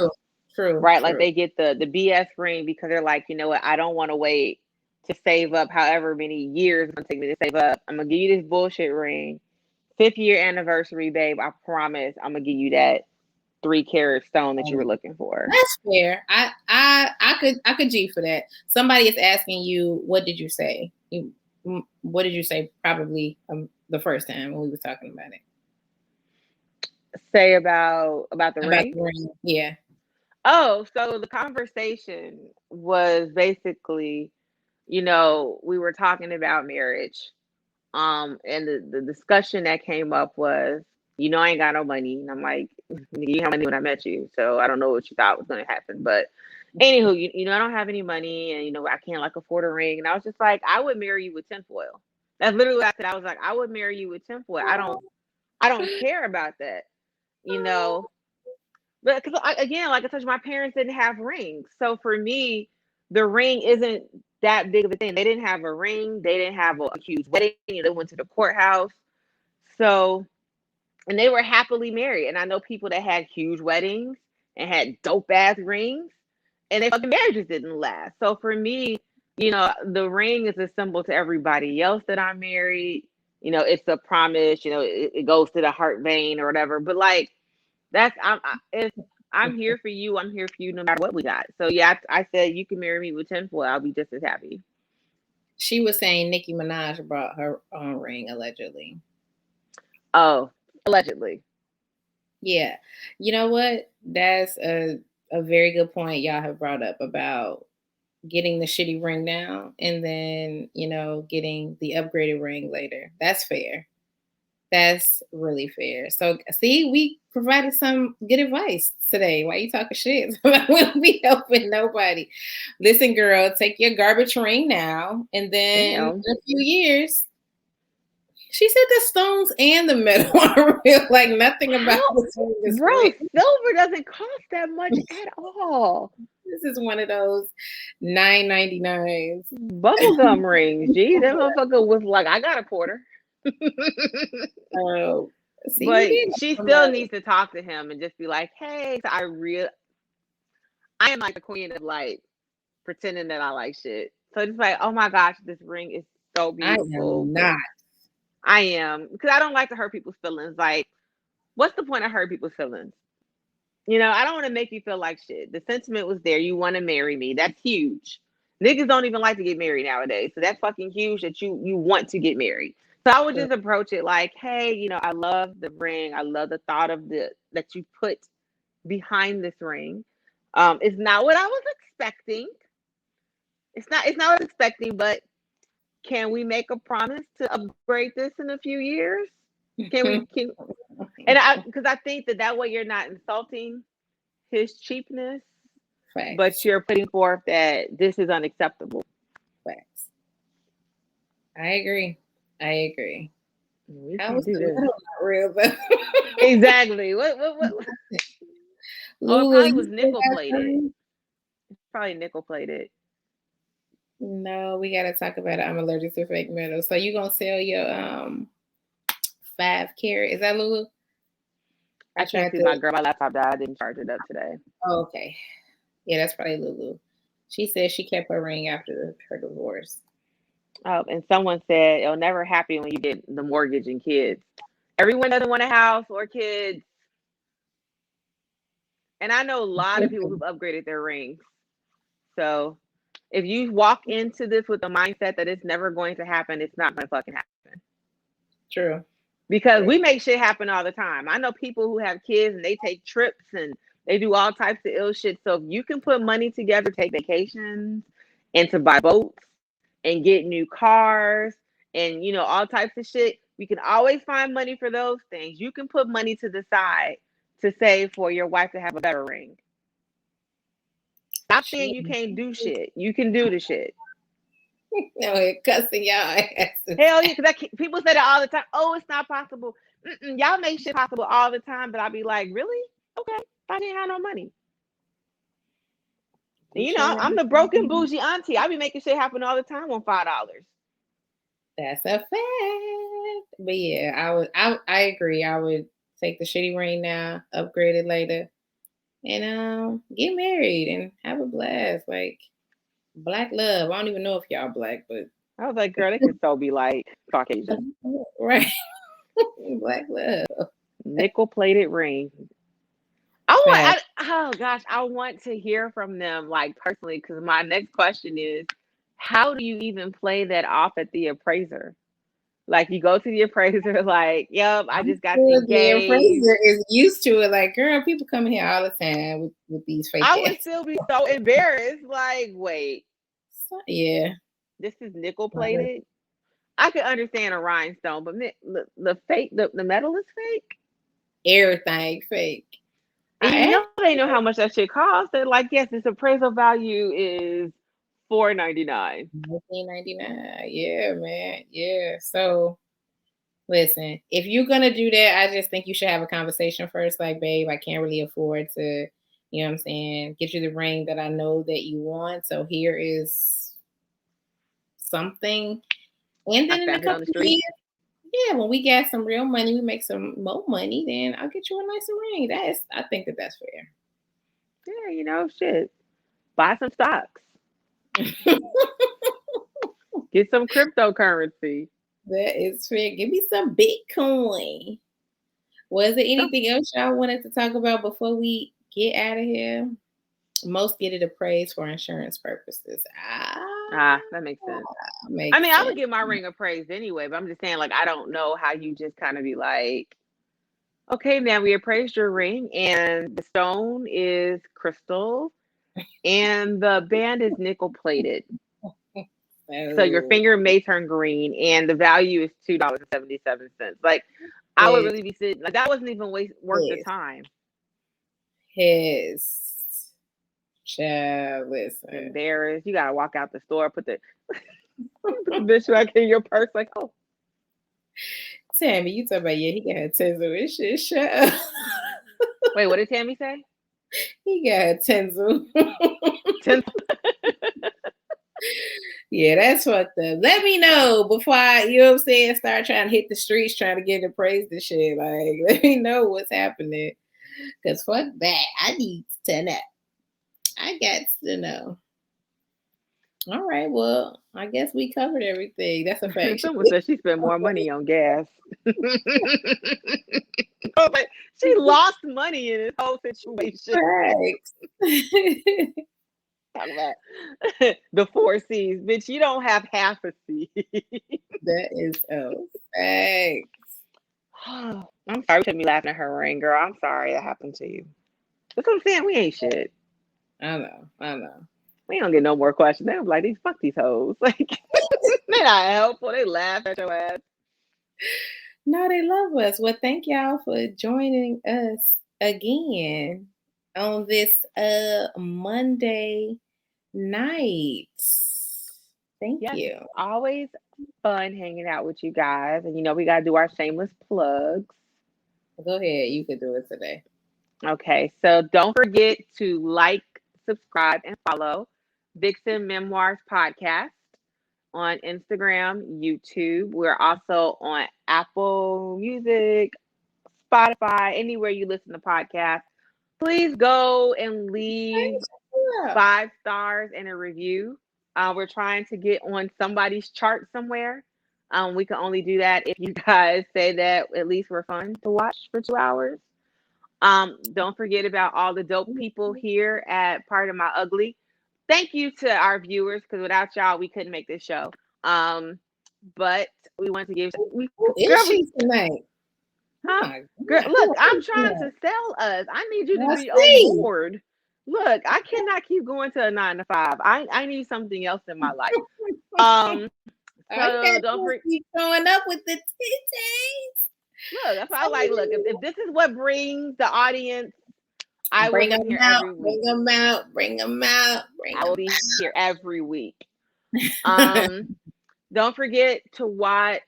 S2: True.
S1: Right? Like they get the BS ring because they're like, you know what? I don't want to wait to save up however many years it's going to take me to save up. I'm going to give you this bullshit ring. 5th year anniversary, babe. I promise I'm going to give you that 3-carat stone that you were looking for.
S2: That's fair. I could G for that. Somebody is asking you, what did you say? What did you say? Probably the first time when we were talking about it.
S1: Say about the ring?
S2: The ring? Yeah.
S1: Oh, so the conversation was basically, we were talking about marriage. And the discussion that came up was, I ain't got no money. And I'm like, you had money when I met you. So I don't know what you thought was going to happen. But anywho, I don't have any money and, I can't afford a ring. And I was just like, I would marry you with tinfoil. That's literally what I said. I was like, I would marry you with tinfoil. I don't care about that, But because again, like I told you, my parents didn't have rings. So for me, the ring isn't that big of a thing. They didn't have a ring. They didn't have a huge wedding. They went to the courthouse. So, and they were happily married. And I know people that had huge weddings and had dope ass rings, and their fucking marriages didn't last. So for me, the ring is a symbol to everybody else that I'm married. It's a promise. It goes to the heart vein or whatever. But like, if I'm here for you, I'm here for you no matter what we got. So yeah, I said you can marry me with tinfoil. I'll be just as happy.
S2: She was saying Nicki Minaj brought her own ring allegedly.
S1: Oh, allegedly.
S2: Yeah. You know what? That's a very good point y'all have brought up about getting the shitty ring now and then, getting the upgraded ring later. That's fair. That's really fair. So see, we provided some good advice today. Why you talking shit? I wouldn't be helping nobody. Listen, girl, take your garbage ring now, and then in a few years. She said the stones and the metal are real. Like nothing about this.
S1: Bro, silver doesn't cost that much at all.
S2: This is one of those $9.99
S1: bubblegum rings. Gee, that motherfucker was like, I got a quarter.
S2: Oh,
S1: but she still needs to talk to him and just be like, hey, I am like the queen of like pretending that I like shit. So it's like, oh my gosh, this ring is so beautiful. I am, because I don't like to hurt people's feelings. Like, what's the point of hurt people's feelings? I don't want to make you feel like shit. The sentiment was there. You want to marry me. That's huge. Niggas don't even like to get married nowadays. So that's fucking huge that you want to get married. So I would just approach it like, hey, I love the ring. I love the thought of that you put behind this ring. It's not what I was expecting. It's not what I was expecting, but can we make a promise to upgrade this in a few years? Because I think that way you're not insulting his cheapness, but you're putting forth that this is unacceptable.
S2: Facts. I agree.
S1: How was it?
S2: Not real, but
S1: exactly. What? Oh, it probably was nickel plated. Probably nickel plated.
S2: No, we gotta talk about it. I'm allergic to fake metal. So you gonna sell your 5-carat? Is that Lulu?
S1: I tried to. My laptop died. I didn't charge it up today.
S2: Oh, okay. Yeah, that's probably Lulu. She said she kept her ring after her divorce.
S1: Oh, and someone said it'll never happen when you get the mortgage and kids. Everyone doesn't want a house or kids. And I know a lot of people who've upgraded their rings. So if you walk into this with the mindset that it's never going to happen, it's not going to fucking happen.
S2: True.
S1: Because we make shit happen all the time. I know people who have kids and they take trips and they do all types of ill shit. So if you can put money together, take vacations, and to buy boats and get new cars and, all types of shit, We can always find money for those things. You can put money to the side to save for your wife to have a better ring. Stop saying
S2: Shit.
S1: you can't do shit. You can do the shit.
S2: No, it cussing y'all asses.
S1: Hell yeah, because people say that all the time. Oh, it's not possible. Y'all make shit possible all the time, but I'll be like, really? Okay, I didn't have no money. And
S2: You
S1: you
S2: sure
S1: know, I'm
S2: man?
S1: the broken bougie auntie. I be making shit happen all the time on $5.
S2: That's a fact. But yeah, I agree. I would take the shitty ring now, upgrade it later, and get married and have a blast. Like black love. I don't even know if y'all black, but
S1: I was like, girl, they could so be like Caucasian.
S2: right. Black love.
S1: Nickel plated ring.
S2: Fact.
S1: Oh gosh, I want to hear from them like personally because my next question is, how do you even play that off at the appraiser? Like you go to the appraiser, like, yep, I
S2: I'm
S1: just got
S2: sure the
S1: engaged.
S2: appraiser is used to it. Like, girl, people come here all the time with these fake
S1: I would
S2: ass.
S1: still be so embarrassed. Like, wait,
S2: Yeah.
S1: this is nickel plated. I could understand a rhinestone, but the fake, the metal is fake.
S2: Everything fake.
S1: And you
S2: I
S1: know they know how much that shit costs. They're like, yes, this appraisal value is $4.99.
S2: 1999. Yeah, man. Yeah. So listen, if you're gonna do that, I just think you should have a conversation first. Like, babe, I can't really afford to, you know what I'm saying, get you the ring that I know that you want. So here is something. And
S1: I
S2: then in a
S1: found it on
S2: couple
S1: the
S2: of
S1: street.
S2: years, yeah, when we get some real money, we make some more money, then I'll get you a nice ring. I think that's fair.
S1: Yeah, you know, shit. Buy some stocks. Get some cryptocurrency.
S2: That is fair. Give me some Bitcoin. Was there
S1: Some
S2: anything else y'all wanted to talk about before we get out of here? Most get it appraised for insurance purposes.
S1: that makes sense. I
S2: Makes
S1: mean, I would
S2: sense.
S1: get my ring appraised anyway, but I'm just saying, like, I don't know how you just kind of be like, okay, man, we appraised your ring, and the stone is crystal, and the band is nickel plated. So your
S2: So
S1: finger may turn green, and the value is $2.77. Like, I would
S2: his
S1: really be sitting like that wasn't even worth the
S2: his
S1: time.
S2: his child. Listen,
S1: Embarrassed, you gotta walk out the store, put the bitch back in your purse, like, oh,
S2: Tammy, you talking about, yeah, he got a tinsel and shit. Shut up.
S1: wait, what did Tammy say?
S2: He got a tinsel.
S1: 10.
S2: Yeah, that's fucked up. Let me know before you know what I'm saying, start trying to hit the streets trying to get appraised and shit. Like, let me know what's happening. Cause fuck that. I need to know. I got to know. All right, well, I guess we covered everything. That's a fact.
S1: Someone said she spent more money on gas. Oh, but she lost money in this whole situation.
S2: Facts.
S1: Talk about the 4 C's, bitch. You don't have half a C.
S2: That is a fact.
S1: I'm sorry, you took me laughing at her ring, girl. I'm sorry that happened to you. That's what I'm saying. We ain't shit.
S2: I know.
S1: We don't get no more questions. They're like, fuck these hoes. Like, they're not helpful. They laugh at your ass.
S2: No, they love us. Well, thank y'all for joining us again on this Monday night. Thank
S1: Yes,
S2: you.
S1: it's always fun hanging out with you guys. And you know, we got to do our shameless plugs.
S2: Go ahead. You could do it today.
S1: Okay, so don't forget to like, subscribe, and follow Vixen Memoirs podcast on Instagram, YouTube. We're also on Apple Music, Spotify, anywhere you listen to podcasts. Please go and leave
S2: Yeah.
S1: 5 stars and a review. We're trying to get on somebody's chart somewhere. We can only do that if you guys say that at least we're fun to watch for 2 hours. Don't forget about all the dope people here at Part of My Ugly. Thank you to our viewers because without y'all, we couldn't make this show. But we want to give we
S2: Who
S1: girl,
S2: is she tonight? Oh
S1: huh?
S2: my
S1: Girl,
S2: God.
S1: look,
S2: Who
S1: I'm
S2: is
S1: trying
S2: that?
S1: to sell us. I need you to
S2: Let's
S1: be on
S2: see.
S1: board. Look, I cannot keep going to a 9 to 5. I need something else in my life. Um, So don't forget.
S2: Keep showing up with the titties.
S1: Look, that's why I like. Look, if this is what brings the audience, I will be here every week.
S2: Bring them out.
S1: I will be here every week. Don't forget to watch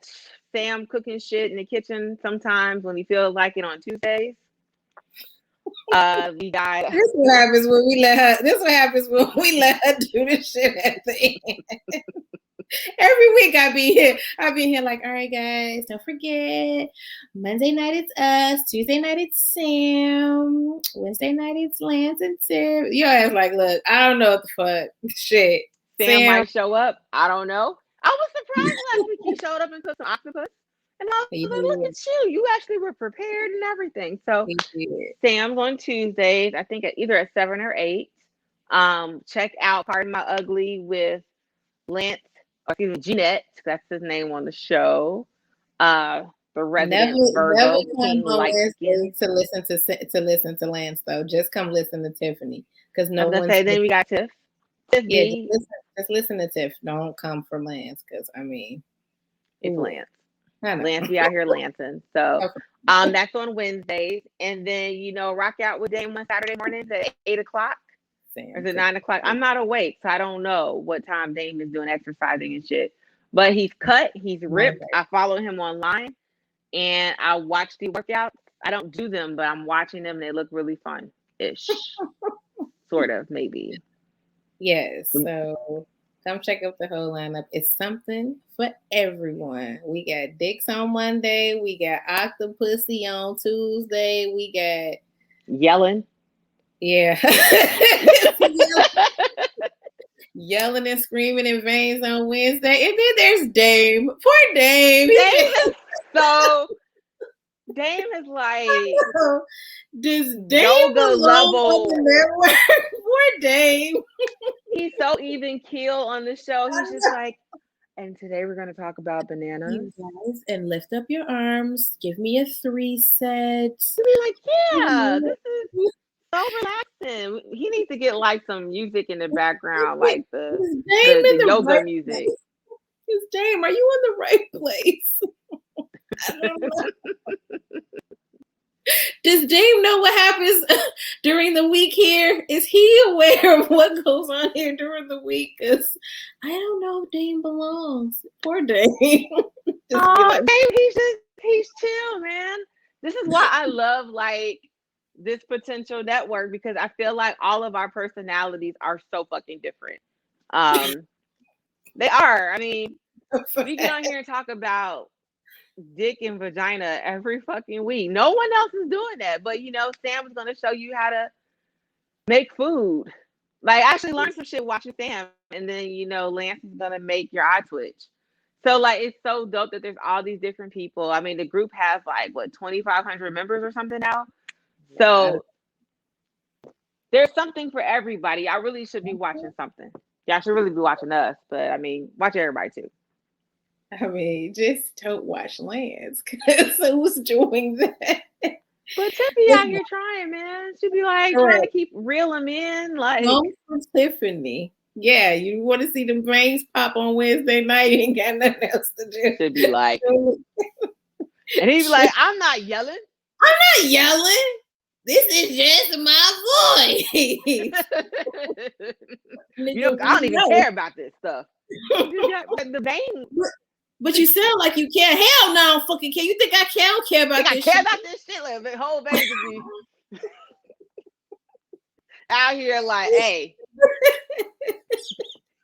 S1: Sam cooking shit in the kitchen sometimes when he feels like it on Tuesdays. We got.
S2: This what happens when we let her. This what happens when we let her do this shit at the end. Every week I be here like, all right, guys, don't forget. Monday night it's us. Tuesday night it's Sam. Wednesday night it's Lance and Tim. Your ass like, look, I don't know what the fuck. Shit.
S1: Sam might show up. I don't know. I was surprised last week he showed up and cooked some octopus. And I was like, look at you. You actually were prepared and everything. So Sam's on Tuesdays, I think either at 7 or 8. Check out Pardon My Ugly with Lance. Jeanette, that's his name on the show. The resident Virgo King
S2: to listen to Lance though. Just come listen to Tiffany because no one.
S1: Then we got Tiff.
S2: Yeah, just listen to Tiff. Don't come for Lance because I mean,
S1: it's Lance. Lance, we out here lancing. So, that's on Wednesdays, and then rock out with Dame on Saturday mornings at 8 o'clock. Or is it 9 o'clock? I'm not awake, so I don't know what time Dame is doing exercising and shit. But he's cut, he's ripped. I follow him online, and I watch the workouts. I don't do them, but I'm watching them. They look really fun-ish, sort of, maybe.
S2: Yes. So come check out the whole lineup. It's something for everyone. We got dicks on Monday. We got octopussy on Tuesday. We got
S1: yelling.
S2: Yeah. Yelling and screaming in veins on Wednesday. And then there's Dame. Poor Dame.
S1: Dame is like
S2: does Dame
S1: yoga level.
S2: Poor Dame.
S1: He's so even keel on the show. He's just like, and today we're going to talk about bananas.
S2: You guys, and lift up your arms. Give me a 3 set.
S1: To be like, yeah, this is so relaxing. He needs to get like some music in the background, like the yoga right music.
S2: Place? Dame, are you in the right place? I don't know. Does Dame know what happens during the week here? Is he aware of what goes on here during the week? Because I don't know if Dame belongs. Poor Dame.
S1: Dame, he's chill, man. This is why I love like this potential network, because I feel like all of our personalities are so fucking different. They are. I mean, we get on here and talk about dick and vagina every fucking week. No one else is doing that, but Sam is going to show you how to make food. Like, actually learn some shit watching Sam, and then Lance is going to make your eye twitch. So like, it's so dope that there's all these different people. I mean, the group has like 2,500 members or something now. So there's something for everybody. I really should be watching something. Y'all should really be watching us, but I mean, watch everybody too.
S2: I mean, just don't watch Lance, because who's doing that?
S1: But Tiffany out here trying, man. She'd be like trying to keep reeling in. Like,
S2: Tiffany. Yeah, you want to see them brains pop on Wednesday night? You ain't got nothing else to do.
S1: Should be like, and he'd be like, I'm not yelling.
S2: I'm not yelling. This is just my voice.
S1: I don't even care about this stuff. The vein.
S2: But you sound like you care. Hell no, I don't fucking care. You think I care? I don't care about this shit. I care about this shit.
S1: Like, the whole vein to be out here like, hey,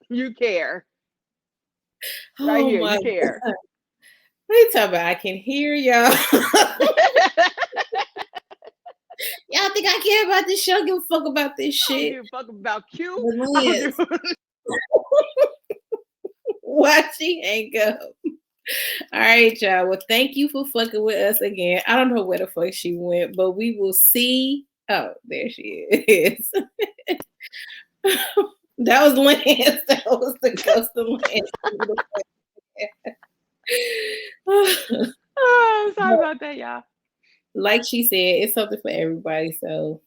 S1: you care. Right here, you care.
S2: What are you talking about? I can hear y'all. Y'all think I care about this show? Give a fuck about this shit.
S1: I don't give a fuck about Q.
S2: Why she hang up? All right, y'all. Well, thank you for fucking with us again. I don't know where the fuck she went, but we will see. Oh, there she is. That was Lance. That was the ghost of Lance.
S1: Oh, sorry about that, y'all.
S2: Like she said, it's something for everybody. So,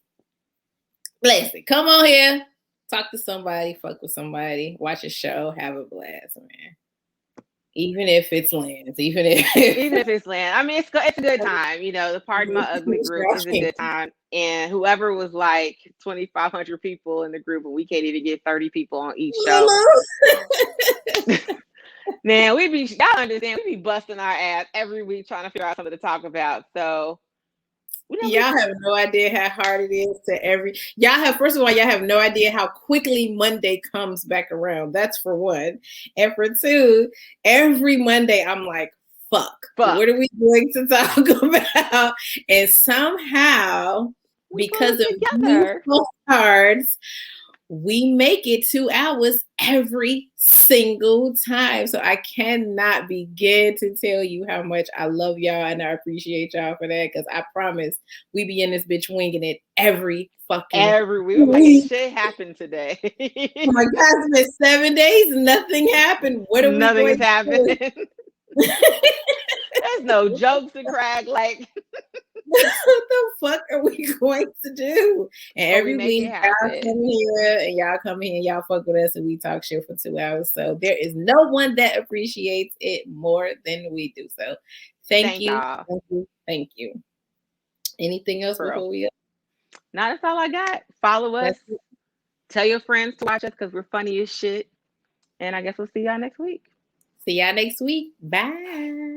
S2: bless it. Come on here. Talk to somebody. Fuck with somebody. Watch a show. Have a blast, man. Even if it's lands, even
S1: if it's land. I mean, it's a good time. You know, the Pardon My Ugly group is a good time. And whoever was like 2,500 people in the group, and we can't even get 30 people on each show. Man, y'all understand, we be busting our ass every week trying to figure out something to talk about. So
S2: y'all have no idea how hard it is first of all, y'all have no idea how quickly Monday comes back around. That's for one. And for two, every Monday I'm like, fuck. What are we going to talk about? And somehow, because of cards, we make it 2 hours every single time. So I cannot begin to tell you how much I love y'all and I appreciate y'all for that. Because I promise we be in this bitch winging it every
S1: week. Like, shit happened today.
S2: Oh my God, it's been 7 days and nothing happened. What are
S1: nothing
S2: we
S1: going to happened. There's no jokes to crack. Like,
S2: what the fuck are we going to do? And every week y'all come here and y'all fuck with us and we talk shit for 2 hours. So there is no one that appreciates it more than we do. So thank you. Thank you. Anything else before we go?
S1: No, that's all I got. Follow us. Tell your friends to watch us because we're funny as shit. And I guess we'll see y'all next week.
S2: See y'all next week. Bye.